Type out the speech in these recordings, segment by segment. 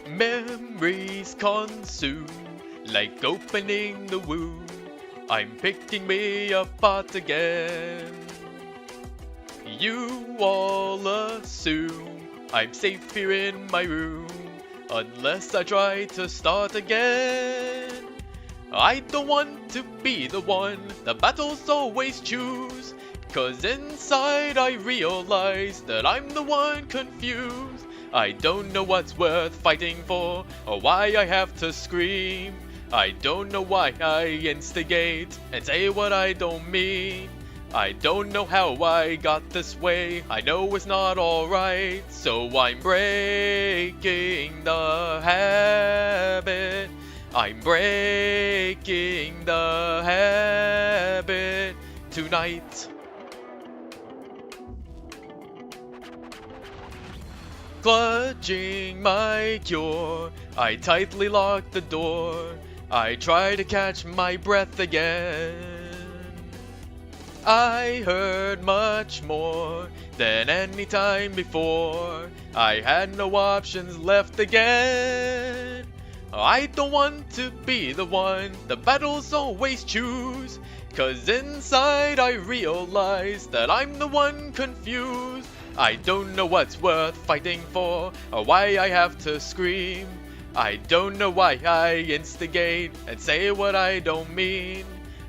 Memories consume, like opening the womb. I'm picking me apart again. You all assume I'm safe here in my room, unless I try to start again. I don't want to be the one the battles always choose, 'cause inside I realize that I'm the one confused. I don't know what's worth fighting for, or why I have to scream. I don't know why I instigate and say what I don't mean. I don't know how I got this way, I know it's not alright, so I'm breaking the habit. I'm breaking the habit tonight. Clutching my cure, I tightly lock the door. I try to catch my breath again. I heard much more than any time before. I had no options left again. I don't want to be the one the battles always choose, 'cause inside I realize that I'm the one confused. I don't know what's worth fighting for, or why I have to scream. I don't know why I instigate and say what I don't mean.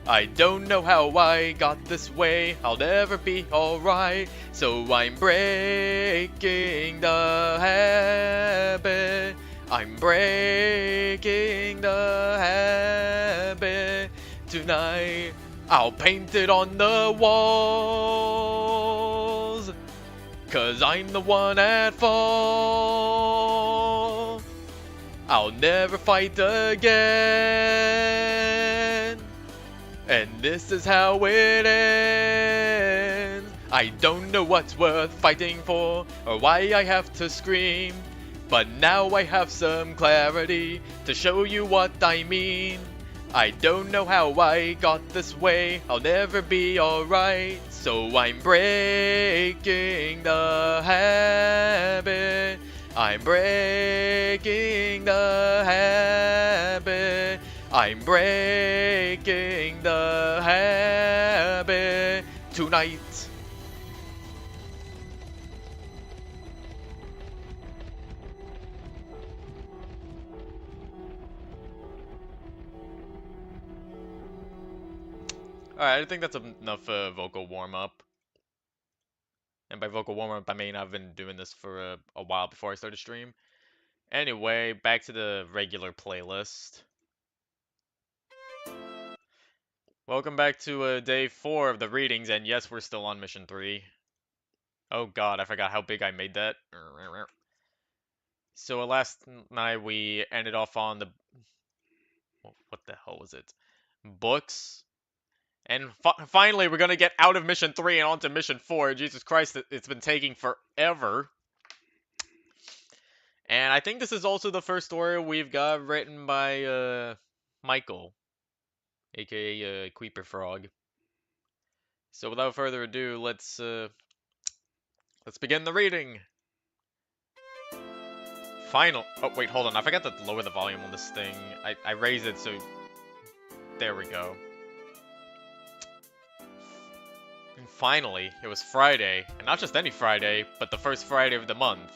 I don't know how I got this way, I'll never be alright, so I'm breaking the habit. I'm breaking the habit tonight. I'll paint it on the walls, 'cause I'm the one at fault. I'll never fight again, and this is how it ends. I don't know what's worth fighting for, or why I have to scream, but now I have some clarity to show you what I mean. I don't know how I got this way, I'll never be alright, so I'm breaking the habit. I'm breaking the habit. I'm breaking the habit tonight. Alright, I think that's enough vocal warm-up. And by vocal warm-up, I mean I've been doing this for a while before I started stream. Anyway, back to the regular playlist. Welcome back to day 4 of the readings, and yes, we're still on mission 3. Oh god, I forgot how big I made that. So last night we ended off on the... What the hell was it? Books. And finally, we're gonna get out of mission 3 and onto mission 4. Jesus Christ, it's been taking forever. And I think this is also the first story we've got written by Michael, aka Creeper Frog. So without further ado, let's begin the reading. Final. Oh wait, hold on. I forgot to lower the volume on this thing. I raised it, so there we go. And finally, it was Friday, and not just any Friday, but the first Friday of the month.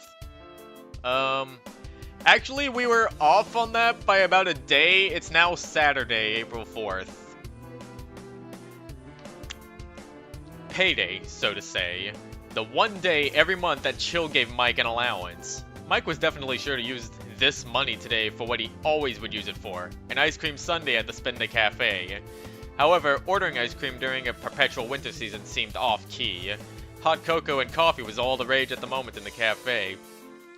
Actually, we were off on that by about a day. It's now Saturday, April 4th. Payday, so to say. The one day every month that Chill gave Mike an allowance. Mike was definitely sure to use this money today for what he always would use it for, an ice cream sundae at the Spin Day Cafe. However, ordering ice cream during a perpetual winter season seemed off-key. Hot cocoa and coffee was all the rage at the moment in the cafe,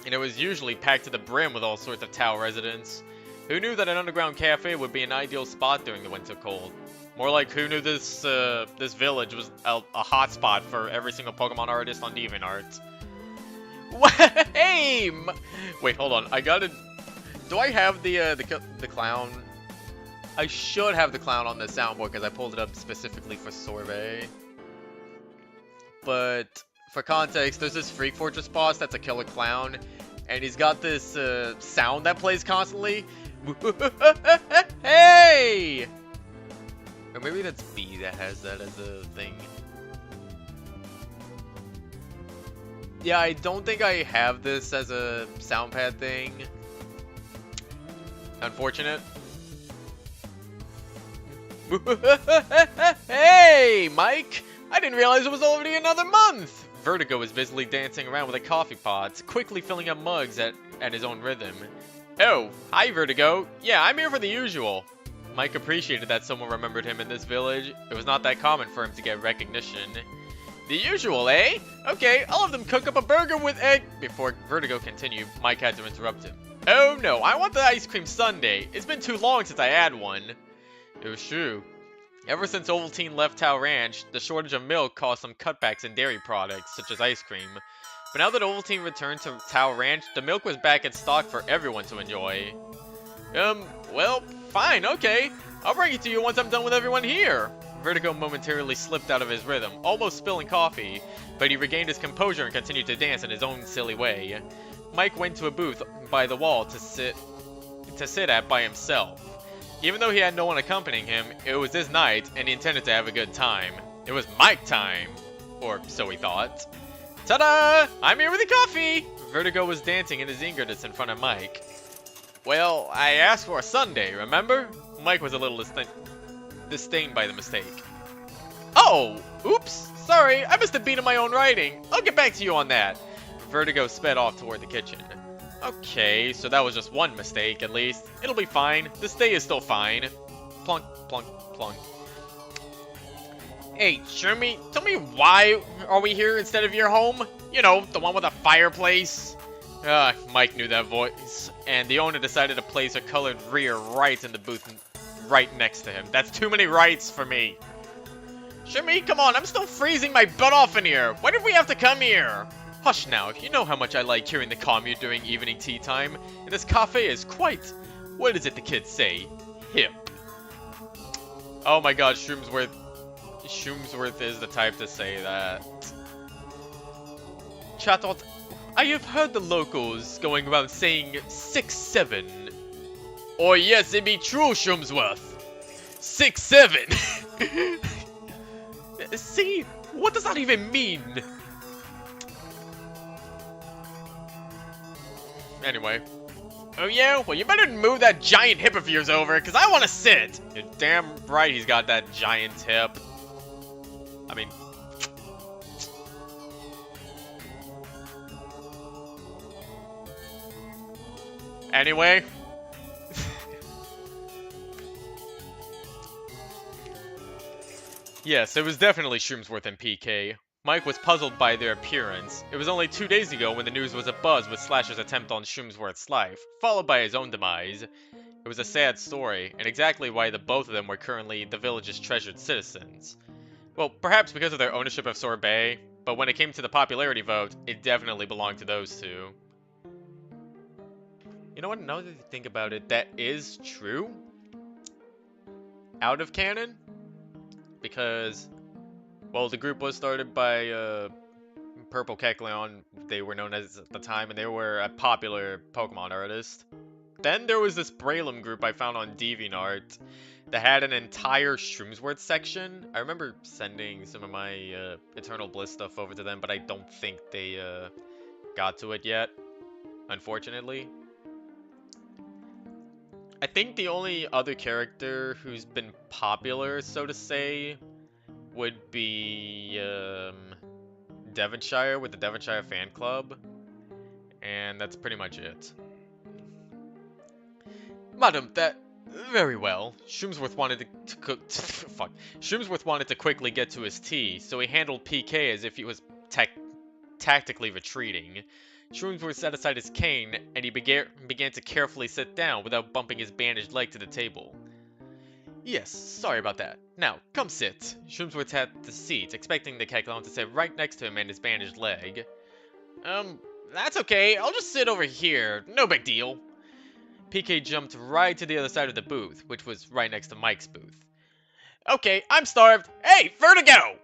and it was usually packed to the brim with all sorts of Tau residents. Who knew that an underground cafe would be an ideal spot during the winter cold? More like, who knew this village was a hotspot for every single Pokemon artist on DeviantArt? Hey! Wait, hold on. I gotta... Do I have the clown? I should have the clown on the soundboard because I pulled it up specifically for Sorbet. But for context, there's this Freak Fortress boss that's a killer clown, and he's got this sound that plays constantly. Hey! Or maybe that's B that has that as a thing. Yeah, I don't think I have this as a sound pad thing. Unfortunate. Hey, Mike! I didn't realize it was already another month! Vertigo was busily dancing around with a coffee pot, quickly filling up mugs at his own rhythm. Oh, hi Vertigo. Yeah, I'm here for the usual. Mike appreciated that someone remembered him in this village. It was not that common for him to get recognition. The usual, eh? Okay, I'll have them cook up a burger with egg. Before Vertigo continued, Mike had to interrupt him. Oh no, I want the ice cream sundae. It's been too long since I had one. It was true. Ever since Ovaltine left Tao Ranch, the shortage of milk caused some cutbacks in dairy products, such as ice cream. But now that Ovaltine returned to Tao Ranch, the milk was back in stock for everyone to enjoy. Well, fine, okay. I'll bring it to you once I'm done with everyone here. Vertigo momentarily slipped out of his rhythm, almost spilling coffee, but he regained his composure and continued to dance in his own silly way. Mike went to a booth by the wall to sit at by himself. Even though he had no one accompanying him, it was his night, and he intended to have a good time. It was Mike time! Or so he thought. Ta-da! I'm here with the coffee! Vertigo was dancing in his eagerness in front of Mike. Well, I asked for a sundae, remember? Mike was a little disdained by the mistake. Oh! Oops! Sorry, I missed a beat of my own writing. I'll get back to you on that. Vertigo sped off toward the kitchen. Okay, so that was just one mistake, at least. It'll be fine. This day is still fine. Plunk, plunk, plunk. Hey, Shermie, tell me why are we here instead of your home? You know, the one with a fireplace. Mike knew that voice, and the owner decided to place a colored rear right in the booth right next to him. That's too many rights for me. Shermie, come on, I'm still freezing my butt off in here. Why did we have to come here? Hush now, you know how much I like hearing the commune during evening tea time, and this cafe is quite, what is it the kids say, hip. Oh my god, Shroomsworth is the type to say that. Chatot, I have heard the locals going around saying 6-7. Oh yes, it be true, Shroomsworth. 6-7. See, what does that even mean? Anyway. Oh yeah? Well, you better move that giant hip of yours over, because I want to sit. You're damn right he's got that giant hip. I mean... Anyway. Yes, it was definitely Shroomsworth and PK. Mike was puzzled by their appearance. It was only 2 days ago when the news was abuzz with Slasher's attempt on Shroomsworth's life, followed by his own demise. It was a sad story, and exactly why the both of them were currently the village's treasured citizens. Well, perhaps because of their ownership of Sorbet, but when it came to the popularity vote, it definitely belonged to those two. You know what, now that you think about it, that is true? Out of canon? Because... well, the group was started by Purple Kecleon, they were known as at the time, and they were a popular Pokemon artist. Then there was this Bralum group I found on DeviantArt that had an entire Shroomsworth section. I remember sending some of my Eternal Bliss stuff over to them, but I don't think they got to it yet, unfortunately. I think the only other character who's been popular, so to say, would be Devonshire with the Devonshire fan club, and that's pretty much it. Madam, that very well. Shroomsworth wanted to cook. Fuck. Shroomsworth wanted to quickly get to his tea, so he handled PK as if he was tactically retreating. Shroomsworth set aside his cane, and he began to carefully sit down without bumping his bandaged leg to the table. Yes, sorry about that. Now, come sit. Shroomsworth had the seat, expecting the Kecleon to sit right next to him and his bandaged leg. That's okay. I'll just sit over here. No big deal. PK jumped right to the other side of the booth, which was right next to Mike's booth. Okay, I'm starved. Hey, Vertigo!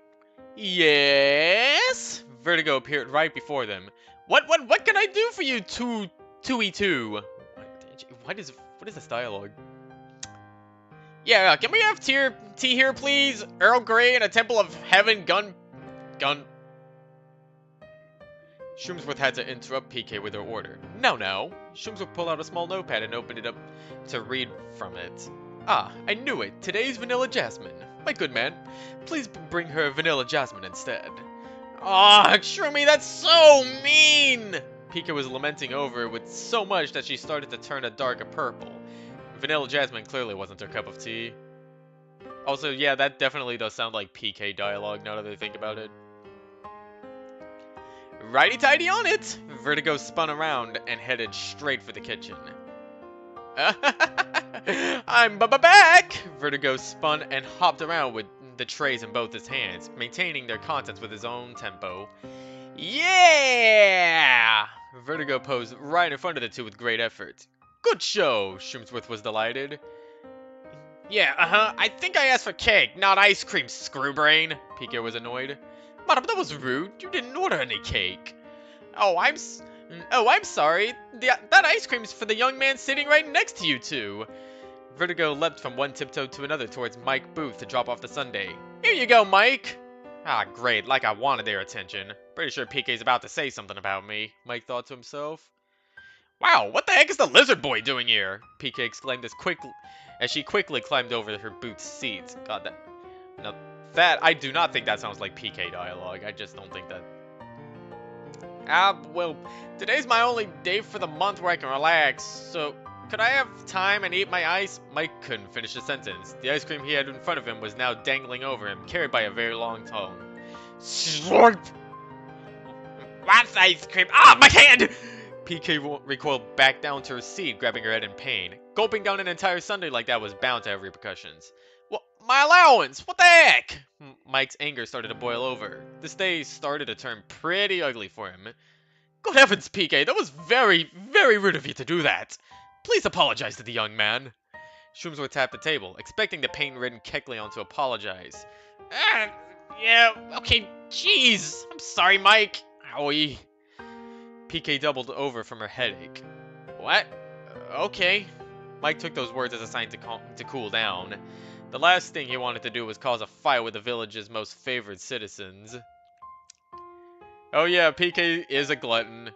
Yes? Vertigo appeared right before them. What can I do for you, 2E2? What is this dialogue? Yeah, can we have tea here, please? Earl Grey and a Temple of Heaven gun. Shroomsworth had to interrupt PK with her order. No. Shroomsworth pulled out a small notepad and opened it up to read from it. Ah, I knew it. Today's Vanilla Jasmine. My good man, please bring her Vanilla Jasmine instead. Ah, Shroomy, that's so mean! PK was lamenting over it with so much that she started to turn a darker purple. Vanilla Jasmine clearly wasn't her cup of tea. Also, yeah, that definitely does sound like PK dialogue now that I think about it. Righty-tighty on it! Vertigo spun around and headed straight for the kitchen. I'm back! Vertigo spun and hopped around with the trays in both his hands, maintaining their contents with his own tempo. Yeah! Vertigo posed right in front of the two with great effort. Good show, Shroomsworth was delighted. Yeah, I think I asked for cake, not ice cream, screwbrain. PK was annoyed. Madam, that was rude. You didn't order any cake. Oh, I'm sorry. That ice cream's for the young man sitting right next to you two. Vertigo leapt from one tiptoe to another towards Mike Booth to drop off the sundae. Here you go, Mike. Ah, great, like I wanted their attention. Pretty sure PK's about to say something about me, Mike thought to himself. Wow, what the heck is the lizard boy doing here? PK exclaimed as she quickly climbed over her Booth's seat. God, I do not think that sounds like PK dialogue. I just don't think that. Well, today's my only day for the month where I can relax, so could I have time and eat my ice? Mike couldn't finish the sentence. The ice cream he had in front of him was now dangling over him, carried by a very long tongue. Slurp! What's ice cream? Ah, my hand! PK recoiled back down to her seat, grabbing her head in pain. Gulping down an entire sundae like that was bound to have repercussions. Well, my allowance! What the heck? Mike's anger started to boil over. This day started to turn pretty ugly for him. Good heavens, PK, that was very, very rude of you to do that. Please apologize to the young man. Shroomsworth tapped the table, expecting the pain-ridden Kecleon to apologize. Yeah, okay, jeez. I'm sorry, Mike. Owie. PK doubled over from her headache. What? Okay. Mike took those words as a sign to cool down. The last thing he wanted to do was cause a fight with the village's most favored citizens. Oh yeah, PK is a glutton.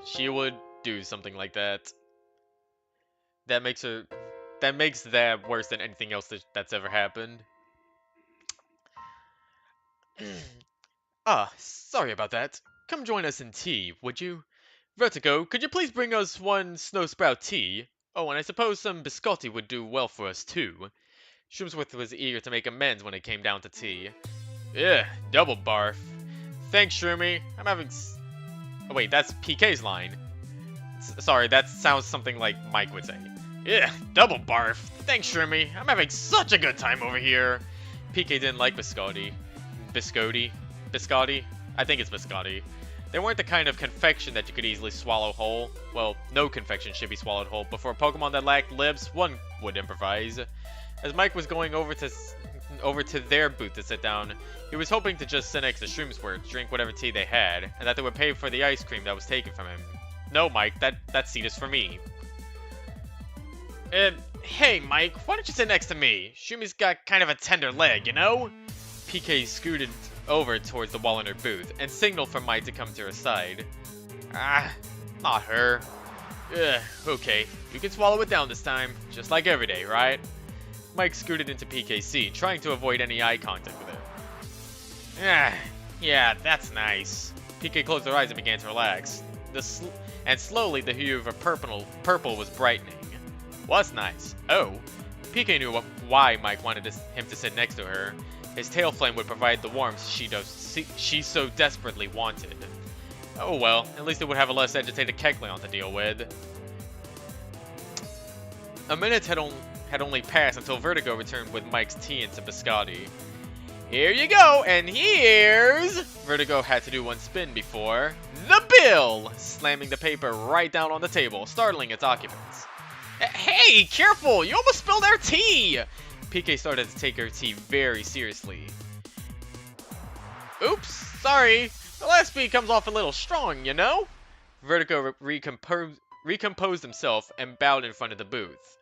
She would do something like that. That makes that worse than anything else that's ever happened. Sorry about that. Come join us in tea, would you? Vertigo, could you please bring us one snow sprout tea? Oh, and I suppose some biscotti would do well for us too. Shroomsworth was eager to make amends when it came down to tea. Ugh, double barf. Thanks, Shroomy. I'm having oh wait, that's PK's line. Sorry, that sounds something like Mike would say. Yeah, double barf. Thanks, Shroomy. I'm having such a good time over here. PK didn't like biscotti. Biscotti? I think it's biscotti. They weren't the kind of confection that you could easily swallow whole. Well, no confection should be swallowed whole, but for a Pokemon that lacked lips, one would improvise. As Mike was going over to their booth to sit down, he was hoping to just sit next to Shroomsworth, drink whatever tea they had, and that they would pay for the ice cream that was taken from him. No, Mike, that seat is for me. Hey, Mike, why don't you sit next to me? Shroomy's got kind of a tender leg, you know? PK scooted over towards the wall in her booth and signaled for Mike to come to her side. Ah, not her. Ugh, okay, you can swallow it down this time, just like every day, right? Mike scooted into PK's seat, trying to avoid any eye contact with her. Yeah, that's nice. PK closed her eyes and began to relax. And slowly the hue of her purple was brightening. What's nice? Oh. PK knew why Mike wanted him to sit next to her. His tail flame would provide the warmth she so desperately wanted. Oh well, at least it would have a less agitated Kecleon to deal with. A minute had only passed until Vertigo returned with Mike's tea and some biscotti. Here you go, and here's... Vertigo had to do one spin before... the bill! Slamming the paper right down on the table, startling its occupants. Hey, careful! You almost spilled our tea! PK started to take her tea very seriously. Oops, sorry. The last beat comes off a little strong, you know? Vertigo recomposed himself and bowed in front of the booth.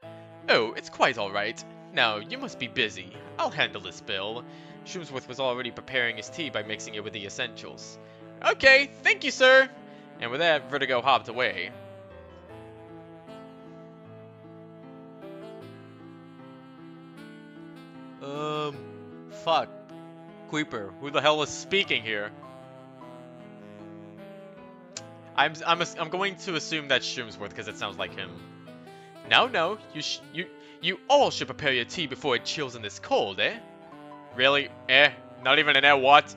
Oh, it's quite alright. Now, you must be busy. I'll handle this bill. Shumsworth was already preparing his tea by mixing it with the essentials. Okay, thank you, sir! And with that, Vertigo hopped away. Fuck. Creeper, who the hell is speaking here? I'm going to assume that's Shumsworth because it sounds like him. No, you all should prepare your tea before it chills in this cold, eh? Really? Not even an what?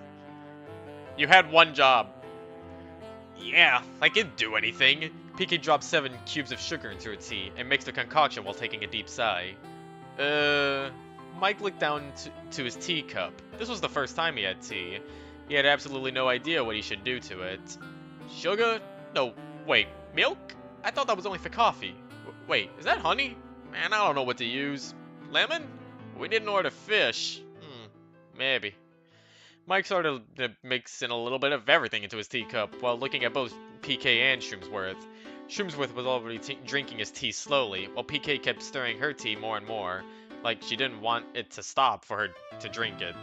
You had one job. Yeah, I didn't do anything. PK dropped 7 cubes of sugar into her tea and mixed a concoction while taking a deep sigh. Mike looked down to his teacup. This was the first time he had tea. He had absolutely no idea what he should do to it. Sugar? No, wait, milk? I thought that was only for coffee. Wait, is that honey? Man, I don't know what to use. Lemon? We didn't order fish. Maybe. Mike started to mix in a little bit of everything into his teacup while looking at both PK and Shumsworth. Shumsworth was already drinking his tea slowly, while PK kept stirring her tea more and more, like she didn't want it to stop for her to drink it.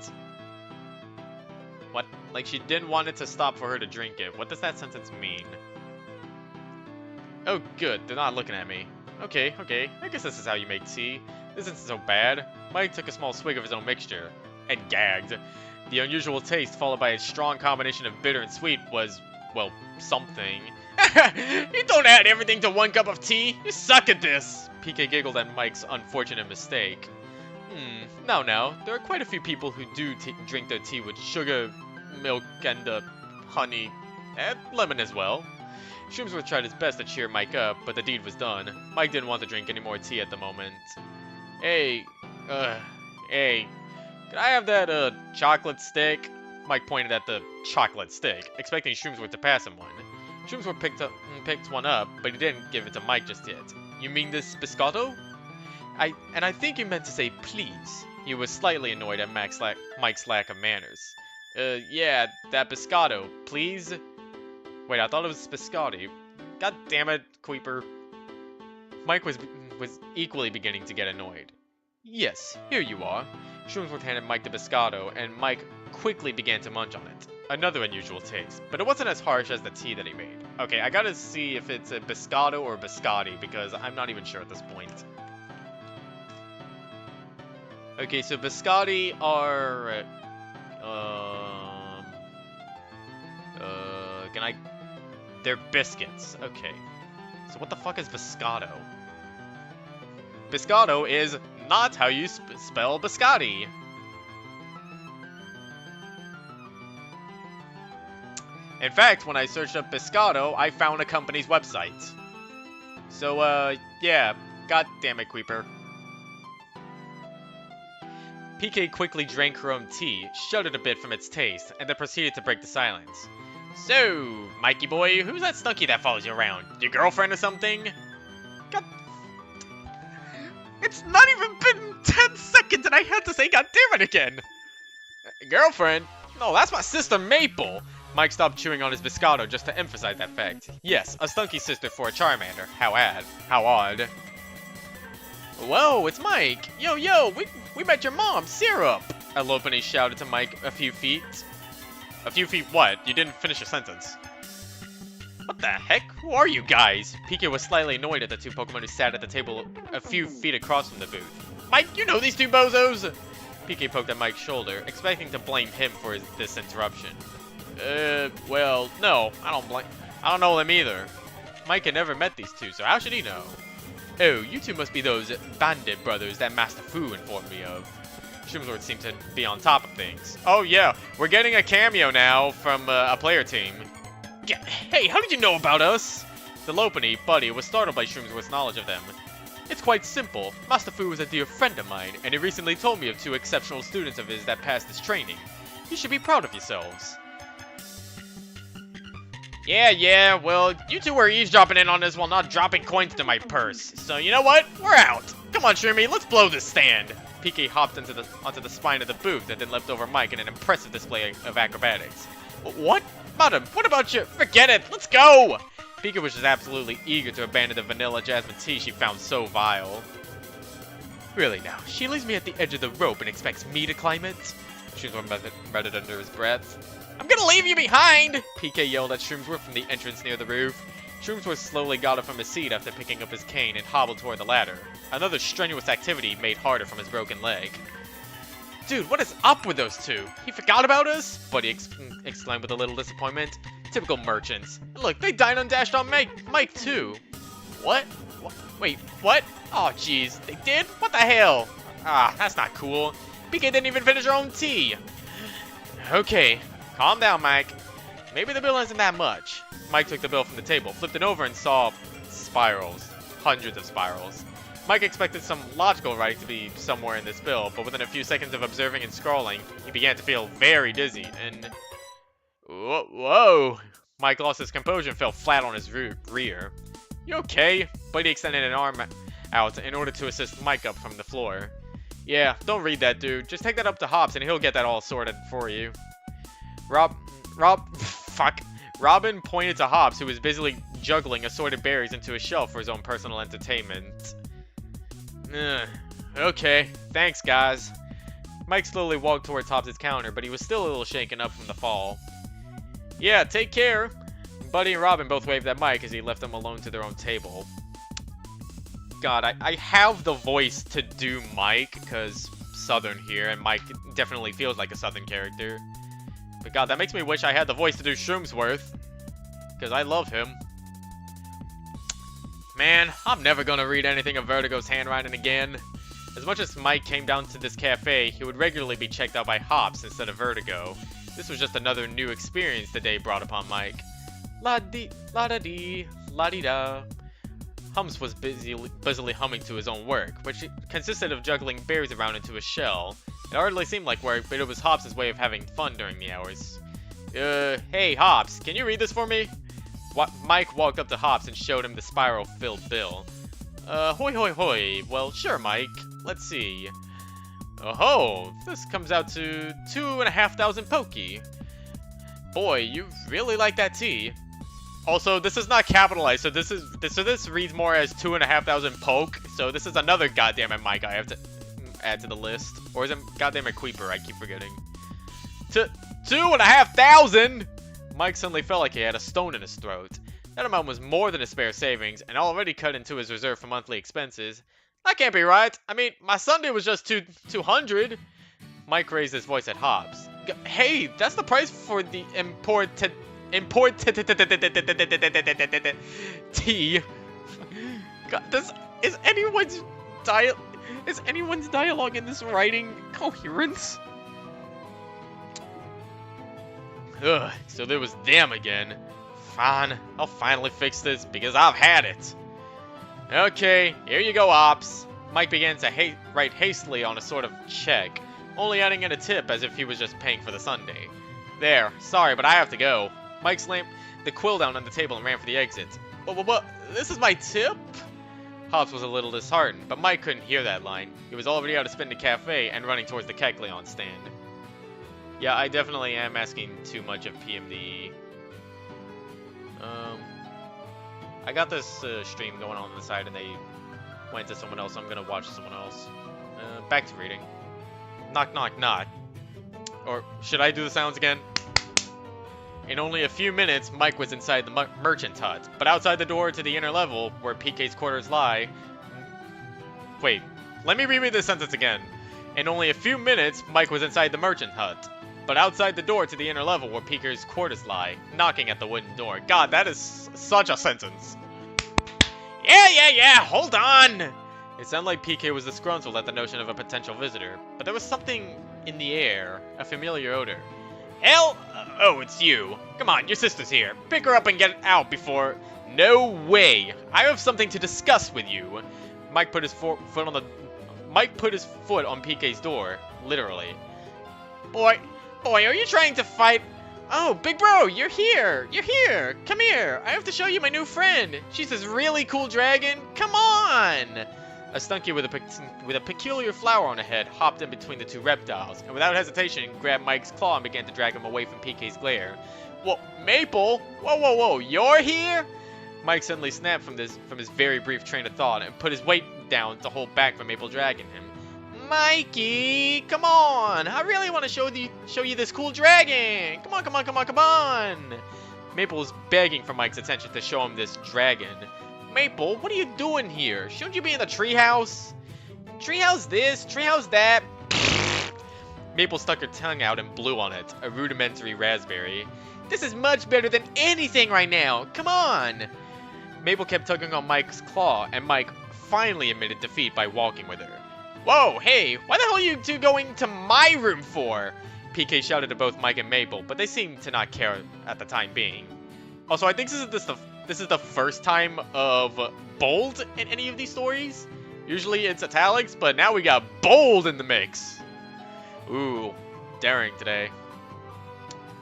What? Like she didn't want it to stop for her to drink it. What does that sentence mean? Oh good, they're not looking at me. Okay, I guess this is how you make tea. This isn't so bad. Mike took a small swig of his own mixture, and gagged. The unusual taste, followed by a strong combination of bitter and sweet, was, well, something. You don't add everything to 1 cup of tea! You suck at this! PK giggled at Mike's unfortunate mistake. Now, there are quite a few people who do drink their tea with sugar, milk, and, honey, and lemon as well. Shumsworth tried his best to cheer Mike up, but the deed was done. Mike didn't want to drink any more tea at the moment. Hey, can I have that, chocolate stick? Mike pointed at the chocolate stick, expecting Shumsworth to pass him one. Shumsworth picked one up, but he didn't give it to Mike just yet. You mean this biscotto? I think you meant to say please. He was slightly annoyed at Mike's lack of manners. Yeah, that biscotto, please? Wait, I thought it was biscotti. God damn it, Creeper. Mike was equally beginning to get annoyed. Yes, here you are. Shumsworth handed Mike the biscotto, and Mike quickly began to munch on it. Another unusual taste, but it wasn't as harsh as the tea that he made. Okay, I gotta see if it's a biscotto or biscotti, because I'm not even sure at this point. Okay, so biscotti are... They're biscuits. Okay. So what the fuck is biscotto? Biscotto is not how you spell biscotti. In fact, when I searched up biscotto, I found a company's website. So, yeah. God damn it, Creeper. PK quickly drank her own tea, shuddered a bit from its taste, and then proceeded to break the silence. So, Mikey boy, who's that Snooky that follows you around? Your girlfriend or something? God... It's not even been 10 seconds and I had to say God damn it again! Girlfriend? No, that's my sister Maple! Mike stopped chewing on his biscotto just to emphasize that fact. Yes, a stunky sister for a Charmander. How odd. Whoa, it's Mike! Yo, we met your mom, Syrup! Elopany shouted to Mike a few feet. A few feet what? You didn't finish your sentence. What the heck? Who are you guys? PK was slightly annoyed at the two Pokemon who sat at the table a few feet across from the booth. Mike, you know these two bozos? PK poked at Mike's shoulder, expecting to blame him for this interruption. Well, no, I don't know them either. Mike had never met these two, so how should he know? Oh, you two must be those bandit brothers that Master Fu informed me of. Shumsworth seemed to be on top of things. Oh yeah, we're getting a cameo now from a player team. Hey, how did you know about us? The Lopunny, Buddy, was startled by Shumsworth's knowledge of them. It's quite simple. Master Fu is a dear friend of mine, and he recently told me of 2 exceptional students of his that passed his training. You should be proud of yourselves. Yeah, well, you two were eavesdropping in on this while not dropping coins into my purse. So you know what? We're out. Come on, Shirmy, let's blow this stand. PK hopped onto the spine of the booth and then leapt over Mike in an impressive display of acrobatics. What? Madam, what about you? Forget it, let's go! PK was just absolutely eager to abandon the vanilla jasmine tea she found so vile. Really now, she leaves me at the edge of the rope and expects me to climb it? Shroomsworth muttered under his breath. I'm gonna leave you behind! PK yelled at Shroomsworth from the entrance near the roof. Shroomsworth slowly got up from his seat after picking up his cane and hobbled toward the ladder. Another strenuous activity made harder from his broken leg. Dude, what is up with those two? He forgot about us? Buddy exclaimed with a little disappointment. Typical merchants. And look, they dined and dashed on Mike too. What? Wait, what? Oh, jeez. They did? What the hell? Ah, that's not cool. PK didn't even finish her own tea. Okay, calm down, Mike. Maybe the bill isn't that much. Mike took the bill from the table, flipped it over, and saw spirals. Hundreds of spirals. Mike expected some logical writing to be somewhere in this bill, but within a few seconds of observing and scrolling, he began to feel very dizzy, and... Whoa! Mike lost his composure and fell flat on his rear. You okay? Buddy extended an arm out in order to assist Mike up from the floor. Yeah, don't read that, dude. Just take that up to Hobbs and he'll get that all sorted for you. Robin pointed to Hobbs, who was busily juggling assorted berries into a shelf for his own personal entertainment. Okay, thanks, guys. Mike slowly walked towards Hobbs' counter, but he was still a little shaken up from the fall. Yeah, take care. Buddy and Robin both waved at Mike as he left them alone to their own table. God, I have the voice to do Mike, because Southern here, and Mike definitely feels like a Southern character. But God, that makes me wish I had the voice to do Shroomsworth, because I love him. Man, I'm never going to read anything of Vertigo's handwriting again. As much as Mike came down to this cafe, he would regularly be checked out by Hops instead of Vertigo. This was just another new experience the day brought upon Mike. La-dee, la-da-dee, la-dee-da. Humps was busily humming to his own work, which consisted of juggling berries around into a shell. It hardly seemed like work, but it was Hops' way of having fun during the hours. Hey, Hops, can you read this for me? Mike walked up to Hops and showed him the spiral-filled bill. Hoi hoi hoi. Well, sure, Mike. Let's see. Oh-ho, this comes out to 2,500 pokey. Boy, you really like that tea. Also, this is not capitalized, so this reads more as 2,500 poke. So this is another goddamn Mike I have to add to the list. Or is it goddamn Queeper? I keep forgetting. 2,500! Mike suddenly felt like he had a stone in his throat. That amount was more than his spare savings, and already cut into his reserve for monthly expenses. That can't be right. I mean, my Sunday was just 200. Mike raised his voice at Hobbs. Hey, that's the price for the imported tea. God, is anyone's dialogue in this writing coherent? Ugh, so there was them again. Fine, I'll finally fix this because I've had it. Okay, here you go, Ops. Mike began to write hastily on a sort of check, only adding in a tip as if he was just paying for the sundae. There, sorry, but I have to go. Mike slammed the quill down on the table and ran for the exit. What? This is my tip? Hobbs was a little disheartened, but Mike couldn't hear that line. He was already out of Spin the Cafe and running towards the Kecleon stand. Yeah, I definitely am asking too much of PMD. I got this stream going on the side and they went to someone else. I'm gonna watch someone else. Back to reading. Knock, knock, knock. Or should I do the sounds again? In only a few minutes, Mike was inside the merchant hut, but outside the door to the inner level, where PK's quarters lie... Wait, let me reread this sentence again. In only a few minutes, Mike was inside the merchant hut, but outside the door to the inner level where PK's quarters lie, knocking at the wooden door. God, that is such a sentence. Yeah, hold on! It sounded like PK was disgruntled at the notion of a potential visitor, but there was something in the air, a familiar odor. Hell? Oh, it's you. Come on, your sister's here. Pick her up and get out before... No way. I have something to discuss with you. Mike put his foot on PK's door, literally. Boy, are you trying to fight? Oh, big bro, you're here. Come here. I have to show you my new friend. She's this really cool dragon. Come on. A stunky with a peculiar flower on her head hopped in between the two reptiles, and without hesitation grabbed Mike's claw and began to drag him away from PK's glare. Well, Maple? Whoa, you're here? Mike suddenly snapped from his very brief train of thought and put his weight down to hold back from Maple dragging him. Mikey, come on! I really want to show you this cool dragon! Come on, come on, come on, come on! Maple was begging for Mike's attention to show him this dragon. Maple, what are you doing here? Shouldn't you be in the treehouse? Treehouse this, treehouse that. Maple stuck her tongue out and blew on it, a rudimentary raspberry. This is much better than anything right now. Come on! Maple kept tugging on Mike's claw, and Mike finally admitted defeat by walking with her. Whoa, hey, why the hell are you two going to my room for? PK shouted to both Mike and Maple, but they seemed to not care at the time being. Also, I think this is the first time of bold in any of these stories. Usually it's italics, but now we got bold in the mix. Ooh, daring today.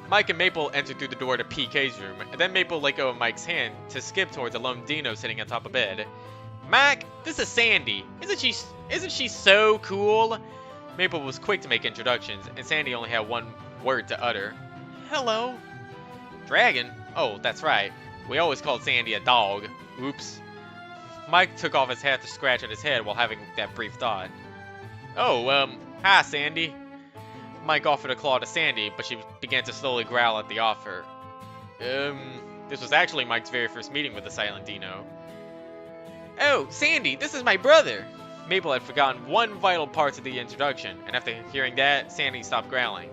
Mike and Maple entered through the door to PK's room, and then Maple let go of Mike's hand to skip towards a lone Dino sitting on top of bed. Mac, this is Sandy. Isn't she so cool? Maple was quick to make introductions, and Sandy only had one word to utter. Hello. Dragon? Oh, that's right. We always called Sandy a dog. Oops. Mike took off his hat to scratch at his head while having that brief thought. Oh, hi, Sandy. Mike offered a claw to Sandy, but she began to slowly growl at the offer. This was actually Mike's very first meeting with the Silent Dino. Oh, Sandy, this is my brother. Maple had forgotten one vital part of the introduction, and after hearing that, Sandy stopped growling.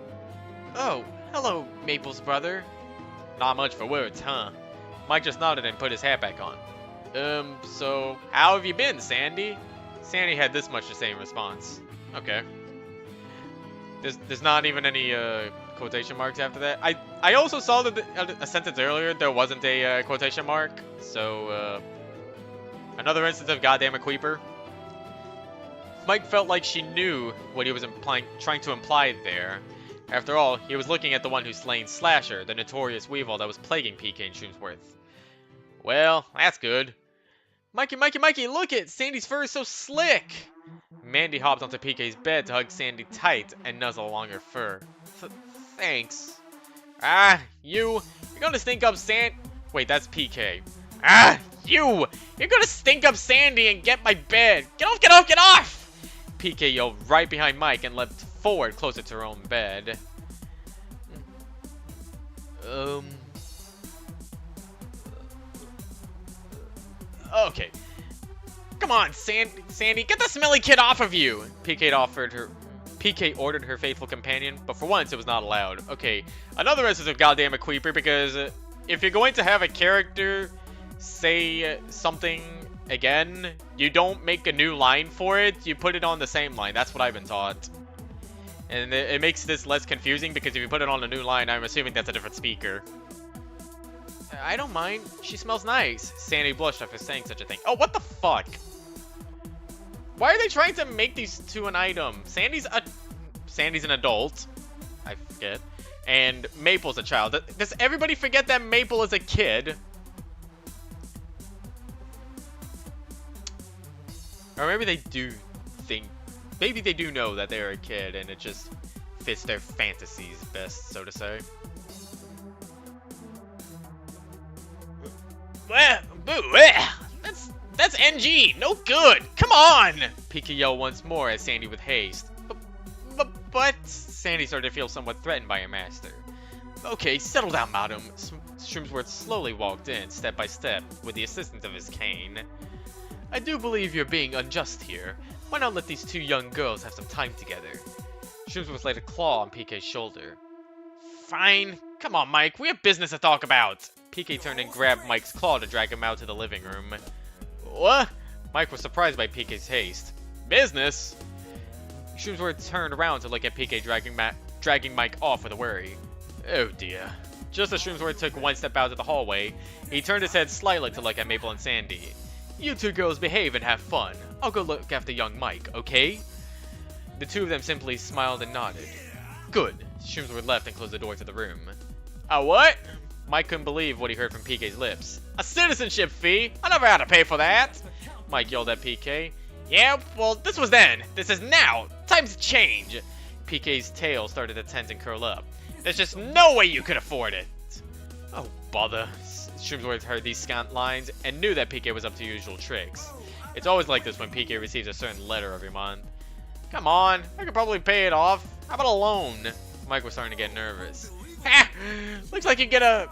Oh, hello, Maple's brother. Not much for words, huh? Mike just nodded and put his hat back on. So, how have you been, Sandy? Sandy had this much to say in response. Okay. There's not even any quotation marks after that. I also saw that a sentence earlier there wasn't a quotation mark, so another instance of goddamn a queeper. Mike felt like she knew what he was trying to imply there. After all, he was looking at the one who slain Slasher, the notorious weevil that was plaguing PK and Shrewsworth. Well, that's good. Mikey, Mikey, Mikey, look it! Sandy's fur is so slick! Mandy hopped onto PK's bed to hug Sandy tight and nuzzle along her fur. Thanks. Ah, you're gonna stink up Wait, that's PK. Ah, you're gonna stink up Sandy and get my bed! Get off, get off, get off! PK yelled right behind Mike and leapt forward closer to her own bed. Okay. Come on, Sandy, get the smelly kid off of you! PK ordered her faithful companion, but for once it was not allowed. Okay, another instance of goddamn a queeper, because if you're going to have a character say something again, you don't make a new line for it, you put it on the same line. That's what I've been taught. And it makes this less confusing, because if you put it on a new line, I'm assuming that's a different speaker. I don't mind. She smells nice. Sandy blushed after saying such a thing. Oh, what the fuck? Why are they trying to make these two an item? Sandy's an adult. I forget. And Maple's a child. Does everybody forget that Maple is a kid? Or maybe they do think... Maybe they do know that they're a kid and it just fits their fantasies best, so to say. That's NG! No good! Come on! PK yelled once more at Sandy with haste. But... Sandy started to feel somewhat threatened by her master. Okay, settle down, madam. Shrewsworth slowly walked in, step by step, with the assistance of his cane. I do believe you're being unjust here. Why not let these two young girls have some time together? Shrewsworth laid a claw on PK's shoulder. Fine. Come on, Mike. We have business to talk about. PK turned and grabbed Mike's claw to drag him out to the living room. What? Mike was surprised by PK's haste. Business? Shrewsworth turned around to look at PK dragging Mike off with a worry. Oh dear. Just as Shrewsworth took one step out of the hallway, he turned his head slightly to look at Maple and Sandy. You two girls behave and have fun. I'll go look after young Mike, okay? The two of them simply smiled and nodded. Good. Shrewsworth left and closed the door to the room. A what? Mike couldn't believe what he heard from PK's lips. A citizenship fee? I never had to pay for that. Mike yelled at PK. Yeah, well, this was then. This is now. Times change. PK's tail started to tense and curl up. There's just no way you could afford it. Oh, bother. once Shroomsworth heard these scant lines and knew that PK was up to usual tricks. It's always like this when PK receives a certain letter every month. Come on, I could probably pay it off. How about a loan? Mike was starting to get nervous. Ha! Looks like you get an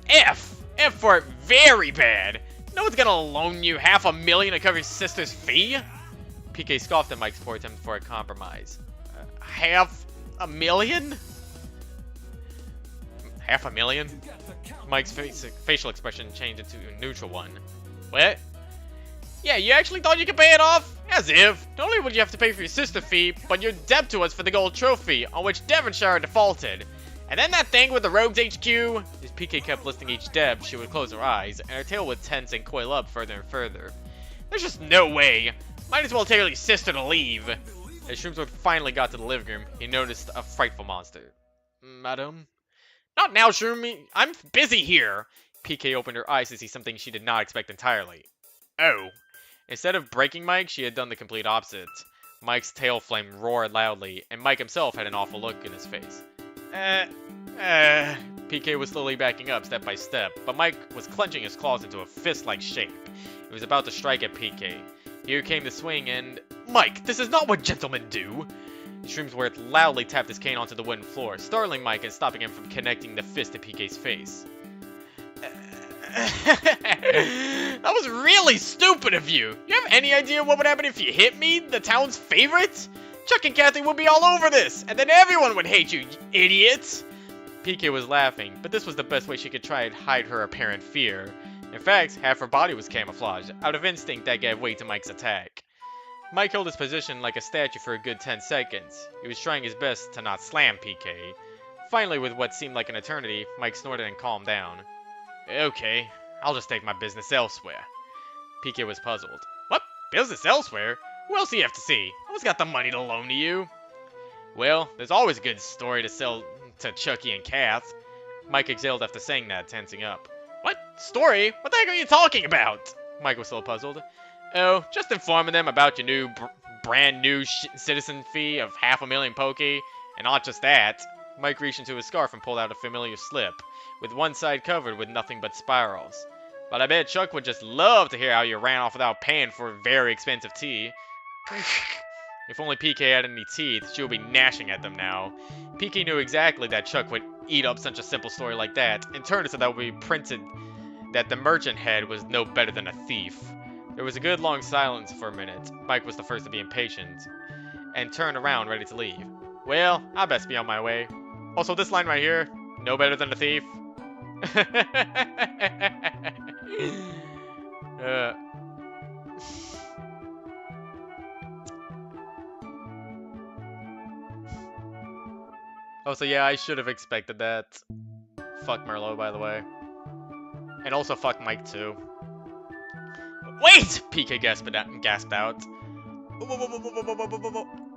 F. F for very bad. No one's gonna loan you $500,000 to cover your sister's fee. PK scoffed at Mike's poor attempt for a compromise. $500,000? $500,000? Mike's facial expression changed into a neutral one. What? Yeah, you actually thought you could pay it off? As if. Not only would you have to pay for your sister fee, but you're debt to us for the gold trophy, on which Devonshire defaulted. And then that thing with the Rogues HQ. As PK kept listing each debt, she would close her eyes, and her tail would tense and coil up further and further. There's just no way. Might as well tell your sister to leave. As Shroomsworth finally got to the living room, he noticed a frightful monster. Madam? Not now, Shroomy. I'm busy here. PK opened her eyes to see something she did not expect entirely. Oh. Instead of breaking Mike, she had done the complete opposite. Mike's tail flame roared loudly, and Mike himself had an awful look in his face. PK was slowly backing up step by step, but Mike was clenching his claws into a fist-like shape. He was about to strike at PK. Here came the swing and... Mike, this is not what gentlemen do! Shroomsworth loudly tapped his cane onto the wooden floor, startling Mike and stopping him from connecting the fist to PK's face. That was really stupid of you! You have any idea what would happen if you hit me, the town's favorite? Chuck and Kathy would be all over this, and then everyone would hate you, you idiot! PK was laughing, but this was the best way she could try and hide her apparent fear. In fact, half her body was camouflaged, out of instinct that gave way to Mike's attack. Mike held his position like a statue for a good 10 seconds. He was trying his best to not slam PK. Finally, with what seemed like an eternity, Mike snorted and calmed down. Okay, I'll just take my business elsewhere. PK was puzzled. What? Business elsewhere? Who else do you have to see? Who's got the money to loan to you? Well, there's always a good story to sell to Chucky and Kath. Mike exhaled after saying that, tensing up. What? Story? What the heck are you talking about? Mike was still puzzled. Oh, just informing them about your new brand new citizen fee of $500,000 pokey. And not just that. Mike reached into his scarf and pulled out a familiar slip, with one side covered with nothing but spirals. But I bet Chuck would just love to hear how you ran off without paying for very expensive tea. If only PK had any teeth, she would be gnashing at them now. PK knew exactly that Chuck would eat up such a simple story like that, and turned it so that would be printed that the merchant head was no better than a thief. There was a good long silence for a minute. Mike was the first to be impatient, and turned around ready to leave. Well, I best be on my way. Also, this line right here, no better than a thief. Oh, so yeah, I should have expected that. Fuck Merlot, by the way. And also fuck Mike, too. Wait! PK gasped out.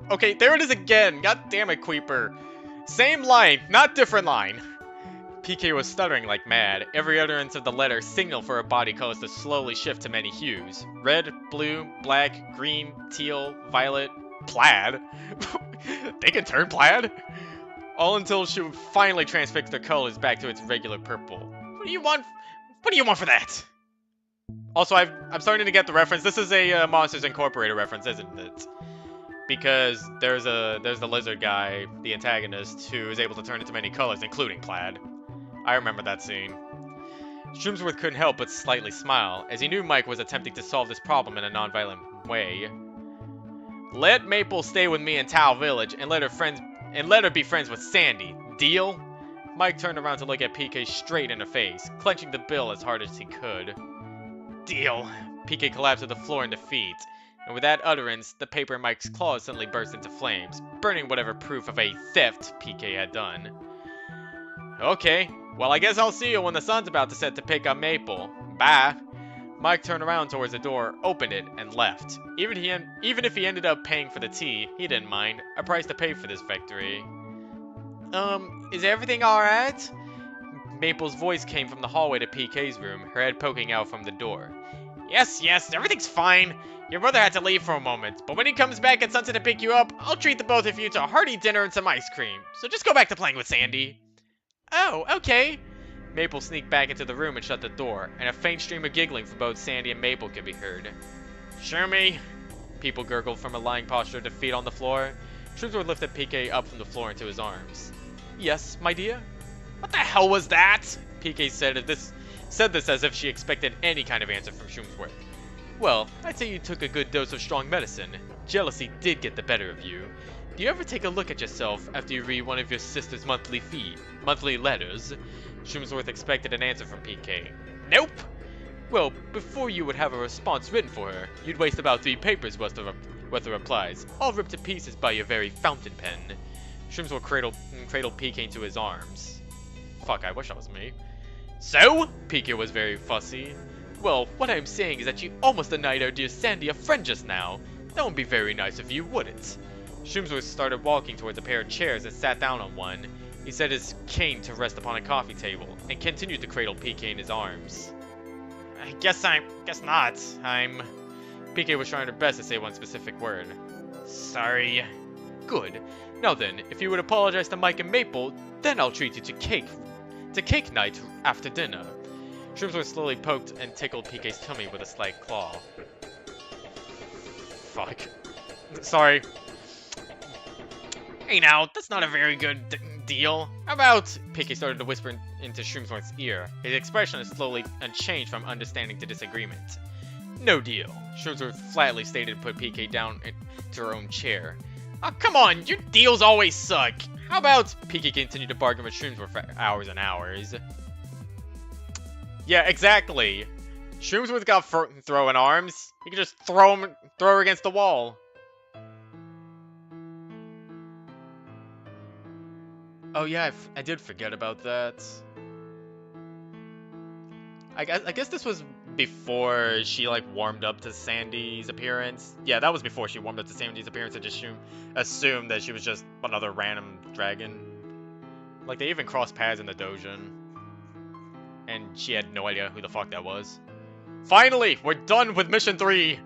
Okay, there it is again. God damn it, Queeper. Same line, not different line. PK was stuttering like mad. Every utterance of the letter signaled for her body colors to slowly shift to many hues. Red, blue, black, green, teal, violet, plaid. They can turn plaid? All until she would finally transfix their colors back to its regular purple. What do you want? What do you want for that? Also, I'm starting to get the reference. This is a Monsters Incorporated reference, isn't it? Because there's the lizard guy, the antagonist, who is able to turn into many colors, including plaid. I remember that scene. Shroomsworth couldn't help but slightly smile, as he knew Mike was attempting to solve this problem in a non-violent way. Let Maple stay with me in Tao Village and let her be friends with Sandy. Deal? Mike turned around to look at PK straight in the face, clenching the bill as hard as he could. Deal. PK collapsed to the floor in defeat, and with that utterance, the paper in Mike's claws suddenly burst into flames, burning whatever proof of a theft PK had done. Okay, well I guess I'll see you when the sun's about to set to pick up Maple. Bye. Mike turned around towards the door, opened it, and left. Even if he ended up paying for the tea, he didn't mind. A price to pay for this victory. Is everything alright? Maple's voice came from the hallway to PK's room, her head poking out from the door. Yes, everything's fine. Your brother had to leave for a moment, but when he comes back at sunset to pick you up, I'll treat the both of you to a hearty dinner and some ice cream. So just go back to playing with Sandy. Oh, okay. Maple sneaked back into the room and shut the door, and a faint stream of giggling from both Sandy and Maple could be heard. "Shumi!" People gurgled from a lying posture to feet on the floor. Shrimsworth lifted PK up from the floor into his arms. "Yes, my dear?" "What the hell was that?" PK said this as if she expected any kind of answer from Shrimsworth. "Well, I'd say you took a good dose of strong medicine. Jealousy did get the better of you. Do you ever take a look at yourself after you read one of your sister's monthly letters?" Shrimsworth expected an answer from PK. "Nope." "Well, before you would have a response written for her, you'd waste about 3 papers worth of replies, all ripped to pieces by your very fountain pen." Shrimsworth cradled PK into his arms. Fuck, I wish that was me. "So?" PK was very fussy. "Well, what I'm saying is that you almost denied our dear Sandy a friend just now. That would be very nice of you, wouldn't?" Shrimsworth started walking towards a pair of chairs and sat down on one. He set his cane to rest upon a coffee table, and continued to cradle PK in his arms. Guess not. PK was trying her best to say one specific word. "Sorry." "Good. Now then, if you would apologize to Mike and Maple, then I'll treat you to cake night after dinner." Shrimsworth slowly poked and tickled PK's tummy with a slight claw. Fuck. Sorry. "Hey now, that's not a very good deal. How about..." PK started to whisper into Shrimsworth's ear. His expression slowly changed from understanding to disagreement. "No deal." Shrimsworth flatly stated to put PK down into her own chair. "Oh, come on, your deals always suck. How about..." PK continued to bargain with Shrimsworth for hours and hours. Yeah, exactly. Shrimsworth got throwing arms. He could just throw her against the wall. Oh yeah, I did forget about that. I guess this was before she like warmed up to Sandy's appearance. Yeah, that was before she warmed up to Sandy's appearance and just assumed that she was just another random dragon. Like they even crossed paths in the dojo. And she had no idea who the fuck that was. Finally, we're done with mission 3.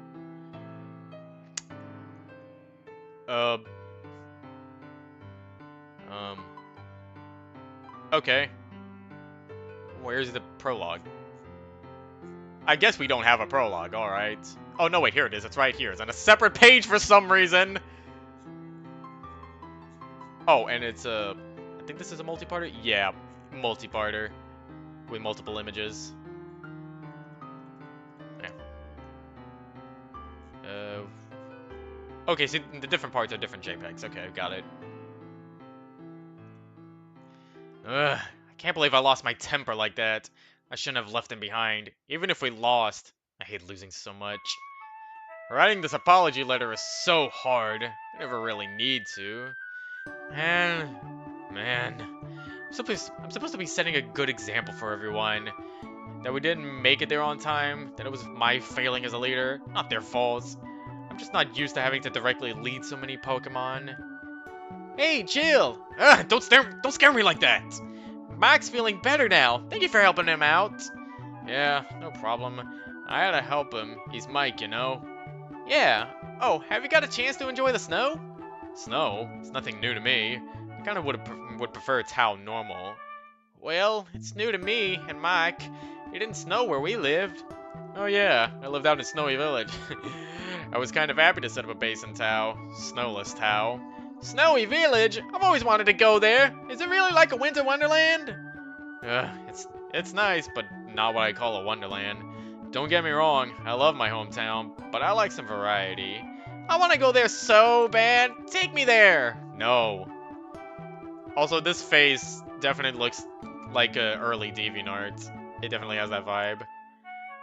Okay. Where's the prologue? I guess we don't have a prologue, alright. Oh, no, wait, here it is. It's right here. It's on a separate page for some reason. Oh, and it's I think this is a multi-parter? Yeah, multi-parter. With multiple images. Okay. Okay, so the different parts are different JPEGs. Okay, got it. Ugh, I can't believe I lost my temper like that. I shouldn't have left him behind. Even if we lost, I hate losing so much. Writing this apology letter is so hard. I never really need to. And, man, I'm supposed to be setting a good example for everyone. That we didn't make it there on time, that it was my failing as a leader, not their faults. I'm just not used to having to directly lead so many Pokemon. Hey, chill! Don't scare me like that! Mike's feeling better now. Thank you for helping him out. Yeah, no problem. I had to help him. He's Mike, you know. Yeah. Oh, have you got a chance to enjoy the snow? Snow? It's nothing new to me. I kind of would prefer Tao normal. Well, it's new to me and Mike. It didn't snow where we lived. Oh yeah, I lived out in Snowy Village. I was kind of happy to set up a base in Tao. Snowless Tao. Snowy Village? I've always wanted to go there. Is it really like a winter wonderland? It's nice, but not what I call a wonderland. Don't get me wrong, I love my hometown, but I like some variety. I want to go there so bad. Take me there. No. Also, this face definitely looks like a early DeviantArt. It definitely has that vibe.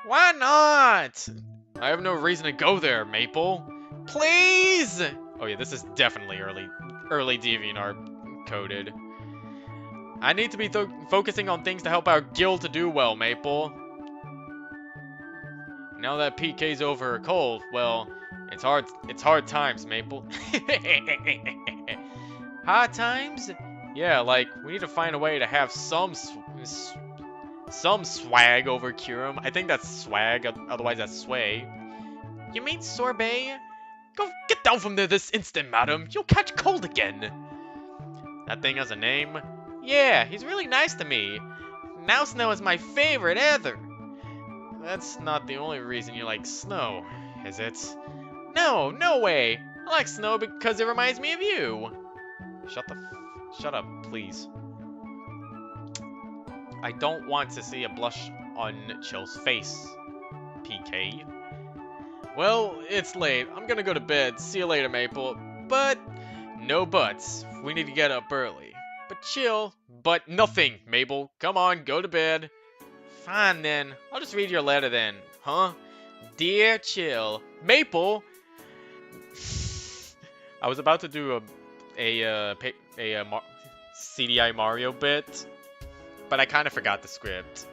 Why not? I have no reason to go there, Maple. Please! Oh yeah, this is definitely early DeviantArt coded. I need to be focusing on things to help our guild to do well, Maple. Now that PK's over her cold, well, it's hard times, Maple. Hard times? Yeah, like, we need to find a way to have some swag over Kyurem. I think that's swag, otherwise that's sway. You mean sorbet? Go get down from there this instant, madam. You'll catch cold again. That thing has a name? Yeah, he's really nice to me. Now snow is my favorite ever. That's not the only reason you like snow, is it? No, no way. I like snow because it reminds me of you. Shut up, please. I don't want to see a blush on Chill's face, PK. Well, it's late. I'm gonna go to bed. See you later, Maple. But, no buts. We need to get up early. But Chill. But nothing, Maple. Come on, go to bed. Fine then. I'll just read your letter then. Huh? Dear Chill. Maple. I was about to do a CDI Mario bit, but I kind of forgot the script.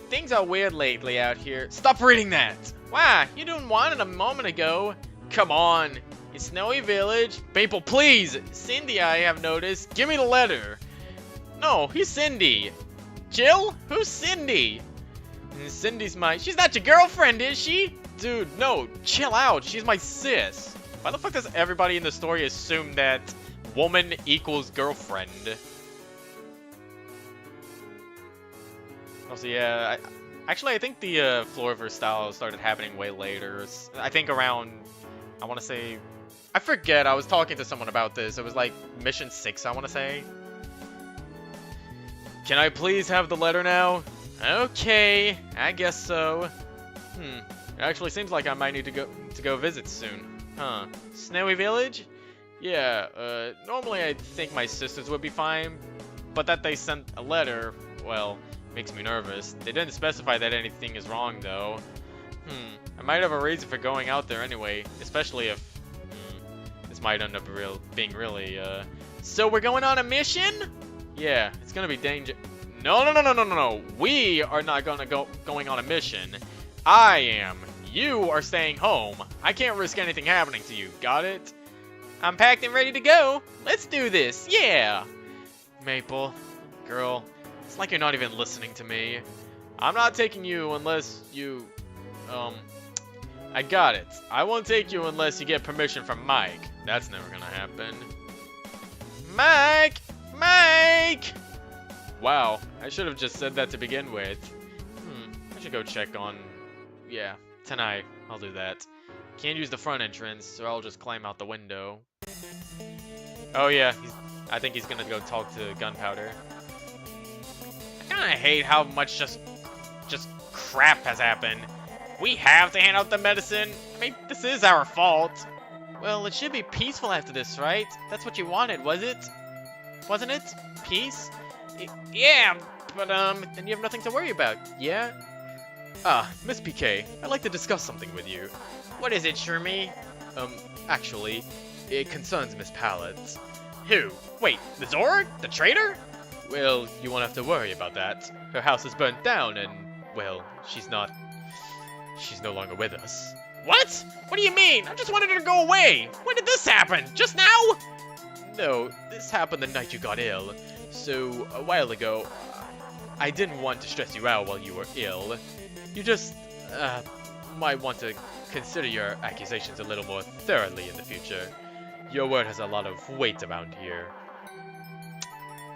Things are weird lately out here. Stop reading that! Wow, you didn't want it a moment ago. Come on. It's Snowy Village. Maple, please! Cindy, I have noticed. Give me the letter. No, he's Cindy. Jill? Who's Cindy? Cindy's she's not your girlfriend, is she? Dude, no, chill out. She's my sis. Why the fuck does everybody in the story assume that woman equals girlfriend? Also, yeah, I think the Floorverse style started happening way later. I think around, I want to say, I forget, I was talking to someone about this. It was like mission 6, I want to say. Can I please have the letter now? Okay, I guess so. It actually seems like I might need to go visit soon. Huh. Snowy Village? Yeah, normally I think my sisters would be fine, but that they sent a letter, well, makes me nervous. They didn't specify that anything is wrong, though. I might have a reason for going out there anyway, especially if this might end up being really, So we're going on a mission? Yeah, it's gonna be danger. No. We are not going on a mission. I am. You are staying home. I can't risk anything happening to you. Got it? I'm packed and ready to go. Let's do this. Yeah. Maple, girl, it's like you're not even listening to me. I'm not taking you unless you, I got it. I won't take you unless you get permission from Mike. That's never gonna happen. Mike! Mike! Wow, I should have just said that to begin with. I should go check on... Yeah, tonight. I'll do that. Can't use the front entrance, so I'll just climb out the window. Oh yeah, I think he's gonna go talk to Gunpowder. I kinda hate how much just crap has happened. We have to hand out the medicine. I mean, this is our fault. Well, it should be peaceful after this, right? That's what you wanted, was it? Wasn't it? Peace? Yeah, but then you have nothing to worry about, yeah? Ah, Miss PK, I'd like to discuss something with you. What is it, Shermie? Actually, it concerns Miss Pallet. Who? Wait, the Zord? The traitor? Well, you won't have to worry about that. Her house is burnt down and, well, she's no longer with us. What? What do you mean? I just wanted her to go away. When did this happen? Just now? No, this happened the night you got ill. So, a while ago, I didn't want to stress you out while you were ill. You just, might want to consider your accusations a little more thoroughly in the future. Your word has a lot of weight around here.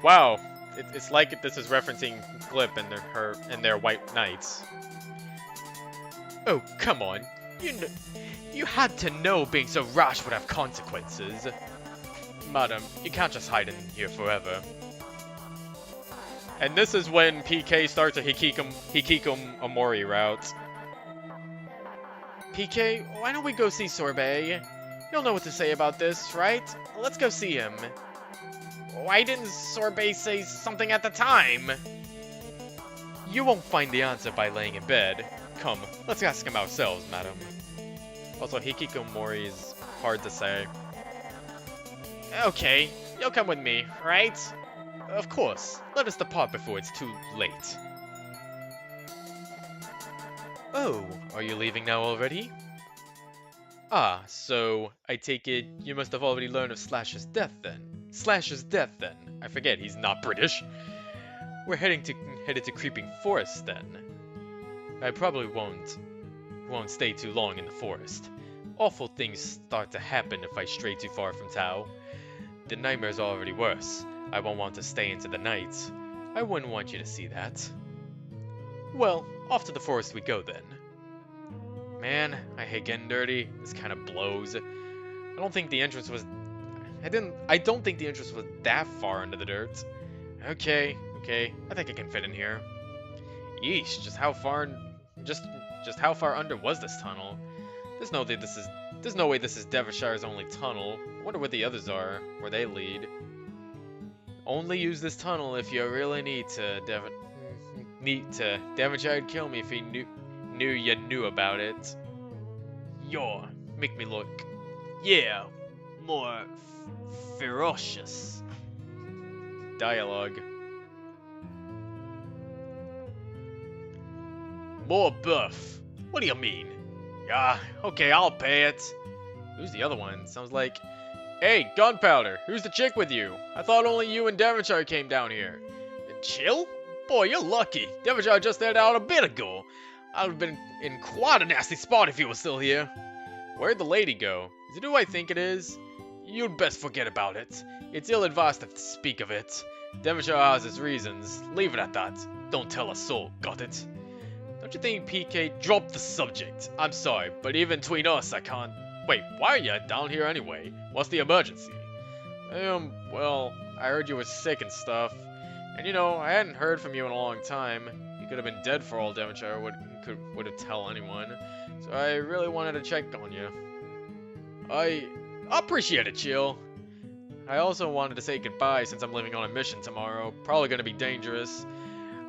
Wow, it's like this is referencing Glip and their White Knights. Oh, come on. You had to know being so rash would have consequences. Madam, you can't just hide in here forever. And this is when PK starts a Hikikomori route. PK, why don't we go see Sorbet? You'll know what to say about this, right? Let's go see him. Why didn't Sorbet say something at the time? You won't find the answer by laying in bed. Come, let's ask him ourselves, madam. Also, Hikikomori is hard to say. Okay, you'll come with me, right? Of course. Let us depart before it's too late. Oh, are you leaving now already? Ah, so I take it you must have already learned of Slash's death then. Slash's death then. I forget, he's not British. We're headed to Creeping Forest then. I probably won't stay too long in the forest. Awful things start to happen if I stray too far from Tao. The nightmares are already worse. I won't want to stay into the night. I wouldn't want you to see that. Well, off to the forest we go then. Man, I hate getting dirty. This kind of blows. I don't think the entrance was... I don't think the entrance was that far under the dirt. Okay. I think I can fit in here. Yeesh, just how far under was this tunnel? There's no way this is Devonshire's only tunnel. I wonder what the others are, where they lead. Only use this tunnel if you really need to. Devonshire'd kill me if he knew you knew about it. Yo, make me look. Yeah, more ferocious. Dialogue. More buff. What do you mean? Yeah, okay, I'll pay it. Who's the other one? Sounds like... Hey, Gunpowder, who's the chick with you? I thought only you and Devonshire came down here. Chill? Boy, you're lucky. Devonshire just aired out a bit ago. I would have been in quite a nasty spot if he was still here. Where'd the lady go? Is it who I think it is? You'd best forget about it. It's ill-advised to speak of it. Devonshire has his reasons. Leave it at that. Don't tell a soul, got it? Don't you think PK dropped the subject? I'm sorry, but even between us, I can't... Wait, why are you down here anyway? What's the emergency? Well, I heard you were sick and stuff. And you know, I hadn't heard from you in a long time. You could have been dead for all Devonshire would have tell anyone. So I really wanted to check on you. I appreciate it, Chill. I also wanted to say goodbye since I'm leaving on a mission tomorrow. Probably gonna be dangerous.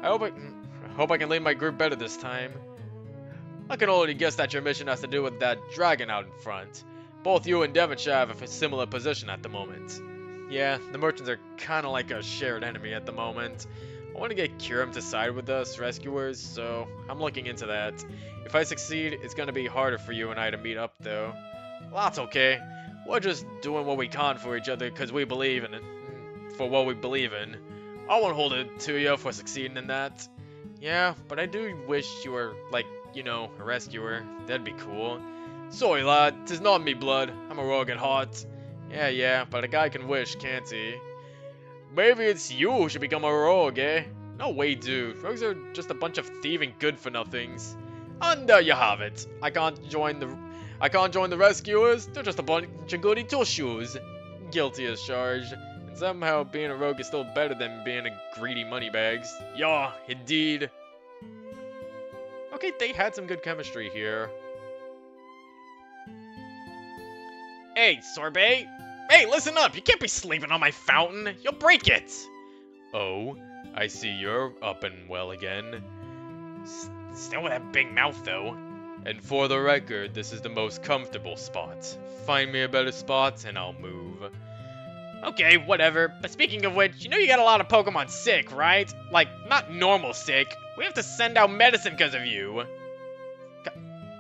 I hope I can lead my group better this time. I can already guess that your mission has to do with that dragon out in front. Both you and Devonshire have a similar position at the moment. Yeah, the merchants are kinda like a shared enemy at the moment. I want to get Kirim to side with us rescuers, so I'm looking into that. If I succeed, it's gonna be harder for you and I to meet up though. Well, that's okay. We're just doing what we can for each other because we believe in it. For what we believe in. I won't hold it to you for succeeding in that. Yeah, but I do wish you were, like, you know, a rescuer. That'd be cool. Sorry, lad. 'Tis not me blood. I'm a rogue at heart. Yeah, but a guy can wish, can't he? Maybe it's you who should become a rogue, eh? No way, dude. Rogues are just a bunch of thieving good-for-nothings. And there you have it. I can't join the rescuers. They're just a bunch of goody two-shoes. Guilty as charged. And somehow being a rogue is still better than being a greedy moneybags. Yeah, indeed. Okay, they had some good chemistry here. Hey, Sorbet! Hey, listen up! You can't be sleeping on my fountain! You'll break it! Oh, I see you're up and well again. Still with that big mouth, though. And for the record, this is the most comfortable spot. Find me a better spot, and I'll move. Okay, whatever. But speaking of which, you know you got a lot of Pokemon sick, right? Like, not normal sick. We have to send out medicine because of you.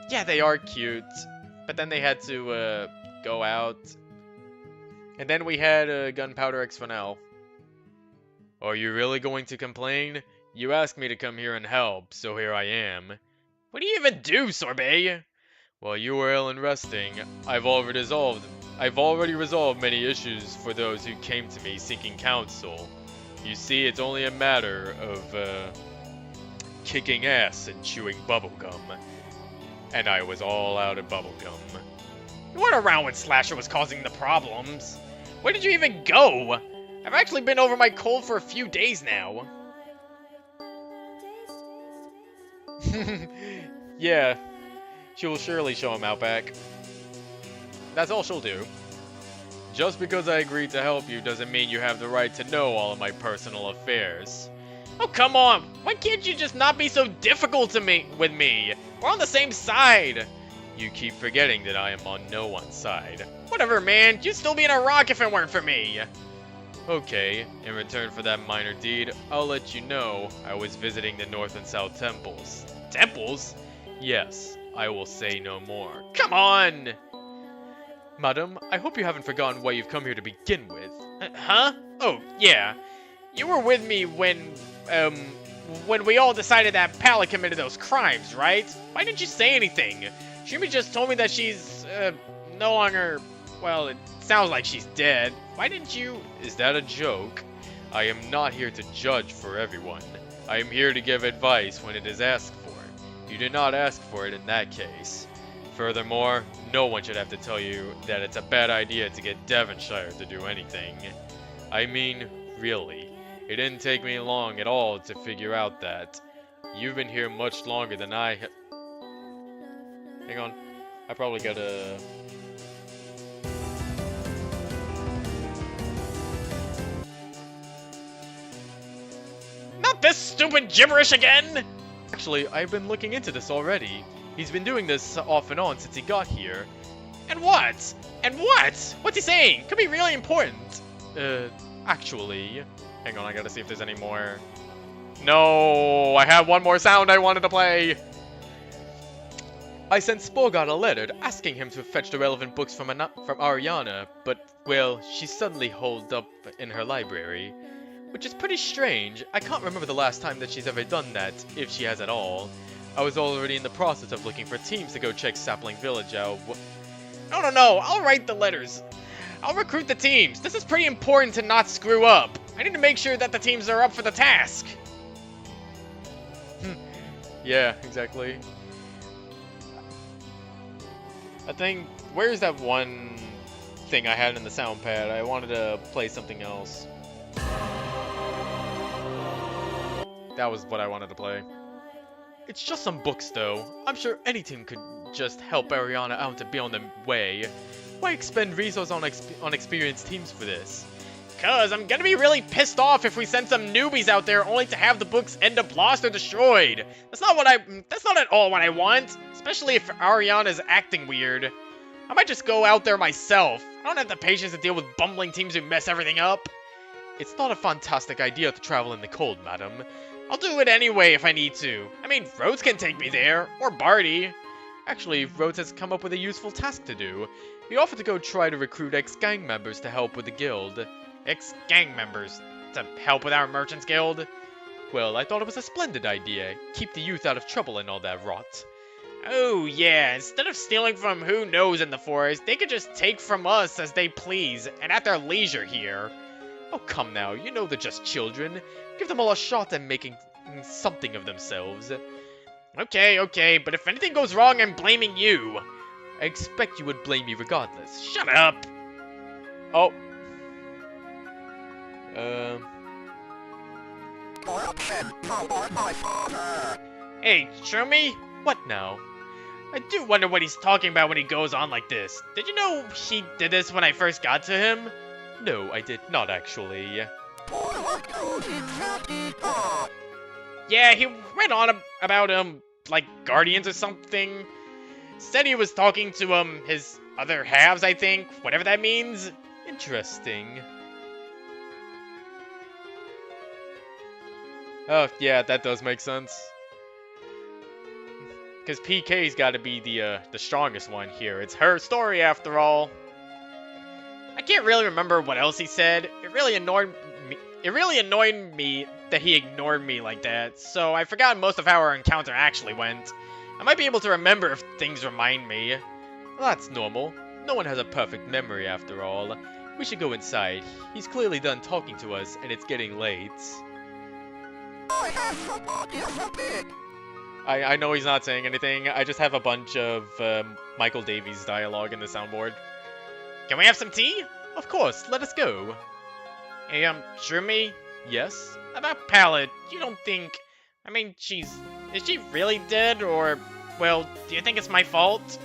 Yeah, they are cute. But then they had to, go out. And then we had, Gunpowder X Fanel. Are you really going to complain? You asked me to come here and help, so here I am. What do you even do, Sorbet? While you were ill and resting, I've already resolved many issues for those who came to me seeking counsel. You see, it's only a matter of, kicking ass and chewing bubblegum. And I was all out of bubblegum. You weren't around when Slasher was causing the problems. Where did you even go? I've actually been over my cold for a few days now. Yeah, she will surely show him out back. That's all she'll do. Just because I agreed to help you doesn't mean you have the right to know all of my personal affairs. Oh, come on! Why can't you just not be so difficult with me? We're on the same side! You keep forgetting that I am on no one's side. Whatever, man. You'd still be in Iraq if it weren't for me. Okay, in return for that minor deed, I'll let you know I was visiting the North and South temples. Temples? Yes, I will say no more. Come on! Madam, I hope you haven't forgotten why you've come here to begin with. Huh? Oh, yeah. You were with me when we all decided that Pally committed those crimes, right? Why didn't you say anything? Shumi just told me that she's, no longer... Well, it sounds like she's dead. Why didn't you... Is that a joke? I am not here to judge for everyone. I am here to give advice when it is asked for. You did not ask for it in that case. Furthermore, no one should have to tell you that it's a bad idea to get Devonshire to do anything. I mean, really. It didn't take me long at all to figure out that. You've been here much longer than I have. Hang on. I probably gotta... Not this stupid gibberish again! Actually, I've been looking into this already. He's been doing this off and on since he got here. And what? And what? What's he saying? Could be really important. Actually... Hang on, I gotta see if there's any more... No! I have one more sound I wanted to play! I sent Sporgod a letter asking him to fetch the relevant books from Ariana, but, well, she's suddenly holed up in her library. Which is pretty strange. I can't remember the last time that she's ever done that, if she has at all. I was already in the process of looking for teams to go check Sapling Village out. No, I'll write the letters. I'll recruit the teams. This is pretty important to not screw up. I need to make sure that the teams are up for the task. Yeah, exactly. I think, where's that one thing I had in the sound pad? I wanted to play something else. That was what I wanted to play. It's just some books, though. I'm sure any team could just help Ariana out to be on their way. Why expend resources on experienced teams for this? Cause I'm gonna be really pissed off if we send some newbies out there only to have the books end up lost or destroyed. That's not at all what I want. Especially if Ariana's acting weird. I might just go out there myself. I don't have the patience to deal with bumbling teams who mess everything up. It's not a fantastic idea to travel in the cold, madam. I'll do it anyway if I need to. I mean, Rhodes can take me there, or Barty. Actually, Rhodes has come up with a useful task to do. He offered to go try to recruit ex-gang members to help with the guild. Ex-gang members? To help with our merchants guild? Well, I thought it was a splendid idea. Keep the youth out of trouble and all that rot. Oh yeah, instead of stealing from who knows in the forest, they could just take from us as they please, and at their leisure here. Oh, come now, you know they're just children. Give them all a shot at making something of themselves. Okay, but if anything goes wrong, I'm blaming you. I expect you would blame me regardless. Shut up! Oh. Hey, Trumi? What now? I do wonder what he's talking about when he goes on like this. Did you know he did this when I first got to him? No, I did not actually. Yeah, he went on about, like, Guardians or something. Said he was talking to, his other halves, I think. Whatever that means. Interesting. Oh, yeah, that does make sense. Because PK's got to be the strongest one here. It's her story, after all. I can't really remember what else he said. It really annoyed me that he ignored me like that, so I forgot most of how our encounter actually went. I might be able to remember if things remind me. Well, that's normal. No one has a perfect memory after all. We should go inside. He's clearly done talking to us, and it's getting late. I know he's not saying anything. I just have a bunch of Michael Davies dialogue in the soundboard. Can we have some tea? Of course, let us go. Hey, Trumi? Yes? About Pallet, you don't think... I mean, is she really dead, or... Well, do you think it's my fault?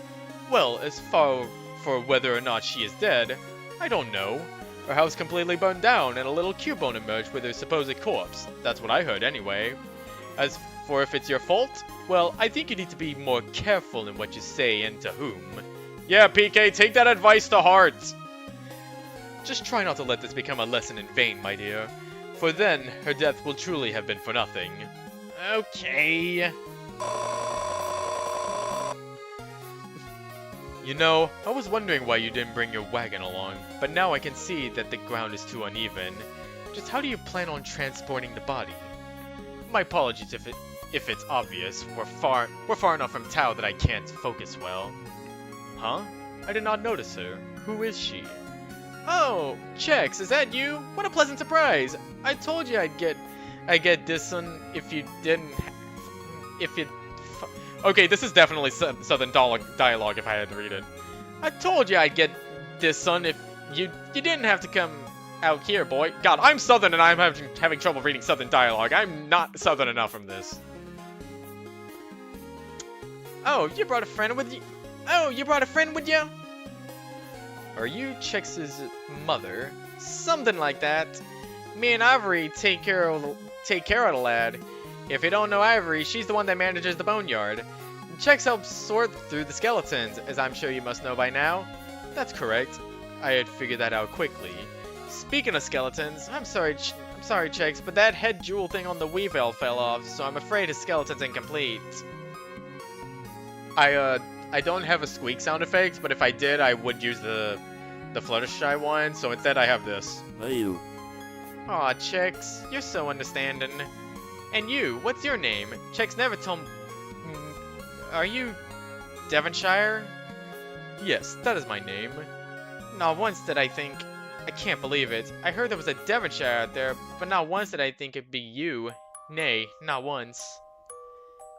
Well, as far for whether or not she is dead, I don't know. Her house completely burned down, and a little Cubone emerged with her supposed corpse. That's what I heard anyway. As for if it's your fault, well, I think you need to be more careful in what you say and to whom. Yeah, PK, take that advice to heart. Just try not to let this become a lesson in vain, my dear. For then, her death will truly have been for nothing. Okay. You know, I was wondering why you didn't bring your wagon along, but now I can see that the ground is too uneven. Just how do you plan on transporting the body? My apologies if it's obvious. We're far enough from Tao that I can't focus well. Huh? I did not notice her. Who is she? Oh, Chex, is that you? What a pleasant surprise! I told you I'd get this one if you didn't. If you. Okay, this is definitely Southern dialogue if I had to read it. I told you I'd get this one if you didn't have to come out here, boy. God, I'm Southern and I'm having trouble reading Southern dialogue. I'm not Southern enough from this. Oh, you brought a friend with you? Oh, you brought a friend with you? Are you Chix's mother? Something like that. Me and Ivory take care of the lad. If you don't know Ivory, she's the one that manages the boneyard. Chix helps sort through the skeletons, as I'm sure you must know by now. That's correct. I had figured that out quickly. Speaking of skeletons, I'm sorry, Chix, but that head jewel thing on the Weavile fell off, so I'm afraid his skeleton's incomplete. I don't have a squeak sound effect, but if I did, I would use the Fluttershy one, so instead I have this. Aw, Chix, you're so understanding. And you, what's your name? Chix never told me... Are you Devonshire? Yes, that is my name. Not once did I think... I can't believe it. I heard there was a Devonshire out there, but not once did I think it'd be you. Nay, not once.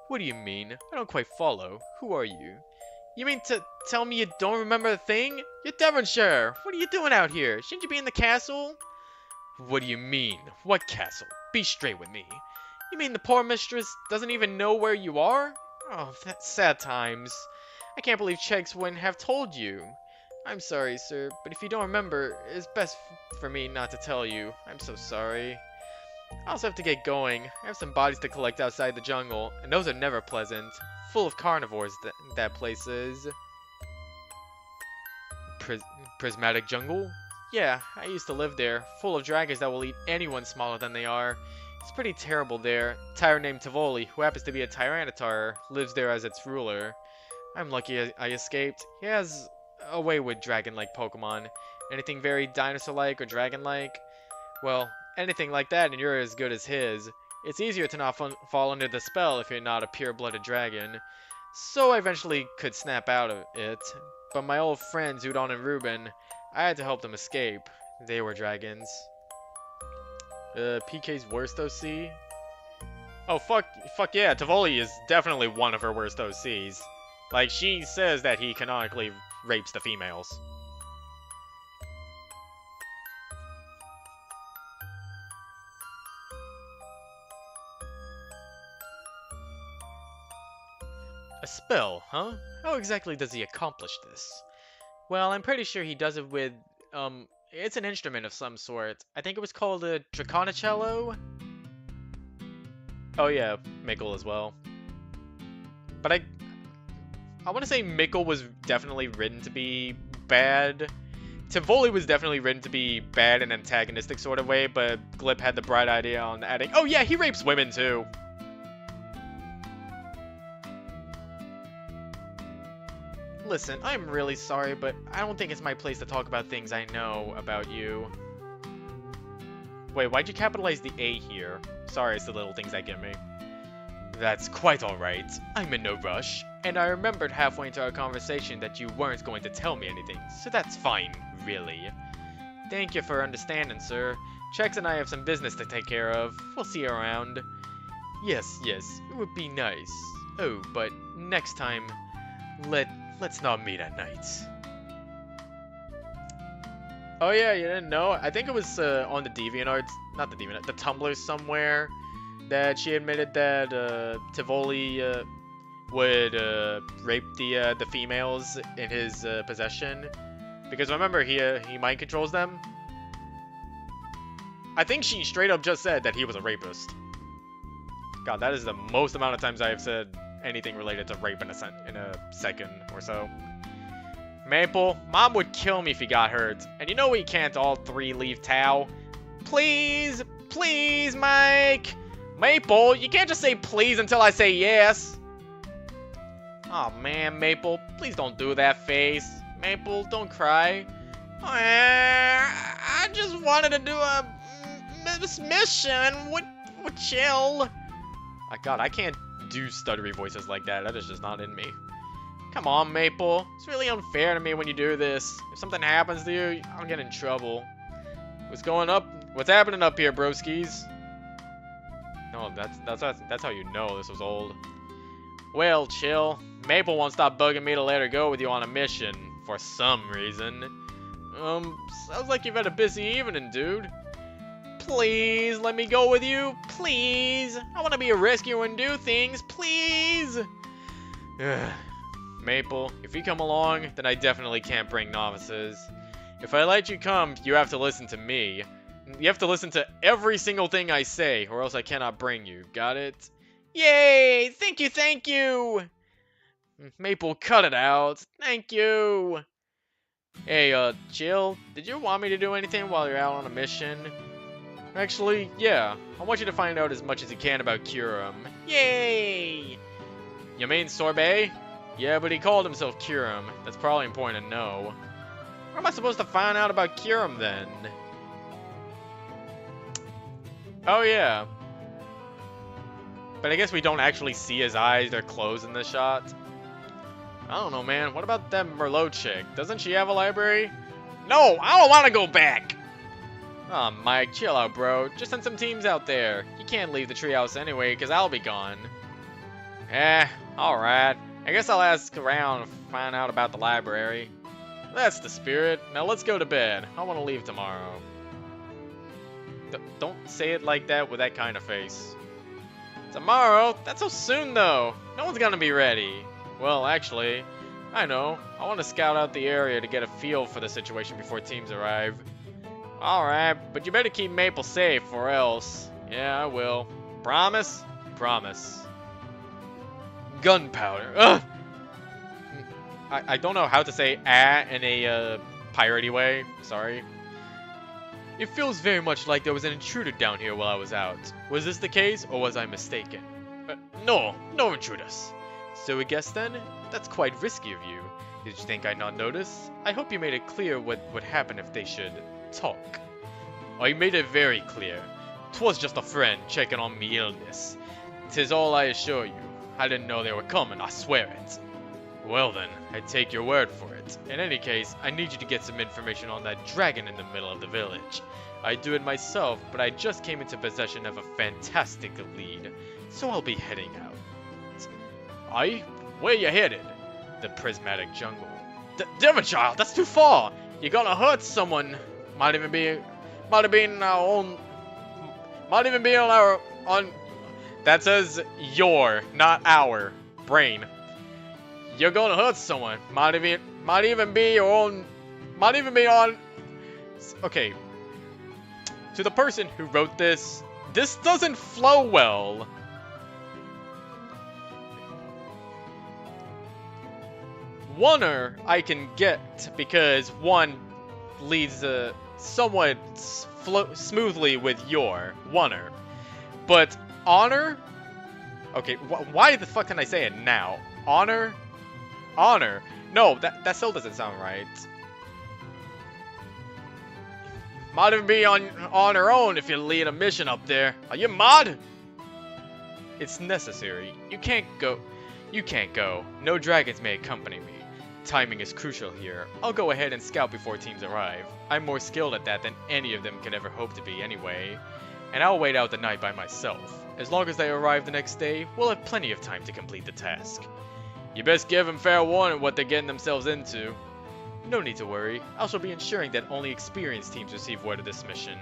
What do you mean? I don't quite follow. Who are you? You mean to tell me you don't remember a thing? You're Devonshire! What are you doing out here? Shouldn't you be in the castle? What do you mean? What castle? Be straight with me. You mean the poor mistress doesn't even know where you are? Oh, that's sad times. I can't believe Chix wouldn't have told you. I'm sorry, sir, but if you don't remember, it's best for me not to tell you. I'm so sorry. I also have to get going. I have some bodies to collect outside the jungle, and those are never pleasant. Full of carnivores, that place is. Prismatic jungle? Yeah, I used to live there, full of dragons that will eat anyone smaller than they are. It's pretty terrible there. A tyrant named Tivoli, who happens to be a Tyranitar, lives there as its ruler. I'm lucky I escaped. He has a way with dragon-like Pokemon. Anything very dinosaur-like or dragon-like? Well, anything like that and you're as good as his. It's easier to not fall under the spell if you're not a pure-blooded dragon. So I eventually could snap out of it. But my old friends Udon and Ruben, I had to help them escape. They were dragons. PK's worst OC? Oh, fuck yeah, Tivoli is definitely one of her worst OCs. Like, she says that he canonically rapes the females. A spell, huh? How exactly does he accomplish this? Well, I'm pretty sure he does it with, it's an instrument of some sort. I think it was called a Draconicello? Oh yeah, Mickle as well. But I want to say Mickle was definitely written to be bad. Tivoli was definitely written to be bad in an antagonistic sort of way, but Glip had the bright idea on adding, oh yeah, he rapes women too. Listen, I'm really sorry, but I don't think it's my place to talk about things I know about you. Wait, why'd you capitalize the A here? Sorry, it's the little things that get me. That's quite alright. I'm in no rush. And I remembered halfway into our conversation that you weren't going to tell me anything, so that's fine, really. Thank you for understanding, sir. Chix and I have some business to take care of. We'll see you around. Yes, it would be nice. Oh, but next time, let's not meet at night. Oh yeah, you didn't know? I think it was on the DeviantArt, not the DeviantArt, the Tumblr somewhere, that she admitted that Tivoli would rape the females in his possession. Because remember, he mind controls them. I think she straight up just said that he was a rapist. God, that is the most amount of times I have said anything related to rape in a second or so. Maple, Mom would kill me if he got hurt. And you know we can't all three leave Tao. Please, please, Mike. Maple, you can't just say please until I say yes. Oh man, Maple, please don't do that face. Maple, don't cry. I just wanted to do a mission. What chill? Oh, God, I can't do stuttery voices like that. That is just not in me. Come on, Maple. It's really unfair to me when you do this. If something happens to you, I'll get in trouble. What's going up? What's happening up here, broskies? No, that's how you know this was old. Well, chill. Maple won't stop bugging me to let her go with you on a mission for some reason. Sounds like you've had a busy evening, dude. Please let me go with you, please. I want to be a rescuer and do things, please. Maple, if you come along, then I definitely can't bring novices. If I let you come, you have to listen to me. You have to listen to every single thing I say, or else I cannot bring you. Got it? Yay! Thank you, thank you! Maple, cut it out. Thank you! Hey, Jill, did you want me to do anything while you're out on a mission? Actually, yeah. I want you to find out as much as you can about Curum. Yay! You mean Sorbet? Yeah, but he called himself Curum. That's probably important to know. Where am I supposed to find out about Curum, then? Oh, yeah. But I guess we don't actually see his eyes. They're closed in this shot. I don't know, man. What about that Merlot chick? Doesn't she have a library? No, I don't want to go back! Aw, oh, Mike, chill out, bro. Just send some teams out there. You can't leave the treehouse anyway, because I'll be gone. Alright. I guess I'll ask around and find out about the library. That's the spirit. Now let's go to bed. I want to leave tomorrow. Don't say it like that with that kind of face. Tomorrow? That's so soon, though. No one's gonna be ready. Well, actually, I know. I want to scout out the area to get a feel for the situation before teams arrive. Alright, but you better keep Maple safe or else. Yeah, I will. Promise? Promise. Gunpowder. Ugh! I don't know how to say in a piratey way. Sorry. It feels very much like there was an intruder down here while I was out. Was this the case, or was I mistaken? No intruders. So I guess then, that's quite risky of you. Did you think I'd not notice? I hope you made it clear what would happen if they should talk. I made it very clear. 'Twas just a friend checking on me illness. 'Tis all I assure you. I didn't know they were coming, I swear it. Well then, I take your word for it. In any case, I need you to get some information on that dragon in the middle of the village. I'd do it myself, but I just came into possession of a fantastic lead, so I'll be heading out. Aye? Where you headed? The prismatic jungle. Devonchild, that's too far! You're gonna hurt someone. Might even be on that says your, not our, brain. You're gonna hurt someone. Might even be on. Okay. To the person who wrote this doesn't flow well. Oneer I can get because one leads somewhat smoothly with your oneer, but honor. Okay, why the fuck can I say it now? Honor. No, that still doesn't sound right. Might even be on her own if you lead a mission up there. Are you mad? It's necessary. You can't go. No dragons may accompany me. Timing is crucial here. I'll go ahead and scout before teams arrive. I'm more skilled at that than any of them could ever hope to be anyway. And I'll wait out the night by myself. As long as they arrive the next day, we'll have plenty of time to complete the task. You best give them fair warning what they're getting themselves into. No need to worry. I shall be ensuring that only experienced teams receive word of this mission.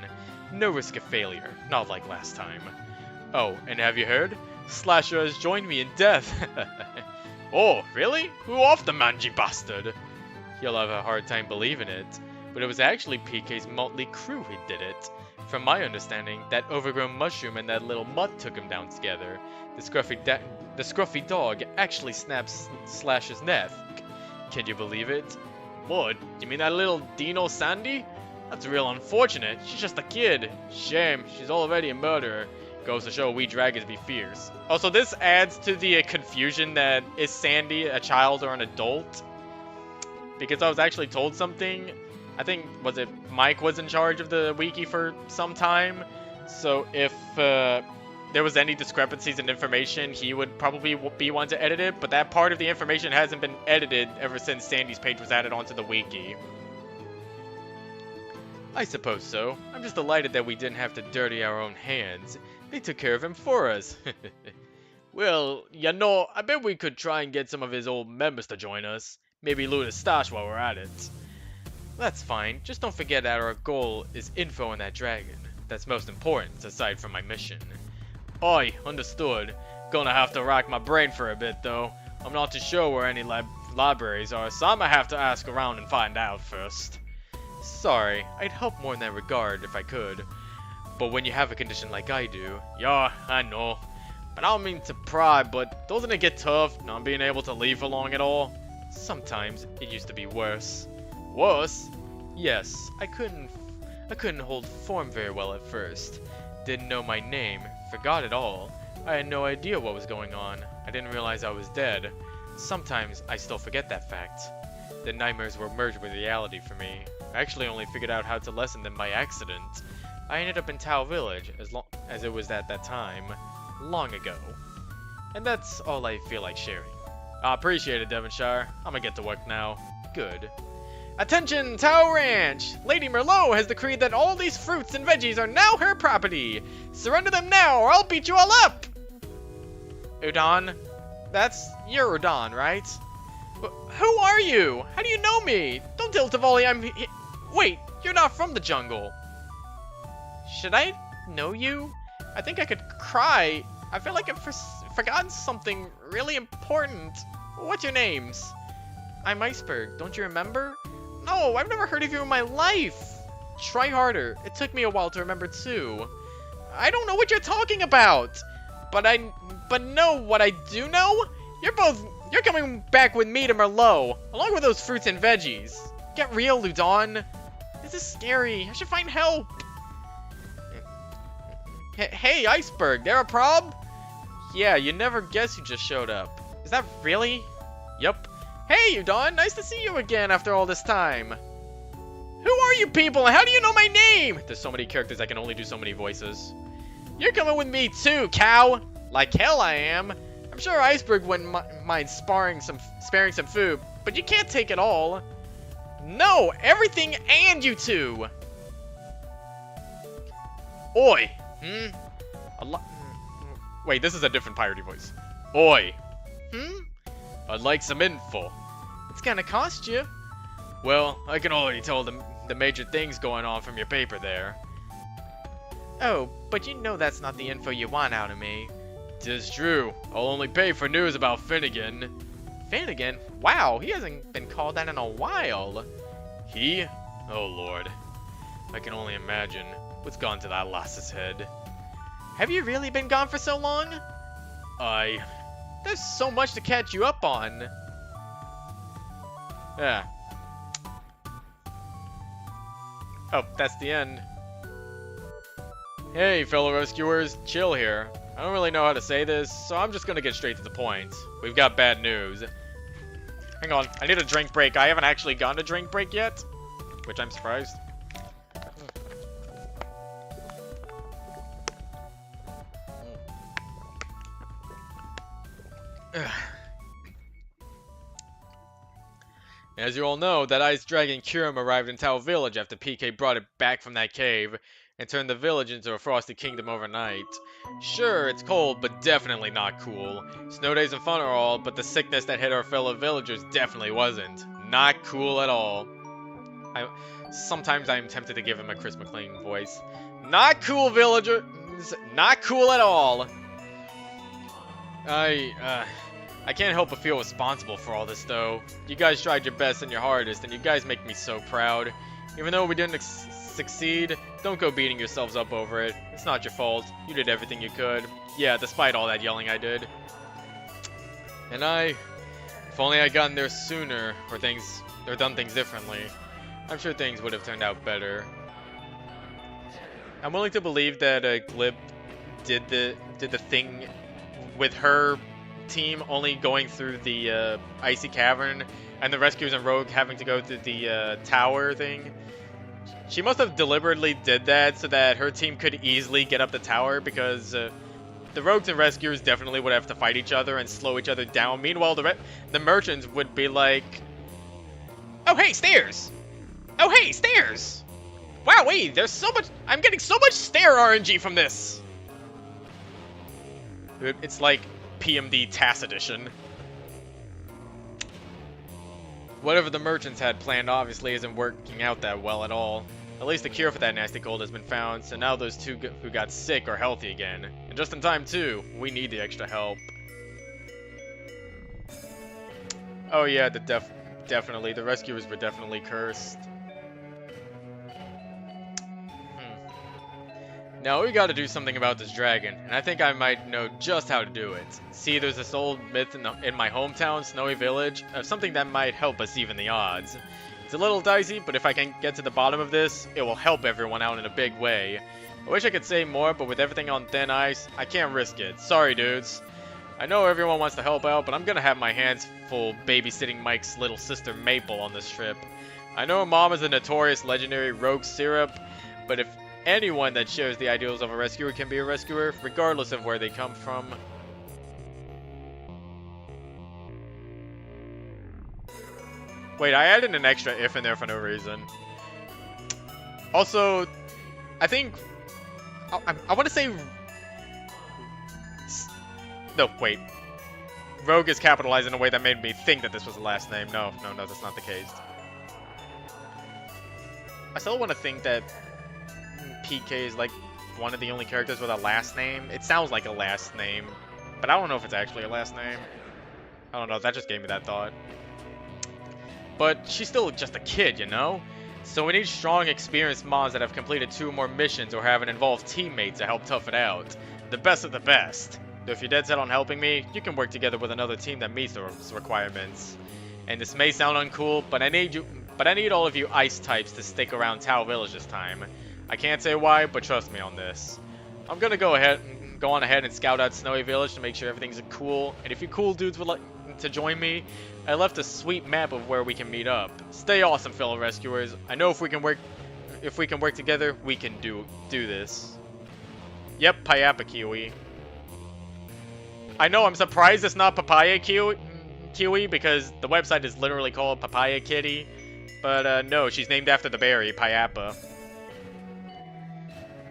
No risk of failure, not like last time. Oh, and have you heard? Slasher has joined me in death. Oh, really? Who off the mangy bastard? You'll have a hard time believing it, but it was actually PK's motley crew who did it. From my understanding, that overgrown mushroom and that little mutt took him down together. The scruffy dog actually snaps Slash's neck. Can you believe it? What? You mean that little Dino Sandy? That's real unfortunate. She's just a kid. Shame. She's already a murderer. Goes to show we dragons be fierce. Also, this adds to the confusion that is Sandy a child or an adult? Because I was actually told something. I think, was it Mike was in charge of the wiki for some time? So if there was any discrepancies in information, he would probably be one to edit it. But that part of the information hasn't been edited ever since Sandy's page was added onto the wiki. I suppose so. I'm just delighted that we didn't have to dirty our own hands. They took care of him for us. Well, you know, I bet we could try and get some of his old members to join us. Maybe loot his stash while we're at it. That's fine. Just don't forget that our goal is info on that dragon. That's most important, aside from my mission. Oi, understood. Gonna have to rack my brain for a bit, though. I'm not too sure where any libraries are, so I'ma have to ask around and find out first. Sorry, I'd help more in that regard if I could. But when you have a condition like I do... Yeah, I know. But I don't mean to pry, but doesn't it get tough not being able to leave for long at all? Sometimes it used to be worse. Worse? Yes, I couldn't hold form very well at first. Didn't know my name, forgot it all. I had no idea what was going on. I didn't realize I was dead. Sometimes I still forget that fact. The nightmares were merged with reality for me. I actually only figured out how to lessen them by accident. I ended up in Tao Village, as it was at that time, long ago. And that's all I feel like sharing. I appreciate it, Devonshire. I'm gonna get to work now. Good. Attention, Tao Ranch! Lady Merlot has decreed that all these fruits and veggies are now her property. Surrender them now, or I'll beat you all up! Udon? You're Udon, right? Who are you? How do you know me? Don't tell Tivoli Wait, you're not from the jungle. Should I know you? I think I could cry. I feel like I've forgotten something really important. What's your names? I'm Iceberg. Don't you remember? No, I've never heard of you in my life. Try harder. It took me a while to remember too. I don't know what you're talking about. But no, what I do know? You're coming back with me to Merlot, along with those fruits and veggies. Get real, Ludon. This is scary. I should find help. Hey, Iceberg, there a prob? Yeah, you never guess who just showed up. Is that really? Yup. Hey, Udon, nice to see you again after all this time. Who are you people, and how do you know my name? There's so many characters I can only do so many voices. You're coming with me too, cow. Like hell I am. I'm sure Iceberg wouldn't mind sparing some food, but you can't take it all. No, everything and you two. Oi. Wait, this is a different piratey voice. Oi. I'd like some info. It's gonna cost you. Well, I can already tell the major things going on from your paper there. Oh, but you know that's not the info you want out of me. 'Tis true. I'll only pay for news about Finnegan. Finnegan? Wow, he hasn't been called that in a while. He? Oh lord. I can only imagine what's gone to that lass's head. Have you really been gone for so long? There's so much to catch you up on. Yeah. Oh, that's the end. Hey, fellow rescuers, chill here. I don't really know how to say this, so I'm just gonna get straight to the point. We've got bad news. Hang on, I need a drink break. I haven't actually gone to drink break yet, which I'm surprised. As you all know, that ice dragon Kyurem arrived in Tao Village after PK brought it back from that cave and turned the village into a frosty kingdom overnight. Sure, it's cold, but definitely not cool. Snow days and fun are all, but the sickness that hit our fellow villagers definitely wasn't. Not cool at all. Sometimes I am tempted to give him a Chris McLean voice. Not cool, villagers! Not cool at all! I can't help but feel responsible for all this, though. You guys tried your best and your hardest, and you guys make me so proud. Even though we didn't succeed, don't go beating yourselves up over it. It's not your fault. You did everything you could. Yeah, despite all that yelling I did. And if only I'd gotten there sooner, or done things differently, I'm sure things would have turned out better. I'm willing to believe that Glib did the thing with her team only going through the icy cavern and the rescuers and rogue having to go through the tower thing. She must have deliberately did that so that her team could easily get up the tower, because the rogues and rescuers definitely would have to fight each other and slow each other down. Meanwhile, the merchants would be like, oh hey, stairs! Oh hey, stairs! Wow, wait, there's so much. I'm getting so much stair RNG from this. It's like PMD TAS edition. Whatever the merchants had planned obviously isn't working out that well at all. At least the cure for that nasty cold has been found, so now those two who got sick are healthy again. And just in time too. We need the extra help. Oh yeah, definitely. The rescuers were definitely cursed. Now we gotta do something about this dragon, and I think I might know just how to do it. See, there's this old myth in my hometown, Snowy Village, of something that might help us even the odds. It's a little dicey, but if I can get to the bottom of this, it will help everyone out in a big way. I wish I could say more, but with everything on thin ice, I can't risk it. Sorry, dudes. I know everyone wants to help out, but I'm gonna have my hands full babysitting Mike's little sister Maple on this trip. I know Mom is a notorious legendary rogue syrup, but if anyone that shares the ideals of a rescuer can be a rescuer, regardless of where they come from. Wait, I added an extra if in there for no reason. Also, I think... I want to say... No, wait. Rogue is capitalized in a way that made me think that this was the last name. No, that's not the case. I still want to think that PK is like one of the only characters with a last name. It sounds like a last name, but I don't know if it's actually a last name. I don't know, that just gave me that thought. But she's still just a kid, you know? So we need strong, experienced moms that have completed 2 or more missions or have an involved teammates to help tough it out. The best of the best. So if you're dead set on helping me, you can work together with another team that meets those requirements. And this may sound uncool, but I need all of you ice types to stick around Tau Village this time. I can't say why, but trust me on this. I'm gonna go on ahead and scout out Snowy Village to make sure everything's cool. And if you cool dudes would like to join me, I left a sweet map of where we can meet up. Stay awesome, fellow rescuers. I know if we can work together, we can do this. Yep, Payapa Kiwi. I know, I'm surprised it's not Papaya Kiwi because the website is literally called Papaya Kitty. But no, she's named after the berry, Payapa.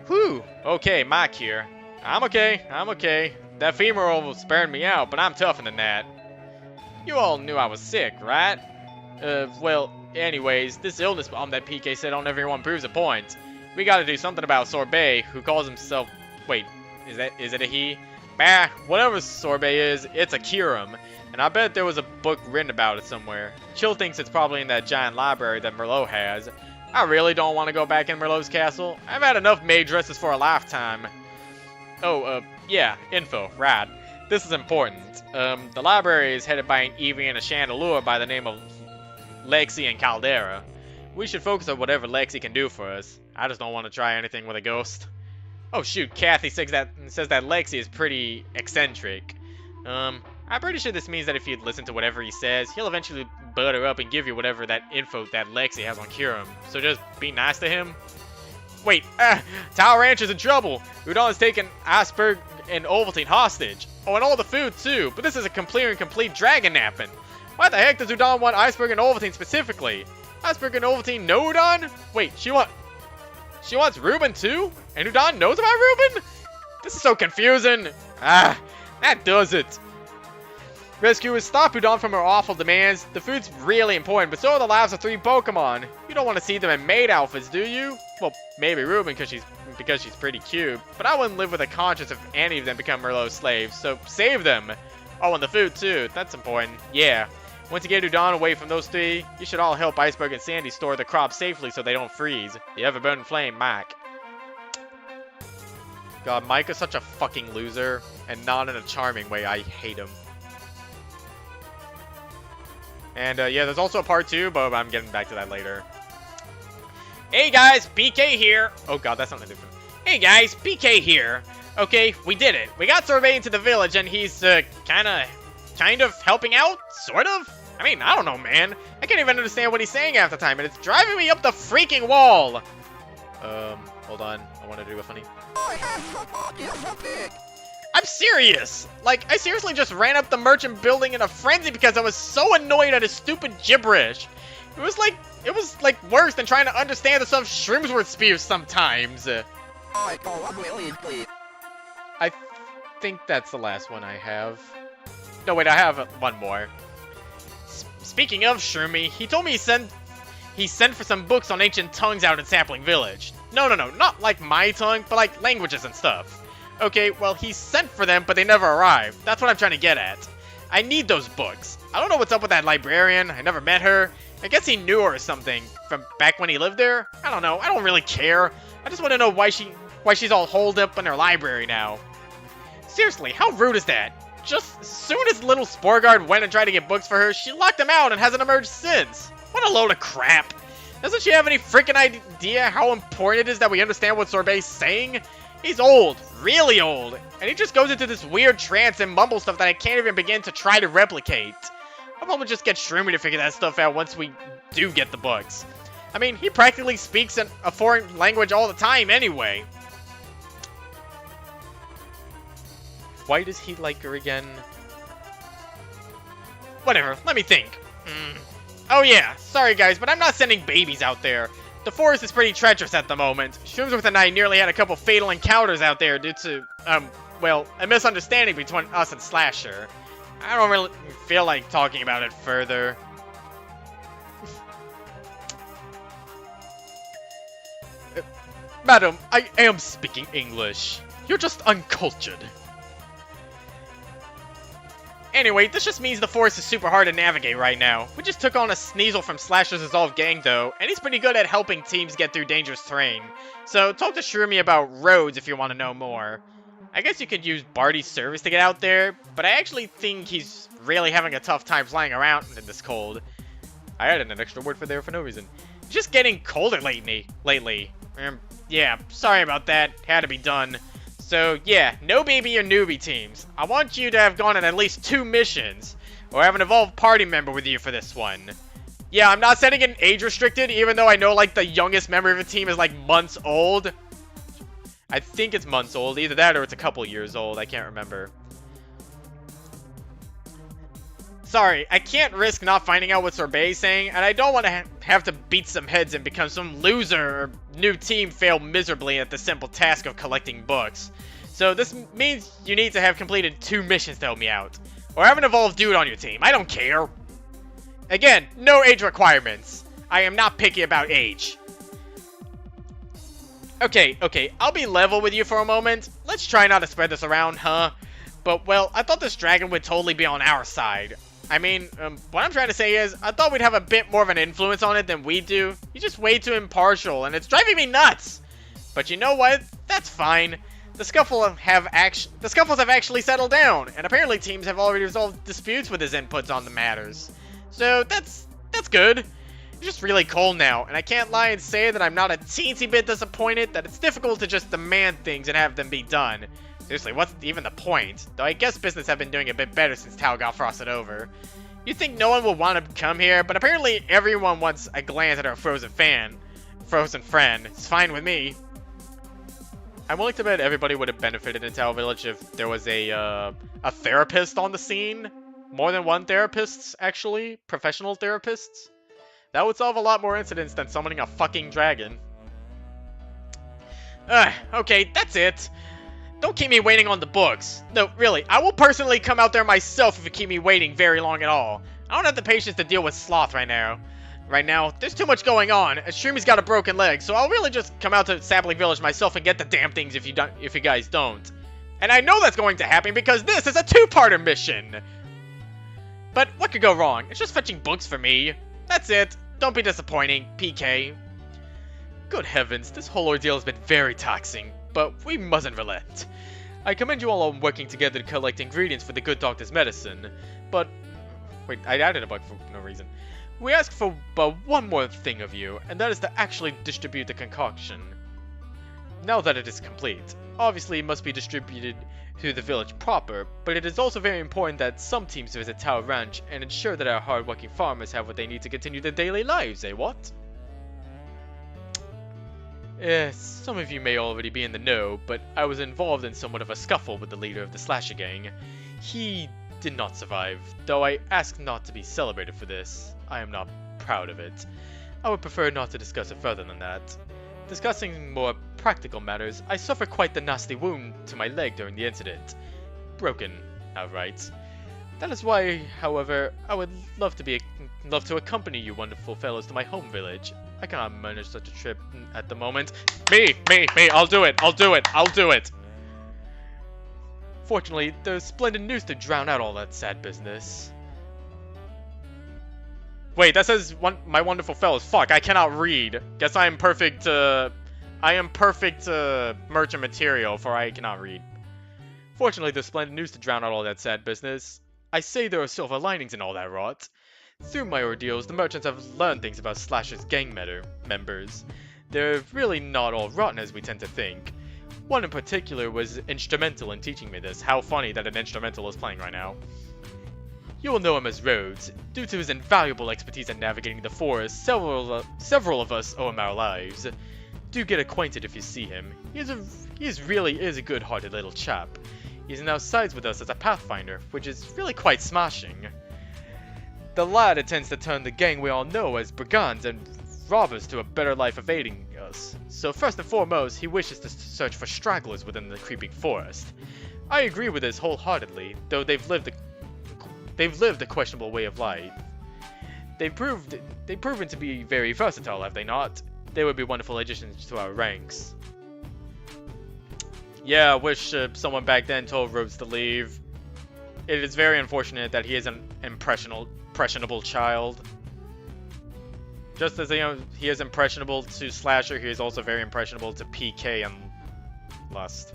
Whew, okay, Mike here. I'm okay. That femur almost burned me out, but I'm tougher than that. You all knew I was sick, right? Well, anyways, this illness bomb that PK said on everyone proves a point. We gotta do something about Sorbet, who calls himself... Wait, is it a he? Bah, whatever Sorbet is, it's a Kirim. And I bet there was a book written about it somewhere. Chill thinks it's probably in that giant library that Merlot has. I really don't want to go back in Merlot's castle. I've had enough maid dresses for a lifetime. Oh, yeah, info, right. This is important. The library is headed by an Eevee and a Chandelure by the name of Lexi and Caldera. We should focus on whatever Lexi can do for us. I just don't want to try anything with a ghost. Oh shoot, Kathy says that Lexi is pretty eccentric. I'm pretty sure this means that if you listen to whatever he says, he'll eventually butter up and give you whatever that info that Lexi has on Kirim. So just be nice to him. Wait, Tower Ranch is in trouble. Udon has taken Iceberg and Ovaltine hostage. Oh, and all the food too. But this is a complete dragon napping. Why the heck does Udon want Iceberg and Ovaltine specifically? Iceberg and Ovaltine know Udon? Wait, she wants Reuben too? And Udon knows about Reuben? This is so confusing. That does it. Rescuers, stop Udon from her awful demands. The food's really important, but so are the lives of 3 Pokemon. You don't want to see them in maid outfits, do you? Well, maybe Reuben because she's pretty cute, but I wouldn't live with a conscience if any of them become Merlot's slaves, so save them. Oh, and the food too, that's important. Yeah. Once you get Udon away from those 3, you should all help Iceberg and Sandy store the crops safely so they don't freeze. The ever-burning flame, Mike. God, Mike is such a fucking loser, and not in a charming way. I hate him. And yeah, there's also a part 2, but I'm getting back to that later. Hey guys, BK here. Oh god, that's something different. Hey guys, BK here. Okay, we did it. We got Sorbet into the village, and he's kind of helping out, sort of. I mean, I don't know, man. I can't even understand what he's saying half the time, and it's driving me up the freaking wall. Hold on. I want to do a funny. I'm serious! Like, I seriously just ran up the merchant building in a frenzy because I was so annoyed at his stupid gibberish. It was like worse than trying to understand the stuff Shroomsworth spews sometimes. I think that's the last one I have. No, wait, I have one more. Speaking of Shroomy, he told me he sent for some books on ancient tongues out in Sapling Village. No, not like my tongue, but like languages and stuff. Okay, well, he sent for them, but they never arrived. That's what I'm trying to get at. I need those books. I don't know what's up with that librarian. I never met her. I guess he knew her or something from back when he lived there. I don't know. I don't really care. I just want to know why she's all holed up in her library now. Seriously, how rude is that? Just as soon as little Sporgard went and tried to get books for her, she locked him out and hasn't emerged since. What a load of crap. Doesn't she have any freaking idea how important it is that we understand what Sorbet's saying? He's old, really old, and he just goes into this weird trance and mumbles stuff that I can't even begin to try to replicate. I'll probably just get Shroomy to figure that stuff out once we do get the books. I mean, he practically speaks a foreign language all the time anyway. Why does he like her again? Whatever, let me think. Oh yeah, sorry guys, but I'm not sending babies out there. The forest is pretty treacherous at the moment. Shroomsworth and I nearly had a couple fatal encounters out there due to, well, a misunderstanding between us and Slasher. I don't really feel like talking about it further. Madam, I am speaking English. You're just uncultured. Anyway, this just means the forest is super hard to navigate right now. We just took on a Sneasel from Slasher's Dissolved Gang though, and he's pretty good at helping teams get through dangerous terrain. So talk to Shroomy about roads if you want to know more. I guess you could use Barty's service to get out there, but I actually think he's really having a tough time flying around in this cold. I added an extra word for there for no reason. It's just getting colder lately. Yeah, sorry about that. Had to be done. So, yeah, no baby or newbie teams. I want you to have gone on at least 2 missions, or have an evolved party member with you for this one. Yeah, I'm not setting it age restricted, even though I know, like, the youngest member of the team is, like, months old. I think it's months old. Either that or it's a couple years old. I can't remember. Sorry, I can't risk not finding out what Sorbet is saying, and I don't want to have to beat some heads and become some loser or new team fail miserably at the simple task of collecting books. So this means you need to have completed 2 missions to help me out. Or have an evolved dude on your team, I don't care. Again, no age requirements. I am not picky about age. Okay, I'll be level with you for a moment. Let's try not to spread this around, huh? But, well, I thought this dragon would totally be on our side. I mean, what I'm trying to say is, I thought we'd have a bit more of an influence on it than we do. He's just way too impartial, and it's driving me nuts. But you know what? That's fine. The scuffles have actually settled down, and apparently teams have already resolved disputes with his inputs on the matters. So that's good. It's just really cold now, and I can't lie and say that I'm not a teensy bit disappointed that it's difficult to just demand things and have them be done. Seriously, what's even the point? Though I guess business have been doing a bit better since Tao got frosted over. You'd think no one would want to come here, but apparently everyone wants a glance at our frozen friend. It's fine with me. I'm willing to bet everybody would have benefited in Tao Village if there was a therapist on the scene. More than one therapist, actually. Professional therapists. That would solve a lot more incidents than summoning a fucking dragon. Okay, that's it. Don't keep me waiting on the books. No, really, I will personally come out there myself if you keep me waiting very long at all. I don't have the patience to deal with Sloth right now. There's too much going on, and Shroommy's got a broken leg, so I'll really just come out to Sapling Village myself and get the damn things if you guys don't. And I know that's going to happen because this is a 2-parter mission! But what could go wrong? It's just fetching books for me. That's it. Don't be disappointing, PK. Good heavens, this whole ordeal has been very taxing, but we mustn't relent. I commend you all on working together to collect ingredients for the good doctor's medicine, but... Wait, I added a bug for no reason. We ask for but one more thing of you, and that is to actually distribute the concoction. Now that it is complete, obviously it must be distributed to the village proper, but it is also very important that some teams visit Tower Ranch and ensure that our hard-working farmers have what they need to continue their daily lives, eh what? Yes, some of you may already be in the know, but I was involved in somewhat of a scuffle with the leader of the Slasher Gang. He did not survive, though I ask not to be celebrated for this. I am not proud of it. I would prefer not to discuss it further than that. Discussing more practical matters, I suffered quite the nasty wound to my leg during the incident. Broken outright. That is why, however, I would love to accompany you wonderful fellows to my home village. I cannot manage such a trip at the moment. Me! I'll do it! Fortunately, there's splendid news to drown out all that sad business. Wait, that says my wonderful fellows. Fuck, I cannot read. Guess I am perfect merchant material, for I cannot read. Fortunately, there's splendid news to drown out all that sad business. I say there are silver linings in all that rot. Through my ordeals, the merchants have learned things about Slasher's gang members. They're really not all rotten as we tend to think. One in particular was instrumental in teaching me this. How funny that an instrumental is playing right now. You will know him as Rhodes. Due to his invaluable expertise in navigating the forest, several of us owe him our lives. Do get acquainted if you see him. He really is a good-hearted little chap. He now sides with us as a pathfinder, which is really quite smashing. The lad intends to turn the gang we all know as brigands and robbers to a better life of aiding us. So first and foremost, he wishes to search for stragglers within the creeping forest. I agree with this wholeheartedly, though they've lived a questionable way of life. They've proven to be very versatile, have they not? They would be wonderful additions to our ranks. Yeah, I wish someone back then told Rhodes to leave. It is very unfortunate that he is an impressionable child. Just as he is impressionable to Slasher, he is also very impressionable to PK and Lust.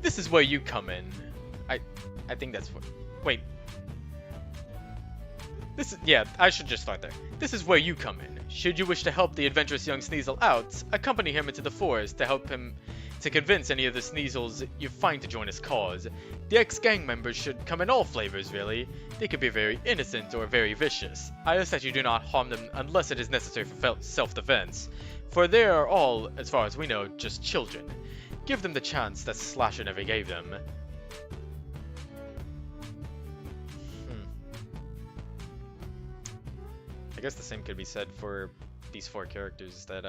This is where you come in. I think that's what... Wait. Yeah, I should just start there. This is where you come in. Should you wish to help the adventurous young Sneasel out, accompany him into the forest to help him to convince any of the Sneasels you find to join his cause. The ex-gang members should come in all flavors, really. They could be very innocent or very vicious. I ask that you do not harm them unless it is necessary for self-defense, for they are all, as far as we know, just children. Give them the chance that Slasher never gave them. I guess the same could be said for these four characters that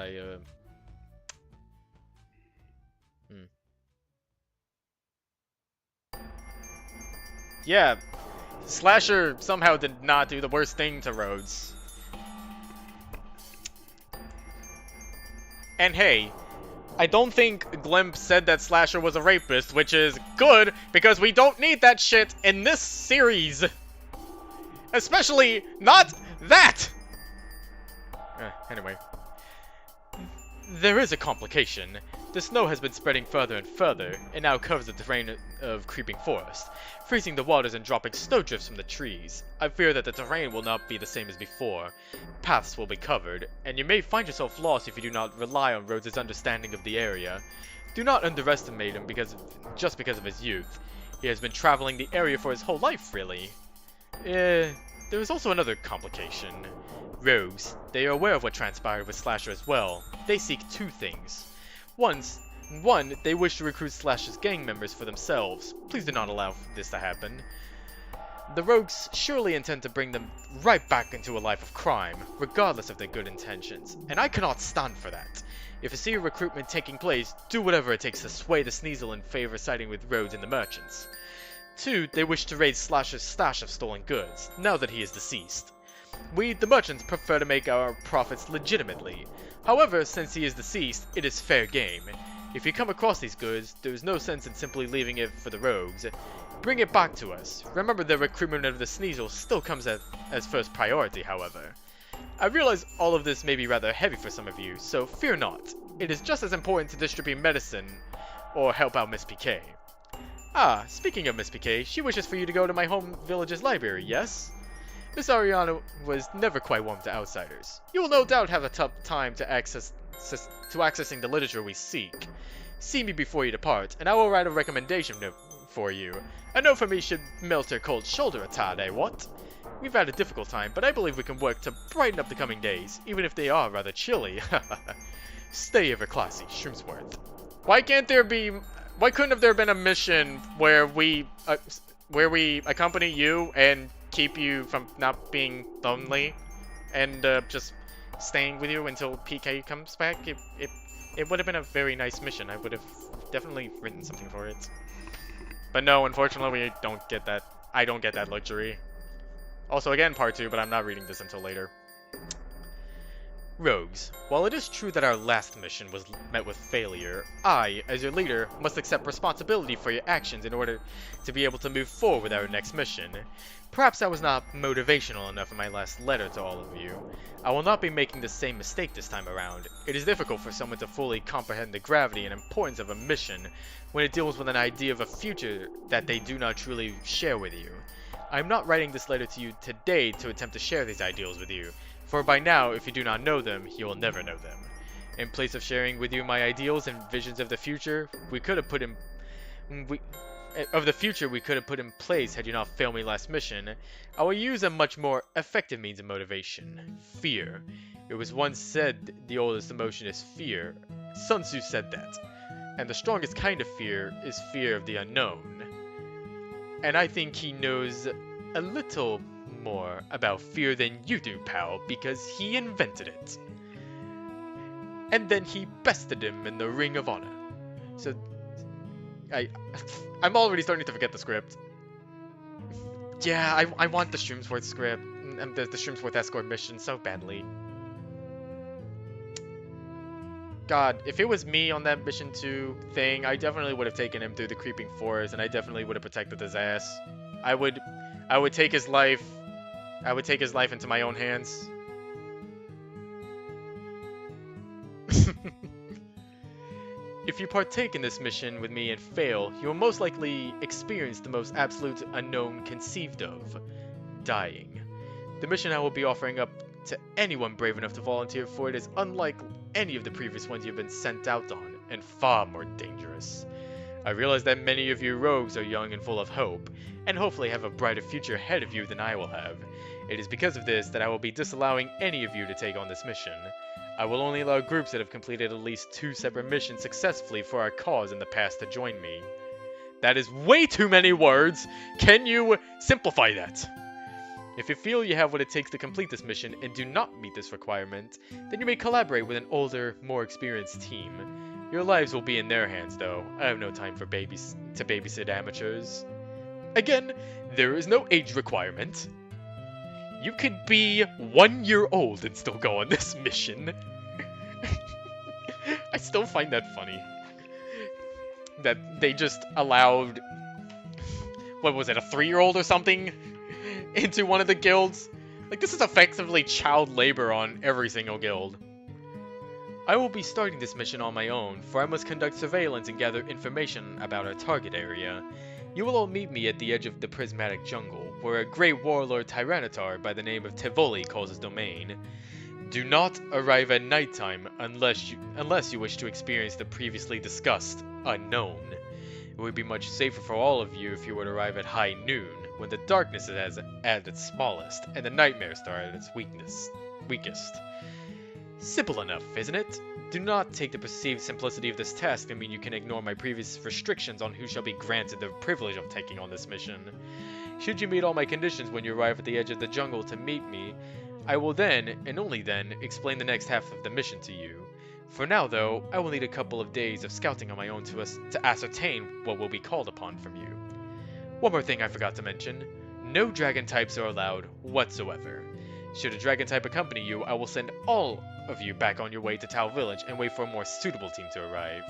Yeah, Slasher somehow did not do the worst thing to Rhodes. And hey, I don't think Glimp said that Slasher was a rapist, which is good, because we don't need that shit in this series. Especially not that! Anyway. There is a complication. The snow has been spreading further and further, and now covers the terrain of creeping forest, freezing the waters and dropping snowdrifts from the trees. I fear that the terrain will not be the same as before. Paths will be covered, and you may find yourself lost if you do not rely on Rhodes' understanding of the area. Do not underestimate him just because of his youth. He has been traveling the area for his whole life, really. There is also another complication. Rogues. They are aware of what transpired with Slasher as well. They seek two things. One, they wish to recruit Slasher's gang members for themselves. Please do not allow this to happen. The rogues surely intend to bring them right back into a life of crime, regardless of their good intentions, and I cannot stand for that. If you see a recruitment taking place, do whatever it takes to sway the Sneasel in favor of siding with Rhodes and the merchants. 2, they wish to raid Slasher's stash of stolen goods, now that he is deceased. We, the merchants, prefer to make our profits legitimately. However, since he is deceased, it is fair game. If you come across these goods, there is no sense in simply leaving it for the rogues. Bring it back to us. Remember the recruitment of the Sneasel still comes as first priority, however. I realize all of this may be rather heavy for some of you, so fear not. It is just as important to distribute medicine or help out Miss PK. Ah, speaking of Miss PK, she wishes for you to go to my home village's library, yes? Miss Ariana was never quite warm to outsiders. You will no doubt have a tough time to accessing the literature we seek. See me before you depart, and I will write a recommendation note for you. A note from me should melt her cold shoulder a tad, eh, what? We've had a difficult time, but I believe we can work to brighten up the coming days, even if they are rather chilly. Stay ever classy, Shroomsworth. Why can't there be... Why couldn't have there been a mission where we accompany you and keep you from not being lonely and just staying with you until PK comes back? It would have been a very nice mission. I would have definitely written something for it. But no, unfortunately, we don't get that. I don't get that luxury. Also, again, part 2, but I'm not reading this until later. Rogues, while it is true that our last mission was met with failure, I, as your leader, must accept responsibility for your actions in order to be able to move forward with our next mission. Perhaps I was not motivational enough in my last letter to all of you. I will not be making the same mistake this time around. It is difficult for someone to fully comprehend the gravity and importance of a mission when it deals with an idea of a future that they do not truly share with you. I am not writing this letter to you today to attempt to share these ideals with you, for by now, if you do not know them, you will never know them. In place of sharing with you my ideals and visions of the future, we could have put in place had you not failed me last mission, I will use a much more effective means of motivation: fear. It was once said the oldest emotion is fear. Sun Tzu said that. And the strongest kind of fear is fear of the unknown. And I think he knows a little more about fear than you do, pal, because he invented it. And then he bested him in the Ring of Honor. So, I'm already starting to forget the script. Yeah, I want the Shroomsworth script, and the Shroomsworth escort mission so badly. God, if it was me on that mission 2 thing, I definitely would have taken him through the creeping forest, and I definitely would have protected his ass. I would take his life. I would take his life into my own hands. If you partake in this mission with me and fail, you will most likely experience the most absolute unknown conceived of: dying. The mission I will be offering up to anyone brave enough to volunteer for it is unlike any of the previous ones you've been sent out on, and far more dangerous. I realize that many of you rogues are young and full of hope, and hopefully have a brighter future ahead of you than I will have. It is because of this that I will be disallowing any of you to take on this mission. I will only allow groups that have completed at least 2 separate missions successfully for our cause in the past to join me. That is way too many words! Can you simplify that? If you feel you have what it takes to complete this mission and do not meet this requirement, then you may collaborate with an older, more experienced team. Your lives will be in their hands, though. I have no time to babysit amateurs. Again, there is no age requirement. You could be 1 year old and still go on this mission. I still find that funny. That they just allowed, what was it, a 3-year-old or something into one of the guilds? Like, this is effectively child labor on every single guild. I will be starting this mission on my own, for I must conduct surveillance and gather information about our target area. You will all meet me at the edge of the prismatic jungle, where a great warlord Tyranitar by the name of Tivoli calls his domain. Do not arrive at nighttime unless you wish to experience the previously discussed unknown. It would be much safer for all of you if you would arrive at high noon, when the darkness is at its smallest, and the nightmares are at its weakest. Simple enough, isn't it? Do not take the perceived simplicity of this task to mean you can ignore my previous restrictions on who shall be granted the privilege of taking on this mission. Should you meet all my conditions when you arrive at the edge of the jungle to meet me, I will then, and only then, explain the next half of the mission to you. For now, though, I will need a couple of days of scouting on my own to ascertain what will be called upon from you. One more thing I forgot to mention. No dragon types are allowed whatsoever. Should a dragon type accompany you, I will send all of you back on your way to Tau Village and wait for a more suitable team to arrive.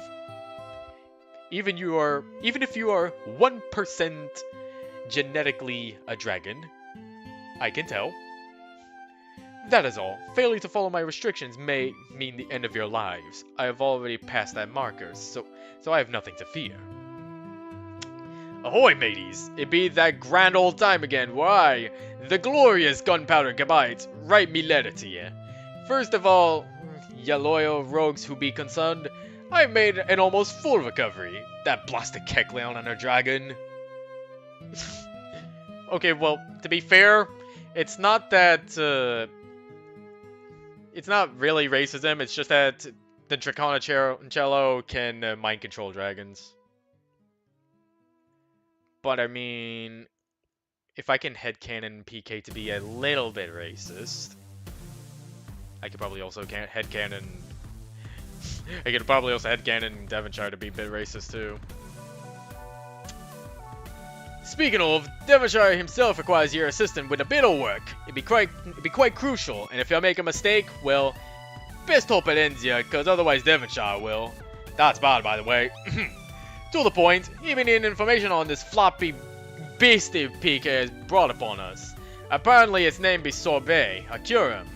Even if you are 1% genetically a dragon, I can tell. That is all. Failure to follow my restrictions may mean the end of your lives. I have already passed that marker, so I have nothing to fear. Ahoy, mateys! It be that grand old time again, why, the glorious Gunpowder Gabite, write me letter to ye. First of all, ye loyal rogues who be concerned, I made an almost full recovery. That blasted Kecleon and her dragon. Okay, well, to be fair, it's not that, it's not really racism, it's just that then Triconacello can mind control dragons. But I mean, if I can headcanon PK to be a little bit racist, I could probably also headcanon. I could probably also headcanon Devonshire to be a bit racist too. Speaking of, Devonshire himself requires your assistance with a bit of work. It'd be quite crucial, and if you make a mistake, well, best hope it ends you, cause otherwise Devonshire will. That's bad, by the way. To the point, even the information on this floppy beastie PK is brought upon us. Apparently its name be Sorbet, a Curum.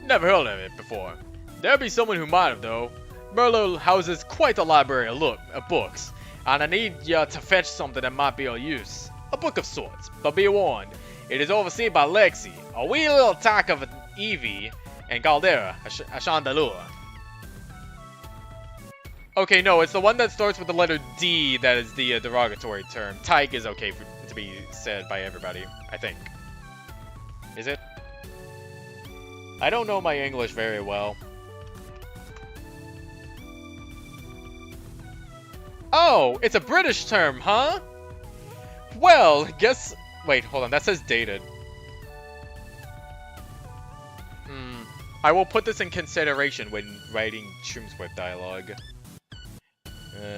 Never heard of it before. There be someone who might have though. Merlot houses quite a library of books, and I need ya to fetch something that might be of use. A book of sorts, but be warned, it is overseen by Lexi, a wee little attack of an Evie, and Caldera, a Chandelure. Okay, no, it's the one that starts with the letter D that is the derogatory term. Tyke is okay to be said by everybody, I think. Is it? I don't know my English very well. Oh, it's a British term, huh? Well, guess... Wait, hold on, that says dated. I will put this in consideration when writing Shroomsworth dialogue.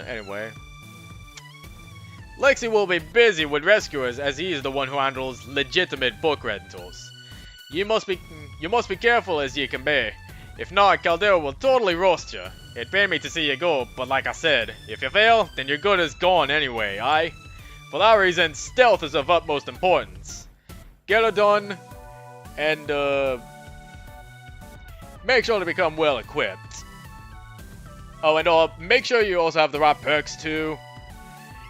Anyway. Lexi will be busy with rescuers as he is the one who handles legitimate book rentals. You must be careful as you can be. If not, Caldera will totally roast you. It pained me to see you go, but like I said, if you fail, then your good is gone anyway, aye? For that reason, stealth is of utmost importance. Get it done, and make sure to become well equipped. Oh, and make sure you also have the right perks too,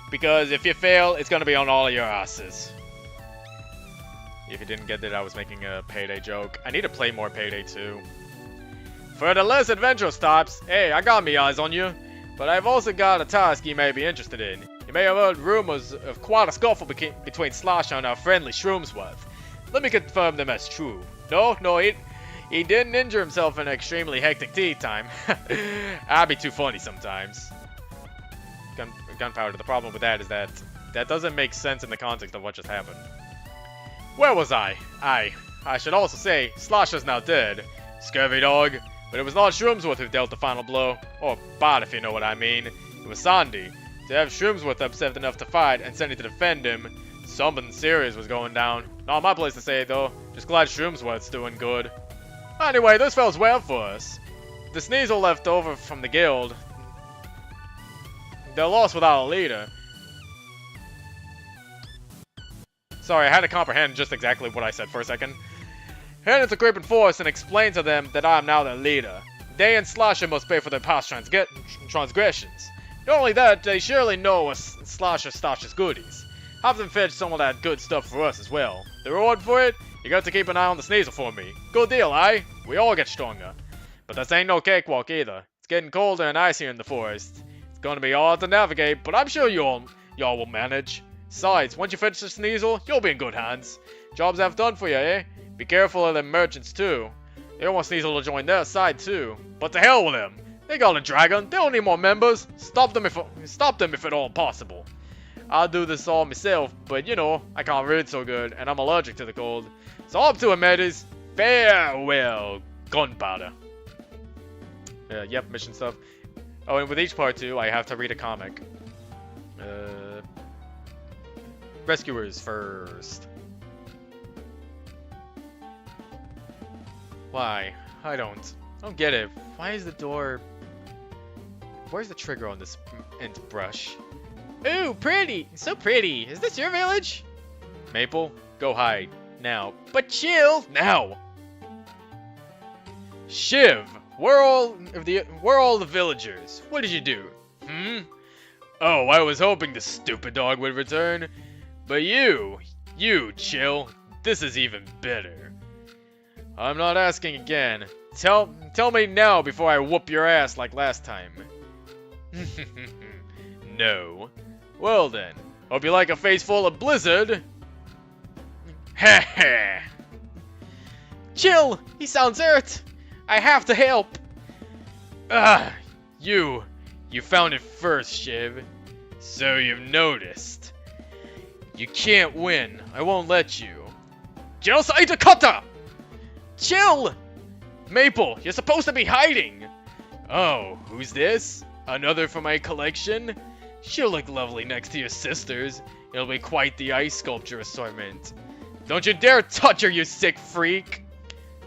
because if you fail, it's gonna be on all of your asses. If you didn't get it, I was making a Payday joke. I need to play more Payday 2. For the less adventurous types, hey, I got me eyes on you, but I've also got a task you may be interested in. You may have heard rumors of quite a scuffle between Slasher and our friendly Shroomsworth. Let me confirm them as true. No, he didn't injure himself in an extremely hectic tea time. I'd be too funny sometimes. Gunpowder, the problem with that is that doesn't make sense in the context of what just happened. Where was I? I should also say, Slasher's now dead. Scurvy dog. But it was not Shroomsworth who dealt the final blow. Or Bot, if you know what I mean. It was Sandy. To have Shroomsworth upset enough to fight and Sandy to defend him, something serious was going down. Not my place to say, though. Just glad Shroomsworth's doing good. Anyway, this fell's well for us. The Sneasel left over from the guild. They're lost without a leader. Sorry, I had to comprehend just exactly what I said for a second. Head into creeping force and explain to them that I am now their leader. They and Slasher must pay for their past transgressions. Not only that, they surely know what Slasher stashes goodies. Have them fetch some of that good stuff for us as well. The reward for it? You got to keep an eye on the Sneasel for me. Good deal, aye? We all get stronger. But this ain't no cakewalk either. It's getting colder and icier in the forest. It's gonna be hard to navigate, but I'm sure y'all will manage. Besides, once you fetch the Sneasel, you'll be in good hands. Jobs have done for you, eh? Be careful of them merchants too. They don't want Sneasel to join their side too. But to hell with them. They got a dragon. They don't need more members. Stop them if at all possible. I'll do this all myself, but you know, I can't read so good, and I'm allergic to the cold. So up to it, mateys. Farewell, gunpowder. Yep, mission stuff. Oh, and with each part too, I have to read a comic. Rescuers first. Why? I don't get it. Why is the door... Where's the trigger on this end brush? Ooh, pretty! So pretty! Is this your village? Maple, go hide. Now. But chill! Now! Shiv! We're all the villagers. What did you do? Oh, I was hoping the stupid dog would return. But you, chill. This is even better. I'm not asking again. Tell me now before I whoop your ass like last time. No. Well then, hope you like a face full of blizzard. Heh. Chill! He sounds hurt! I have to help! Ah, you found it first, Shiv. So you've noticed. You can't win. I won't let you. Jill Dakota! Chill! Maple, you're supposed to be hiding. Oh, who's this? Another from my collection? She'll look lovely next to your sisters. It'll be quite the ice sculpture assortment. Don't you dare touch her, you sick freak!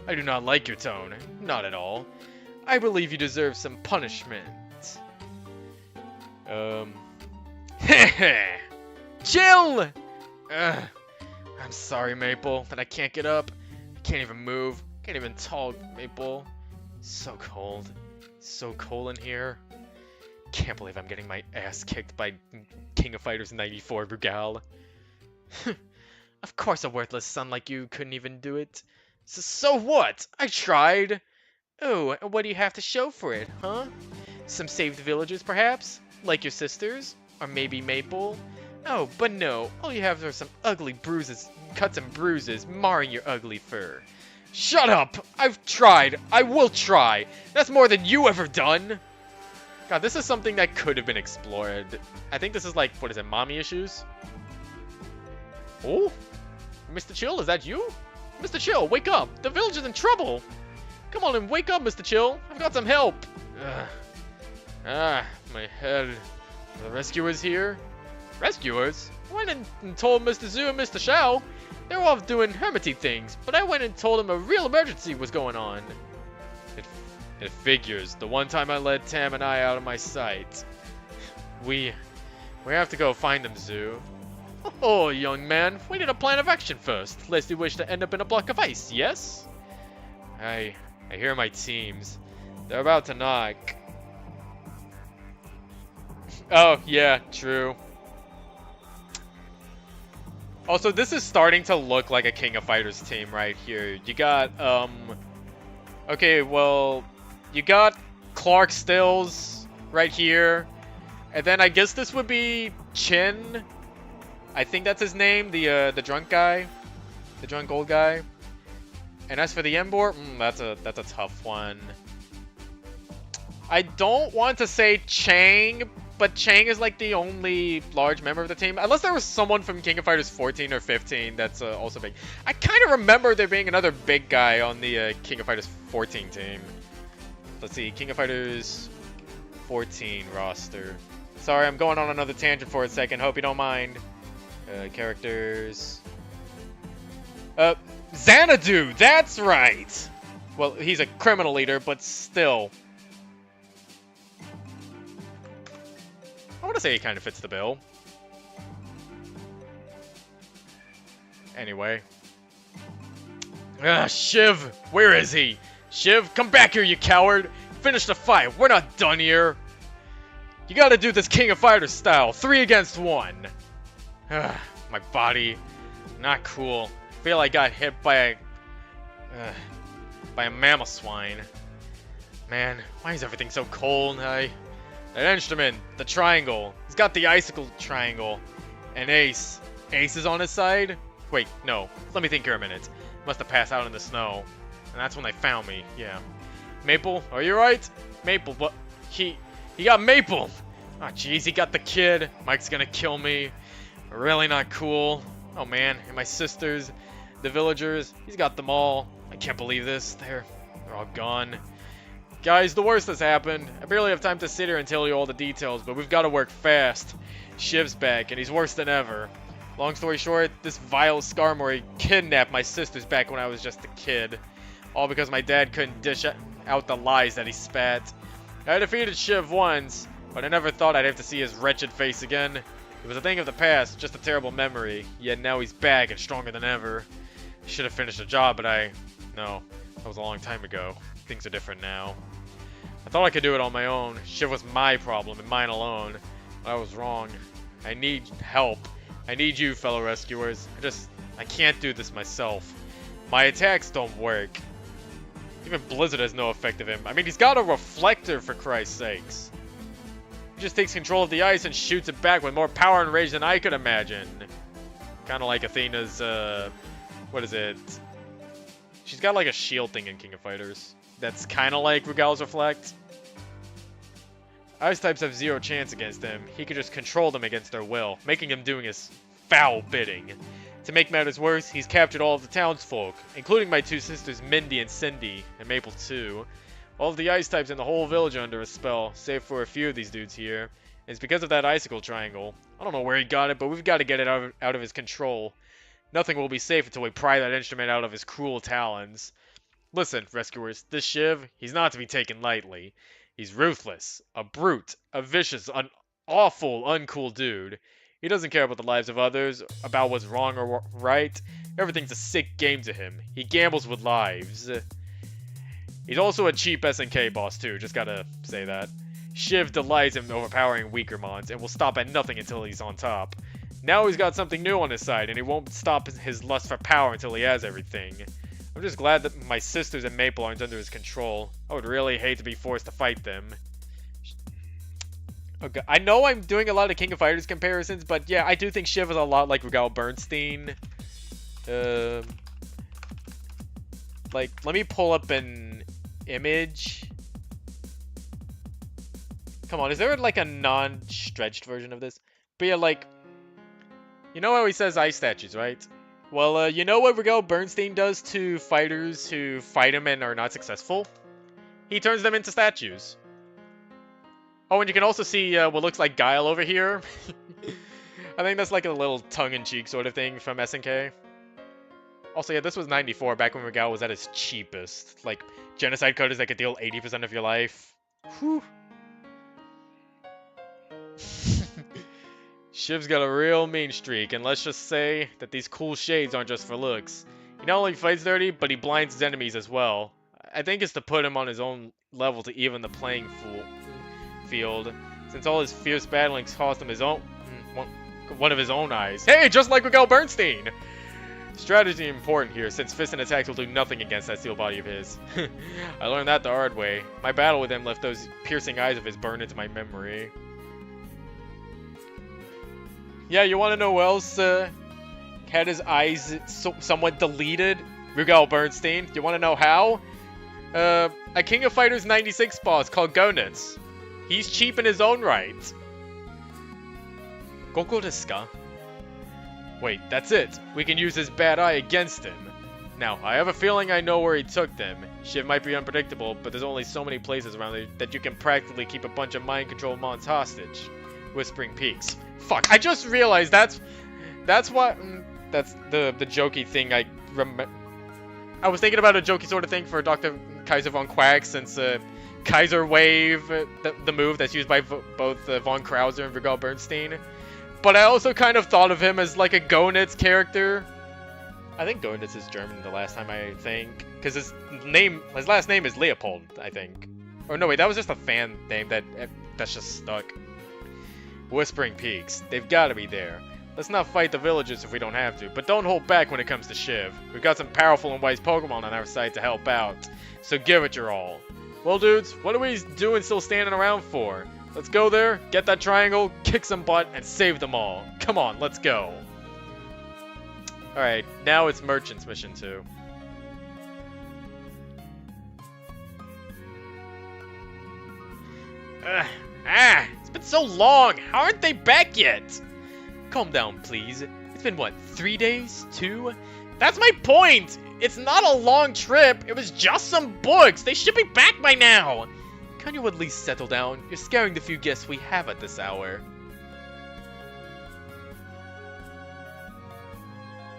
I do not like your tone. Not at all. I believe you deserve some punishment. Chill! I'm sorry, Maple, but I can't get up. I can't even move. Can't even talk, Maple. So cold. So cold in here. Can't believe I'm getting my ass kicked by King of Fighters 94 Rugal. Of course a worthless son like you couldn't even do it. So what? I tried. Oh, and what do you have to show for it, huh? Some saved villagers, perhaps? Like your sisters? Or maybe Maple? Oh, but no. All you have are some ugly bruises, cuts and bruises, marring your ugly fur. Shut up! I've tried. I will try. That's more than you ever done. God, this is something that could have been explored. I think this is like, what is it, mommy issues? Oh? Mr. Chill, is that you? Mr. Chill, wake up! The village is in trouble! Come on and wake up, Mr. Chill! I've got some help! My head. Are the rescuers here? Rescuers? I went and told Mr. Zhu and Mr. Xiao. They were off doing hermity things, but I went and told them a real emergency was going on. It figures. The one time I led Tam and I out of my sight. We have to go find them, Zhu. Oh, young man, we need a plan of action first, lest you wish to end up in a block of ice, yes? I hear my teams. They're about to knock. Oh, yeah, true. Also, this is starting to look like a King of Fighters team right here. You got, okay, well, you got Clark Stills right here. And then I guess this would be Chin. I think that's his name, the drunk guy. The drunk old guy. And as for the Embor, that's a tough one. I don't want to say Chang, but Chang is like the only large member of the team. Unless there was someone from King of Fighters 14 or 15 that's also big. I kind of remember there being another big guy on the King of Fighters 14 team. Let's see, King of Fighters 14 roster. Sorry, I'm going on another tangent for a second. Hope you don't mind. Characters. Xanadu, that's right! Well, he's a criminal leader, but still. I want to say he kind of fits the bill. Anyway. Shiv! Where is he? Shiv, come back here, you coward! Finish the fight, we're not done here! You gotta do this King of Fighters style, 3 against 1. My body, not cool. Feel I got hit by a mammoth swine. Man, why is everything so cold? That instrument, the triangle. He's got the icicle triangle. And Ace. Ace is on his side? Wait, no. Let me think here a minute. Must have passed out in the snow. And that's when they found me, yeah. Maple, are you right? Maple, what? He got Maple! Oh, jeez, he got the kid. Mike's gonna kill me. Really not cool. Oh, man, and my sisters, the villagers, he's got them all. I can't believe this. They're all gone. Guys, the worst has happened. I barely have time to sit here and tell you all the details, but we've got to work fast. Shiv's back, and he's worse than ever. Long story short, this vile Skarmory kidnapped my sisters back when I was just a kid. All because my dad couldn't dish out the lies that he spat. I defeated Shiv once, but I never thought I'd have to see his wretched face again. It was a thing of the past, just a terrible memory, yet now he's back and stronger than ever. Should have finished the job, but no, that was a long time ago. Things are different now. I thought I could do it on my own. Shiv was my problem and mine alone. But I was wrong. I need help. I need you, fellow rescuers. I can't do this myself. My attacks don't work. Even Blizzard has no effect of him. I mean, he's got a reflector, for Christ's sakes. He just takes control of the ice and shoots it back with more power and rage than I could imagine. Kind of like Athena's, what is it? She's got like a shield thing in King of Fighters. That's kind of like Rugal's Reflect. Ice types have zero chance against him. He could just control them against their will, making him doing his foul bidding. To make matters worse, he's captured all of the townsfolk, including my two sisters Mindy and Cindy, and Maple too. All of the ice types in the whole village are under a spell, save for a few of these dudes here. And it's because of that icicle triangle. I don't know where he got it, but we've got to get it out of his control. Nothing will be safe until we pry that instrument out of his cruel talons. Listen, rescuers, this Shiv, he's not to be taken lightly. He's ruthless, a brute, a vicious, an awful, uncool dude. He doesn't care about the lives of others, about what's wrong or right. Everything's a sick game to him. He gambles with lives. He's also a cheap SNK boss too, just gotta say that. Shiv delights in overpowering weaker mons, and will stop at nothing until he's on top. Now he's got something new on his side, and he won't stop his lust for power until he has everything. I'm just glad that my sisters and Maple aren't under his control. I would really hate to be forced to fight them. Okay, I know I'm doing a lot of King of Fighters comparisons, but yeah, I do think Shiv is a lot like Regal Bernstein. Like, let me pull up an image. Come on, is there like a non-stretched version of this? But yeah, like, you know how he says ice statues, right? Well, you know what Regal Bernstein does to fighters who fight him and are not successful? He turns them into statues. Oh, and you can also see what looks like Guile over here. I think that's like a little tongue-in-cheek sort of thing from SNK. Also, yeah, this was 94, back when Regal was at his cheapest. Like, genocide coders that could deal 80% of your life. Whew. Shiv's got a real mean streak, and let's just say that these cool shades aren't just for looks. He not only fights dirty, but he blinds his enemies as well. I think it's to put him on his own level to even the playing field, since all his fierce battling cost him his own one of his own eyes. Hey, just like Regal Bernstein! Strategy important here, since fists and attacks will do nothing against that steel body of his. I learned that the hard way. My battle with him left those piercing eyes of his burned into my memory. Yeah, you want to know who else had his eyes somewhat deleted? Regal Bernstein. You want to know how? A King of Fighters 96 boss called Gonitz. He's cheap in his own right. Goko desu ka? Wait, that's it. We can use his bad eye against him. Now, I have a feeling I know where he took them. Shiv might be unpredictable, but there's only so many places around there that you can practically keep a bunch of mind-controlled mons hostage. Whispering Peaks. Fuck, I just realized that's what that's the jokey thing I was thinking about a jokey sort of thing for Dr. Kaiser von Quack, since Kaiser Wave, the move that's used by both von Krauser and Regal Bernstein. But I also kind of thought of him as like a Gonitz character. I think Gonitz is German the last time I think, because his last name is Leopold, I think. Or no, wait, that was just a fan name that's just stuck. Whispering Peaks. They've got to be there. Let's not fight the villagers if we don't have to, but don't hold back when it comes to Shiv. We've got some powerful and wise Pokemon on our side to help out, so give it your all. Well, dudes, what are we doing still standing around for? Let's go there, get that triangle, kick some butt, and save them all. Come on, let's go. Alright, now it's Merchant's mission 2. It's been so long! How aren't they back yet? Calm down, please. It's been, what, 3 days? 2? That's my point! It's not a long trip, it was just some books! They should be back by now! Can you at least settle down? You're scaring the few guests we have at this hour.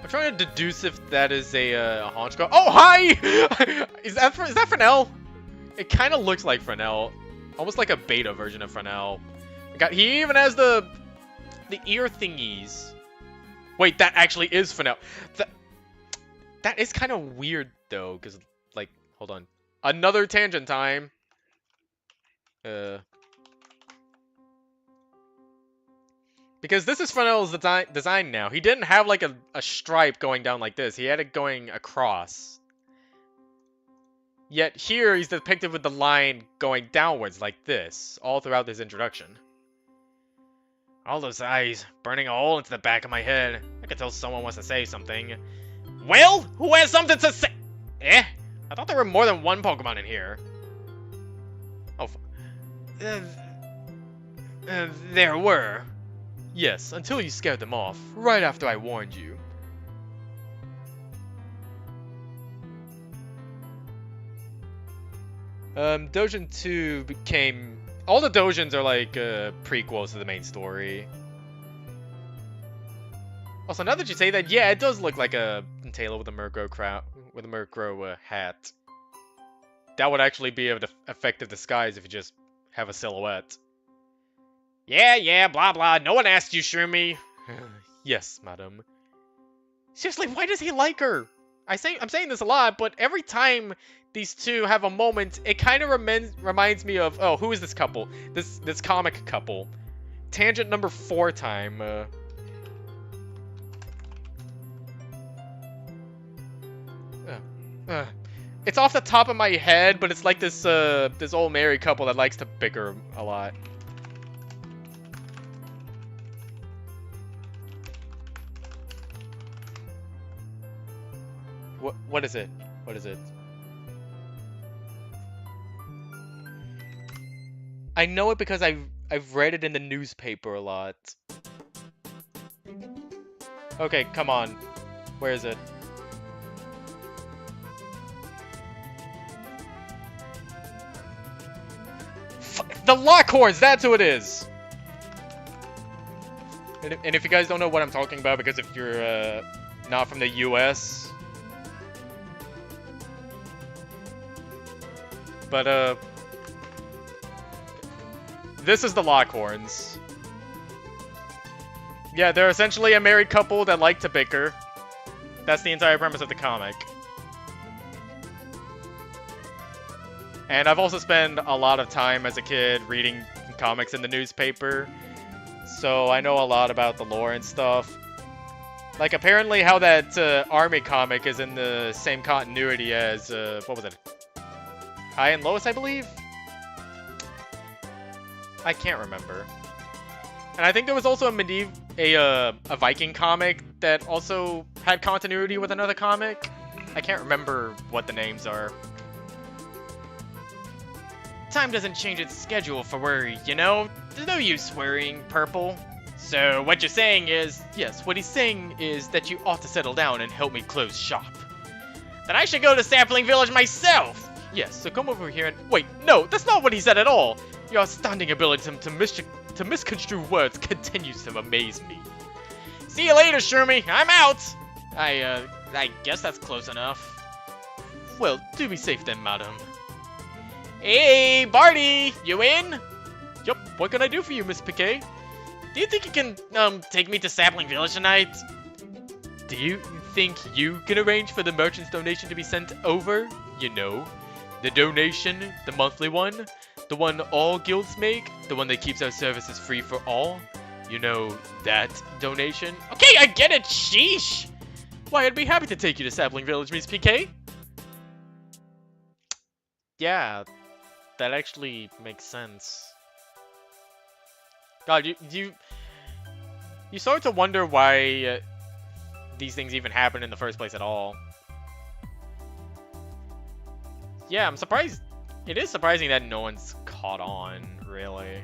I'm trying to deduce if that is a haunch guard. Oh, hi! Is that Fresnel? It kind of looks like Fresnel. Almost like a beta version of Fresnel. He even has the ear thingies. Wait, that actually is Fresnel. That is kind of weird, though, because, like, hold on. Another tangent time. Because this is Fresnel's design now. He didn't have, like, a stripe going down like this. He had it going across. Yet here, he's depicted with the line going downwards like this, all throughout his introduction. All those eyes, burning a hole into the back of my head. I could tell someone wants to say something. Well, who has something to say? I thought there were more than one Pokemon in here. Oh, There were. Yes, until you scared them off, right after I warned you. Dojin 2 became... All the Dojins are like prequels to the main story. Also, now that you say that, yeah, it does look like a Taylor with a Murkrow crown, with a Murkrow hat. That would actually be an effective disguise if you just have a silhouette. Yeah, blah blah. No one asked you, Shroomy. Yes, madam. Seriously, why does he like her? I'm saying this a lot, but every time these two have a moment, it kind of reminds me of, oh, who is this couple? This comic couple. Tangent number 4 time. It's off the top of my head, but it's like this this old married couple that likes to bicker a lot. What is it? What is it? I know it because I've read it in the newspaper a lot. Okay, come on. Where is it? The Lockhorns, that's who it is! And if you guys don't know what I'm talking about, because if you're not from the US... But, this is the Lockhorns. Yeah, they're essentially a married couple that like to bicker. That's the entire premise of the comic. And I've also spent a lot of time as a kid reading comics in the newspaper. So I know a lot about the lore and stuff. Like, apparently how that Army comic is in the same continuity as, what was it? High and Lois, I believe? I can't remember. And I think there was also a Viking comic that also had continuity with another comic. I can't remember what the names are. Time doesn't change its schedule for worry, you know? There's no use worrying, Purple. So what you're saying is... Yes, what he's saying is that you ought to settle down and help me close shop. Then I should go to Sapling Village myself! Yes, so come over here and... Wait, no, that's not what he said at all! Your astounding ability to misconstrue words continues to amaze me. See you later, Shroomy. I'm out! I guess that's close enough. Well, do be safe then, madam. Hey, Barty! You in? Yup, what can I do for you, Miss Piquet? Do you think you can, take me to Sapling Village tonight? Do you think you can arrange for the merchant's donation to be sent over? You know, the donation, the monthly one, the one all guilds make, the one that keeps our services free for all. You know, that donation? Okay, I get it, sheesh! Why, I'd be happy to take you to Sapling Village, Miss Piquet. Yeah, that actually makes sense. God, you start to wonder why these things even happen in the first place at all. Yeah, I'm surprised. It is surprising that no one's caught on, really.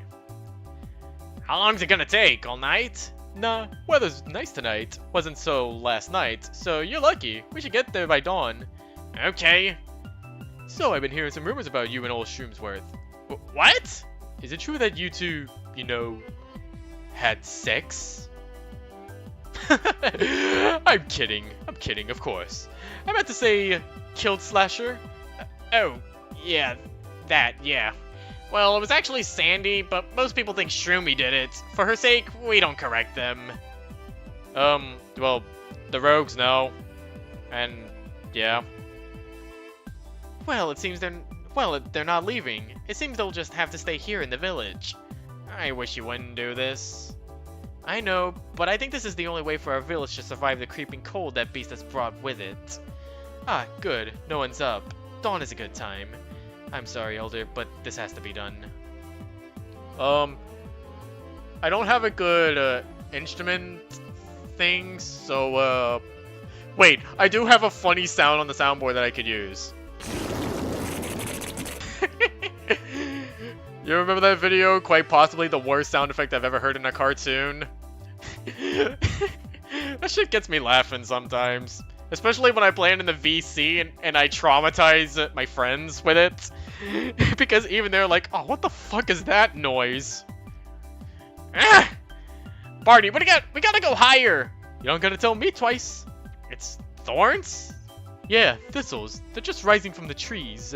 How long's it gonna take? All night? Nah, weather's nice tonight. Wasn't so last night, so you're lucky. We should get there by dawn. Okay. So, I've been hearing some rumors about you and old Shroomsworth. What? Is it true that you two, you know, had sex? I'm kidding, of course. I meant to say, killed Slasher. Oh, yeah, yeah. Well, it was actually Sandy, but most people think Shroomy did it. For her sake, we don't correct them. Well, the rogues know. And, yeah. Well, it seems they're not leaving. It seems they'll just have to stay here in the village. I wish you wouldn't do this. I know, but I think this is the only way for our village to survive the creeping cold that beast has brought with it. Ah, good. No one's up. Dawn is a good time. I'm sorry, Elder, but this has to be done. I don't have a good, instrument thing, so, wait, I do have a funny sound on the soundboard that I could use. You remember that video? Quite possibly the worst sound effect I've ever heard in a cartoon. That shit gets me laughing sometimes. Especially when I play it in the VC and I traumatize my friends with it. Because even they're like, oh, what the fuck is that noise? Ah! Barney, we gotta go higher. You don't gotta tell me twice. It's thorns? Yeah, thistles. They're just rising from the trees.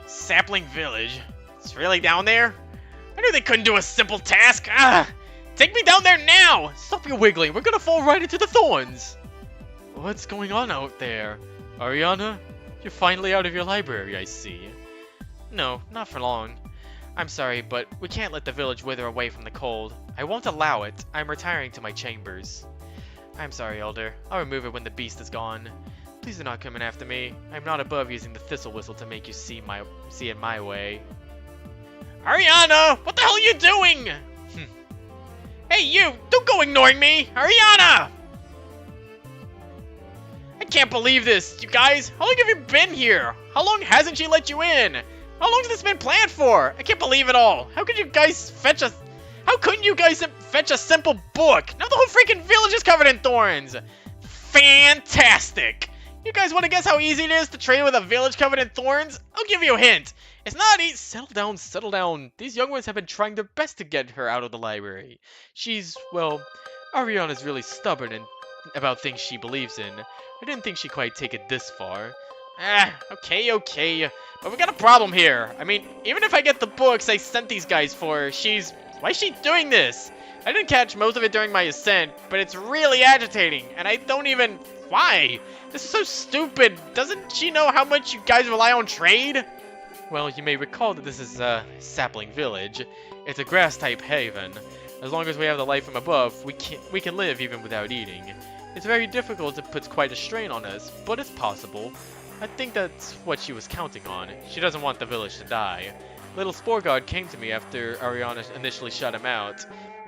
Sapling Village. It's really down there? I knew they couldn't do a simple task. Ah! Take me down there now! Stop your wiggling. We're gonna fall right into the thorns. What's going on out there? Ariana? You're finally out of your library, I see. No, not for long. I'm sorry, but we can't let the village wither away from the cold. I won't allow it. I'm retiring to my chambers. I'm sorry, Elder. I'll remove it when the beast is gone. Please do not come in after me. I'm not above using the thistle whistle to make you see it my way. Ariana! What the hell are you doing? Hey, you! Don't go ignoring me! Ariana! I can't believe this, you guys! How long have you been here? How long hasn't she let you in? How long has this been planned for? I can't believe it all. How couldn't you guys fetch a simple book? Now the whole freaking village is covered in thorns! Fantastic! You guys want to guess how easy it is to train with a village covered in thorns? I'll give you a hint. It's not easy. Settle down, settle down. These young ones have been trying their best to get her out of the library. She's, well, Ariana's really stubborn about things she believes in. I didn't think she'd quite take it this far. Okay. But we got a problem here. I mean, even if I get the books I sent these guys for, why is she doing this? I didn't catch most of it during my ascent, but it's really agitating, and I don't even... Why? This is so stupid. Doesn't she know how much you guys rely on trade? Well, you may recall that this is Sapling Village. It's a grass-type haven. As long as we have the light from above, we can live even without eating. It's very difficult. It puts quite a strain on us, but it's possible. I think that's what she was counting on. She doesn't want the village to die. Little Sporgard came to me after Ariana initially shut him out.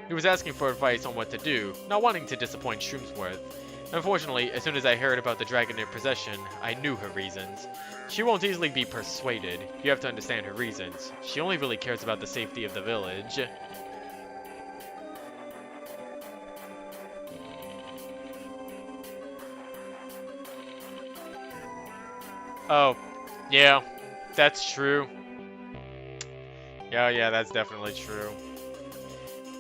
He was asking for advice on what to do, not wanting to disappoint Shroomsworth. Unfortunately, as soon as I heard about the dragon in possession, I knew her reasons. She won't easily be persuaded. You have to understand her reasons. She only really cares about the safety of the village. Oh, yeah, that's true. Yeah, that's definitely true.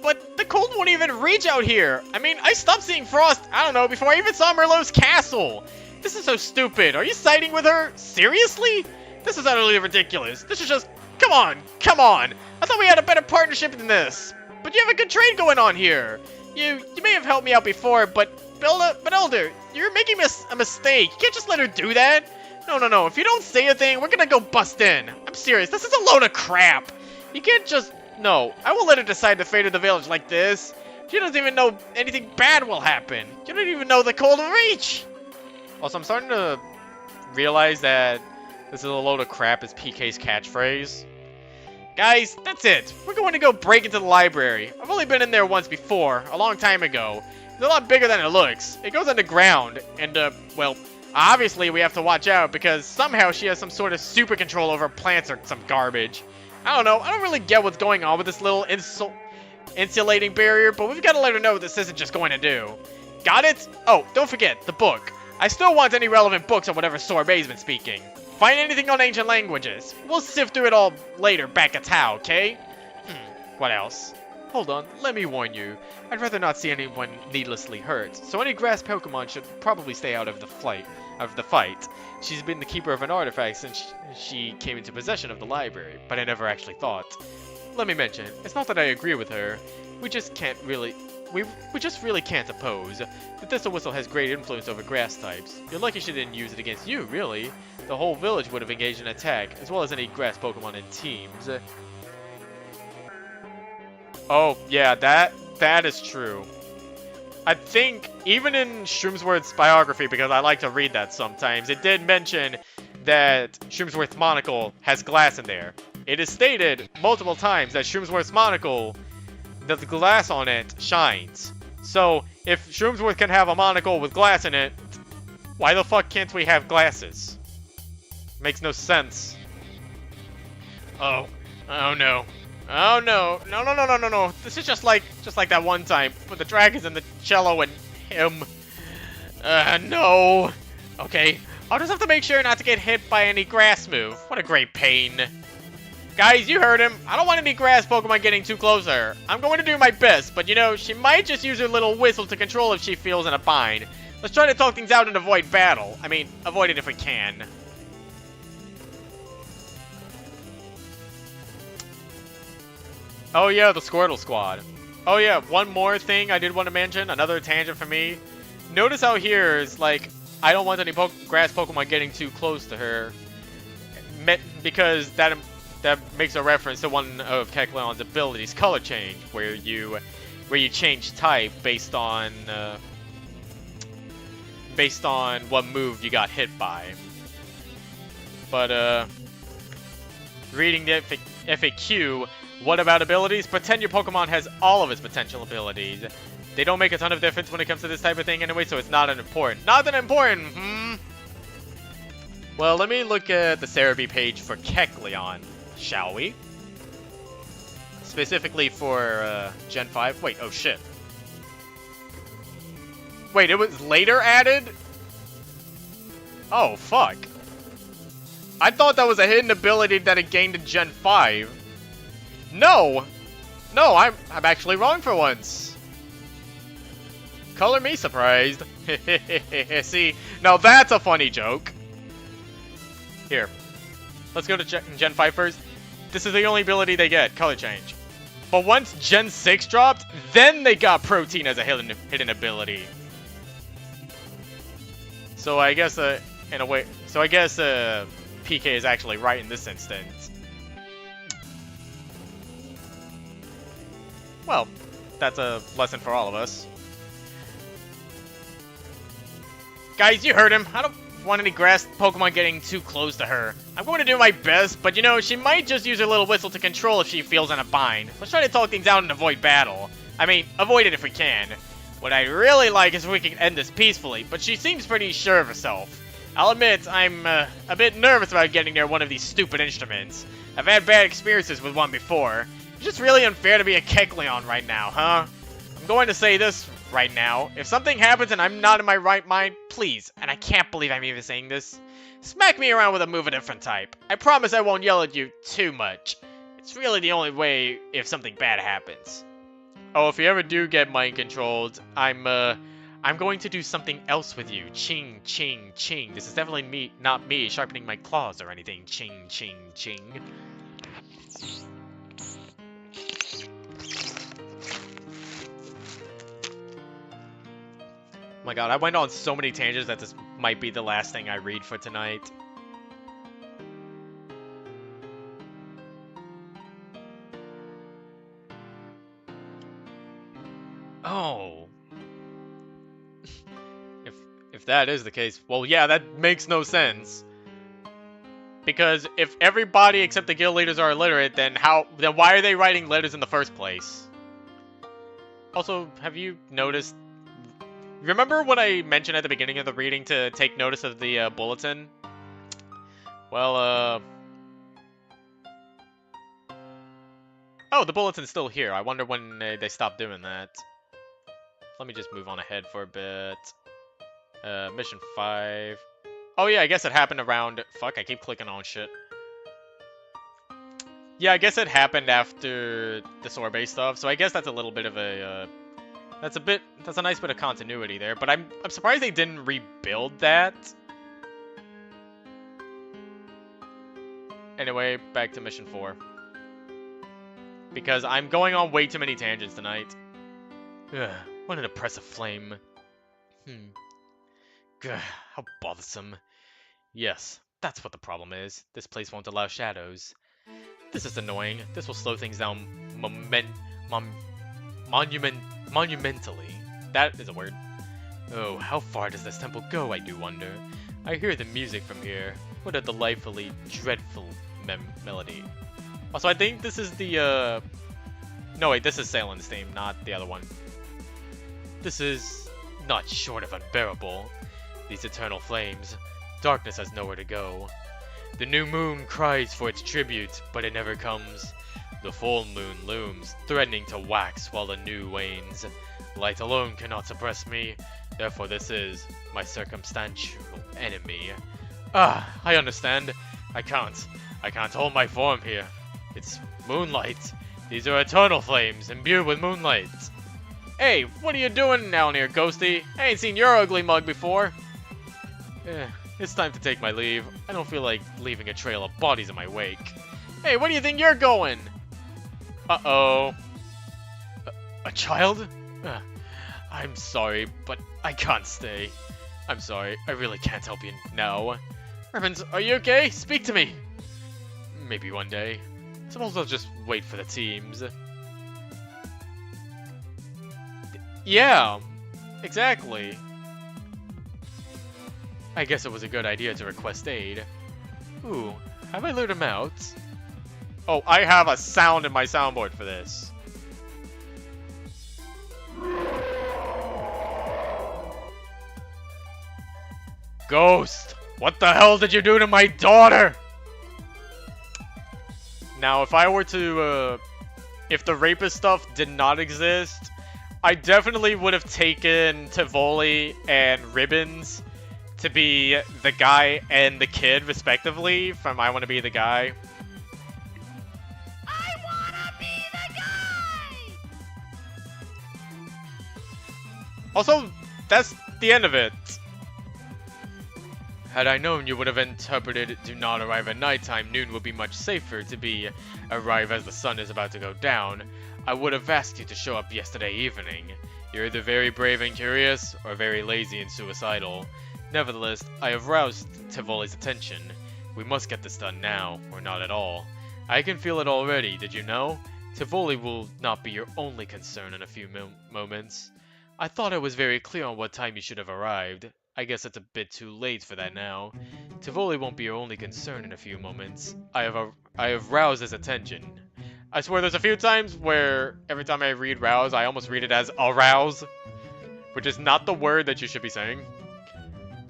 But the cold won't even reach out here. I mean, I stopped seeing Frost, I don't know, before I even saw Merlot's castle. This is so stupid. Are you siding with her? Seriously? This is utterly ridiculous. This is just... Come on. I thought we had a better partnership than this. But you have a good trade going on here. You may have helped me out before, but Elder, you're making a mistake. You can't just let her do that. No. If you don't say a thing, we're gonna go bust in. I'm serious. This is a load of crap. You can't just... No, I won't let her decide the fate of the village like this. She doesn't even know anything bad will happen. You don't even know the cold will reach. Also, I'm starting to realize that this is a load of crap is PK's catchphrase. Guys, that's it. We're going to go break into the library. I've only been in there once before, a long time ago. It's a lot bigger than it looks. It goes underground, and, well, obviously we have to watch out because somehow she has some sort of super control over plants or some garbage. I don't know. I don't really get what's going on with this little insulating barrier, but we've got to let her know this isn't just going to do. Got it? Oh, don't forget, the book. I still want any relevant books on whatever Sorbet's been speaking. Find anything on ancient languages. We'll sift through it all later back at Tao, okay? What else? Hold on, let me warn you. I'd rather not see anyone needlessly hurt, so any grass Pokemon should probably stay out of the fight. She's been the keeper of an artifact since she came into possession of the library, but I never actually thought. Let me mention, it's not that I agree with her. We just really can't oppose. The Thistle Whistle has great influence over grass types. You're lucky she didn't use it against you, really. The whole village would have engaged in attack, as well as any grass Pokemon in teams. Oh, yeah, that is true. I think, even in Shroomsworth's biography, because I like to read that sometimes, it did mention that Shroomsworth's monocle has glass in there. It is stated multiple times that Shroomsworth's monocle, that the glass on it shines. So, if Shroomsworth can have a monocle with glass in it, Why the fuck can't we have glasses? Makes no sense. Oh. Oh no. Oh no. No, no, no, no, no, no. This is just like that one time with the dragons and the cello and him. No. Okay. I'll just have to make sure not to get hit by any grass move. What a great pain. Guys, you heard him. I don't want any grass Pokemon getting too close to her. I'm going to do my best, but you know, she might just use her little whistle to control if she feels in a bind. Let's try to talk things out and avoid battle. I mean, avoid it if we can. Oh yeah, the Squirtle Squad. Oh yeah, one more thing I did want to mention, another tangent for me. Notice how here is like, I don't want any grass Pokemon getting too close to her. Because that makes a reference to one of Kecleon's abilities, Color Change, where you change type based on what move you got hit by. But reading the FAQ, what about abilities? Pretend your Pokemon has all of its potential abilities. They don't make a ton of difference when it comes to this type of thing anyway, so it's not that important. Not that important, Well, let me look at the Cerebi page for Kecleon, shall we? Specifically for Gen 5. Wait, oh shit. Wait, it was later added? Oh, fuck. I thought that was a hidden ability that it gained in Gen 5. No! No, I'm actually wrong for once. Color me surprised. See, now that's a funny joke. Here. Let's go to Gen 5 first. This is the only ability they get, Color Change. But once Gen 6 dropped, then they got Protein as a hidden ability. So I guess, in a way, PK is actually right in this instance. Well, that's a lesson for all of us. Guys, you heard him. I don't want any grass Pokemon getting too close to her. I'm going to do my best, but you know, she might just use her little whistle to control if she feels in a bind. Let's try to talk things out and avoid battle. I mean, avoid it if we can. What I'd really like is if we can end this peacefully, but she seems pretty sure of herself. I'll admit, I'm a bit nervous about getting near one of these stupid instruments. I've had bad experiences with one before. It's just really unfair to be a Kecleon right now, huh? I'm going to say this right now. If something happens and I'm not in my right mind, please, and I can't believe I'm even saying this, smack me around with a move a different type. I promise I won't yell at you too much. It's really the only way if something bad happens. Oh, if you ever do get mind controlled, I'm going to do something else with you. Ching, ching, ching. This is definitely not me sharpening my claws or anything. Ching, ching, ching. Oh my god, I went on so many tangents that this might be the last thing I read for tonight. Oh. If that is the case, well, yeah, that makes no sense. Because if everybody except the guild leaders are illiterate, then why are they writing letters in the first place? Also, have you noticed? Remember what I mentioned at the beginning of the reading to take notice of the bulletin? Well, oh, the bulletin's still here. I wonder when they stop doing that. Let me just move on ahead for a bit. Mission 5. Oh yeah, I guess it happened around... Fuck, I keep clicking on shit. Yeah, I guess it happened after the Sorbet stuff, so I guess that's a little bit of a... That's a nice bit of continuity there, but I'm surprised they didn't rebuild that. Anyway, back to Mission 4. Because I'm going on way too many tangents tonight. Ugh, what an oppressive flame. Gah, how bothersome. Yes, that's what the problem is. This place won't allow shadows. This is annoying. This will slow things down monumentally. That is a word. Oh, how far does this temple go, I do wonder. I hear the music from here. What a delightfully dreadful melody. Also, I think this is the, No, wait, this is Salen's theme, not the other one. This is not short of unbearable. these eternal flames. Darkness has nowhere to go. The new moon cries for its tribute, but it never comes. The full moon looms, threatening to wax while the new wanes. Light alone cannot suppress me, therefore this is my circumstantial enemy. Ah, I understand. I can't hold my form here. It's moonlight. These are eternal flames, imbued with moonlight. Hey, what are you doing down here, Ghosty? I ain't seen your ugly mug before. It's time to take my leave. I don't feel like leaving a trail of bodies in my wake. Hey, where do you think you're going? Uh-oh. A child? I'm sorry, but I can't stay. I'm sorry, I really can't help you now. Ribbons, are you okay? Speak to me. Maybe one day. Suppose I'll just wait for the teams. Yeah, exactly. I guess it was a good idea to request aid. Ooh, have I lured him out? Oh, I have a sound in my soundboard for this. Ghost! What the hell did you do to my daughter? Now, if I were to, if the rapist stuff did not exist, I definitely would have taken Tivoli and Ribbons to be the guy and the kid, respectively, from I Want to Be the Guy. I wanna be the guy! Also, that's the end of it. Had I known you would have interpreted do not arrive at nighttime, noon would be much safer to be arrive as the sun is about to go down. I would have asked you to show up yesterday evening. You're either very brave and curious, or very lazy and suicidal. Nevertheless, I have roused Tivoli's attention. We must get this done now, or not at all. I can feel it already, did you know? Tivoli will not be your only concern in a few moments. I thought I was very clear on what time you should have arrived. I guess it's a bit too late for that now. Tivoli won't be your only concern in a few moments. I have roused his attention. I swear there's a few times where every time I read rouse, I almost read it as arouse, which is not the word that you should be saying.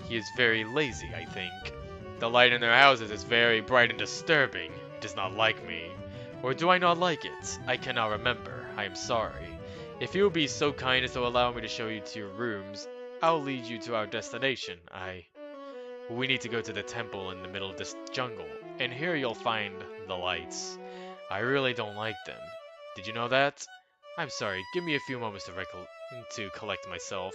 He is very lazy, I think. The light in their houses is very bright and disturbing. He does not like me. Or do I not like it? I cannot remember. I am sorry. If you will be so kind as to allow me to show you to your rooms, I'll lead you to our destination. We need to go to the temple in the middle of this jungle, and here you'll find the lights. I really don't like them. Did you know that? I'm sorry, give me a few moments to collect myself.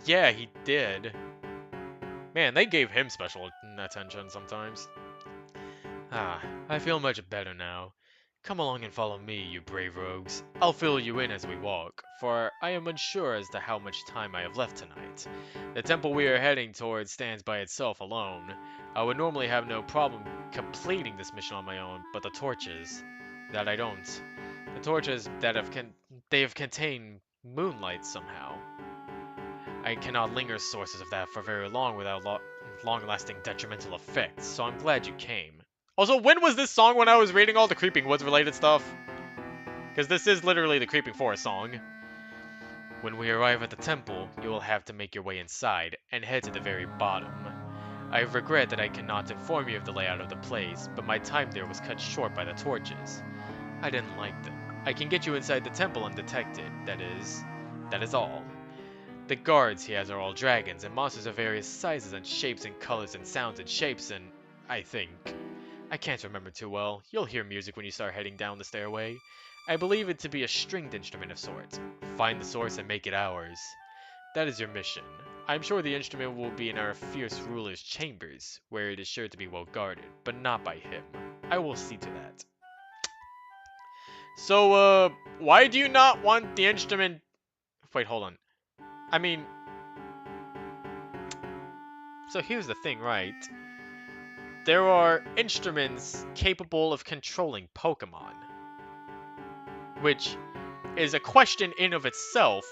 Yeah, he did. Man, they gave him special attention sometimes. I feel much better now. Come along and follow me, you brave rogues. I'll fill you in as we walk, for I am unsure as to how much time I have left tonight. The temple we are heading towards stands by itself alone. I would normally have no problem completing this mission on my own, but the torches, that I don't. The torches that have contained moonlight somehow. I cannot linger sources of that for very long without long-lasting detrimental effects, so I'm glad you came. Also, when was this song when I was reading all the Creeping Woods related stuff? Because this is literally the Creeping Forest song. When we arrive at the temple, you will have to make your way inside and head to the very bottom. I regret that I cannot inform you of the layout of the place, but my time there was cut short by the torches. I didn't like them. I can get you inside the temple undetected, that is all. The guards he has are all dragons and monsters of various sizes and shapes and colors and sounds and shapes and, I think. I can't remember too well. You'll hear music when you start heading down the stairway. I believe it to be a stringed instrument of sorts. Find the source and make it ours. That is your mission. I'm sure the instrument will be in our fierce ruler's chambers, where it is sure to be well guarded, but not by him. I will see to that. So, why do you not want the instrument... Wait, hold on. I mean... So here's the thing, right? There are instruments capable of controlling Pokemon. Which is a question in of itself,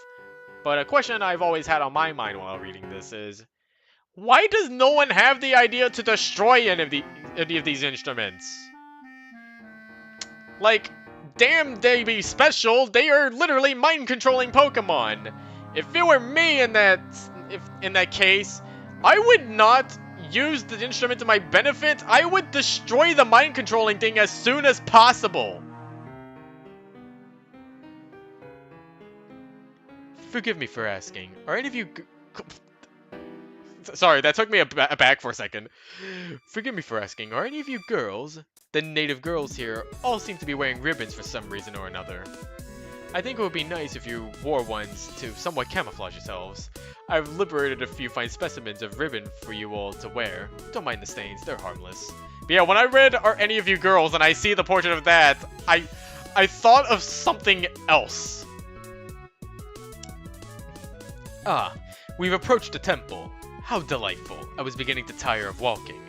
but a question I've always had on my mind while reading this is, why does no one have the idea to destroy any of these instruments? Like, damn they be special, they are literally mind-controlling Pokemon. If it were me in that case, I would not use the instrument to my benefit. I would destroy the mind controlling thing as soon as possible. Forgive me for asking, are any of you... Sorry, that took me aback for a second. Forgive me for asking, are any of you girls? The native girls here all seem to be wearing ribbons for some reason or another. I think it would be nice if you wore ones to somewhat camouflage yourselves. I've liberated a few fine specimens of ribbon for you all to wear. Don't mind the stains, they're harmless. But yeah, when I read "Are any of you girls" and I see the portrait of that, I thought of something else. Ah, we've approached the temple. How delightful. I was beginning to tire of walking.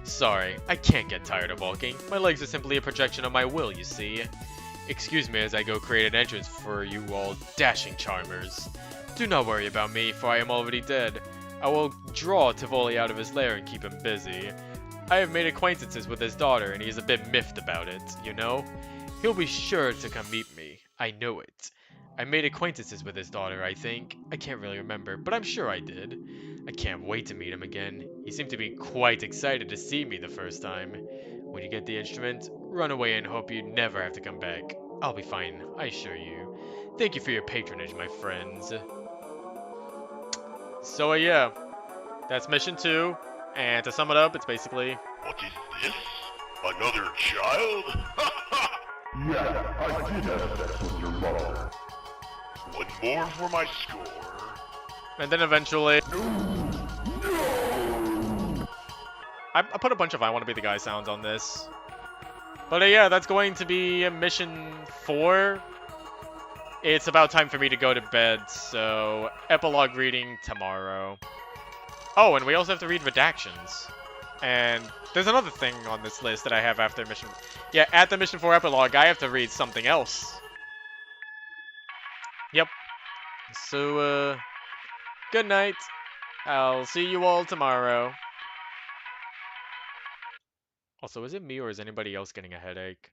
Sorry, I can't get tired of walking. My legs are simply a projection of my will, you see. Excuse me as I go create an entrance for you all dashing charmers. Do not worry about me, for I am already dead. I will draw Tivoli out of his lair and keep him busy. I have made acquaintances with his daughter, and he is a bit miffed about it, you know? He'll be sure to come meet me. I know it. I made acquaintances with his daughter, I think. I can't really remember, but I'm sure I did. I can't wait to meet him again. He seemed to be quite excited to see me the first time. When you get the instrument, run away and hope you never have to come back. I'll be fine, I assure you. Thank you for your patronage, my friends. So yeah, that's mission 2. And to sum it up, it's basically... What is this? Another child? Yeah, I did have sex with your mother. One more for my score. And then eventually... I put a bunch of "I Want to Be the Guy" sounds on this. But yeah, that's going to be mission 4. It's about time for me to go to bed, so epilogue reading tomorrow. Oh, and we also have to read redactions. And there's another thing on this list that I have after mission... Yeah, at the mission 4 epilogue, I have to read something else. Yep. So, good night. I'll see you all tomorrow. Also, is it me or is anybody else getting a headache?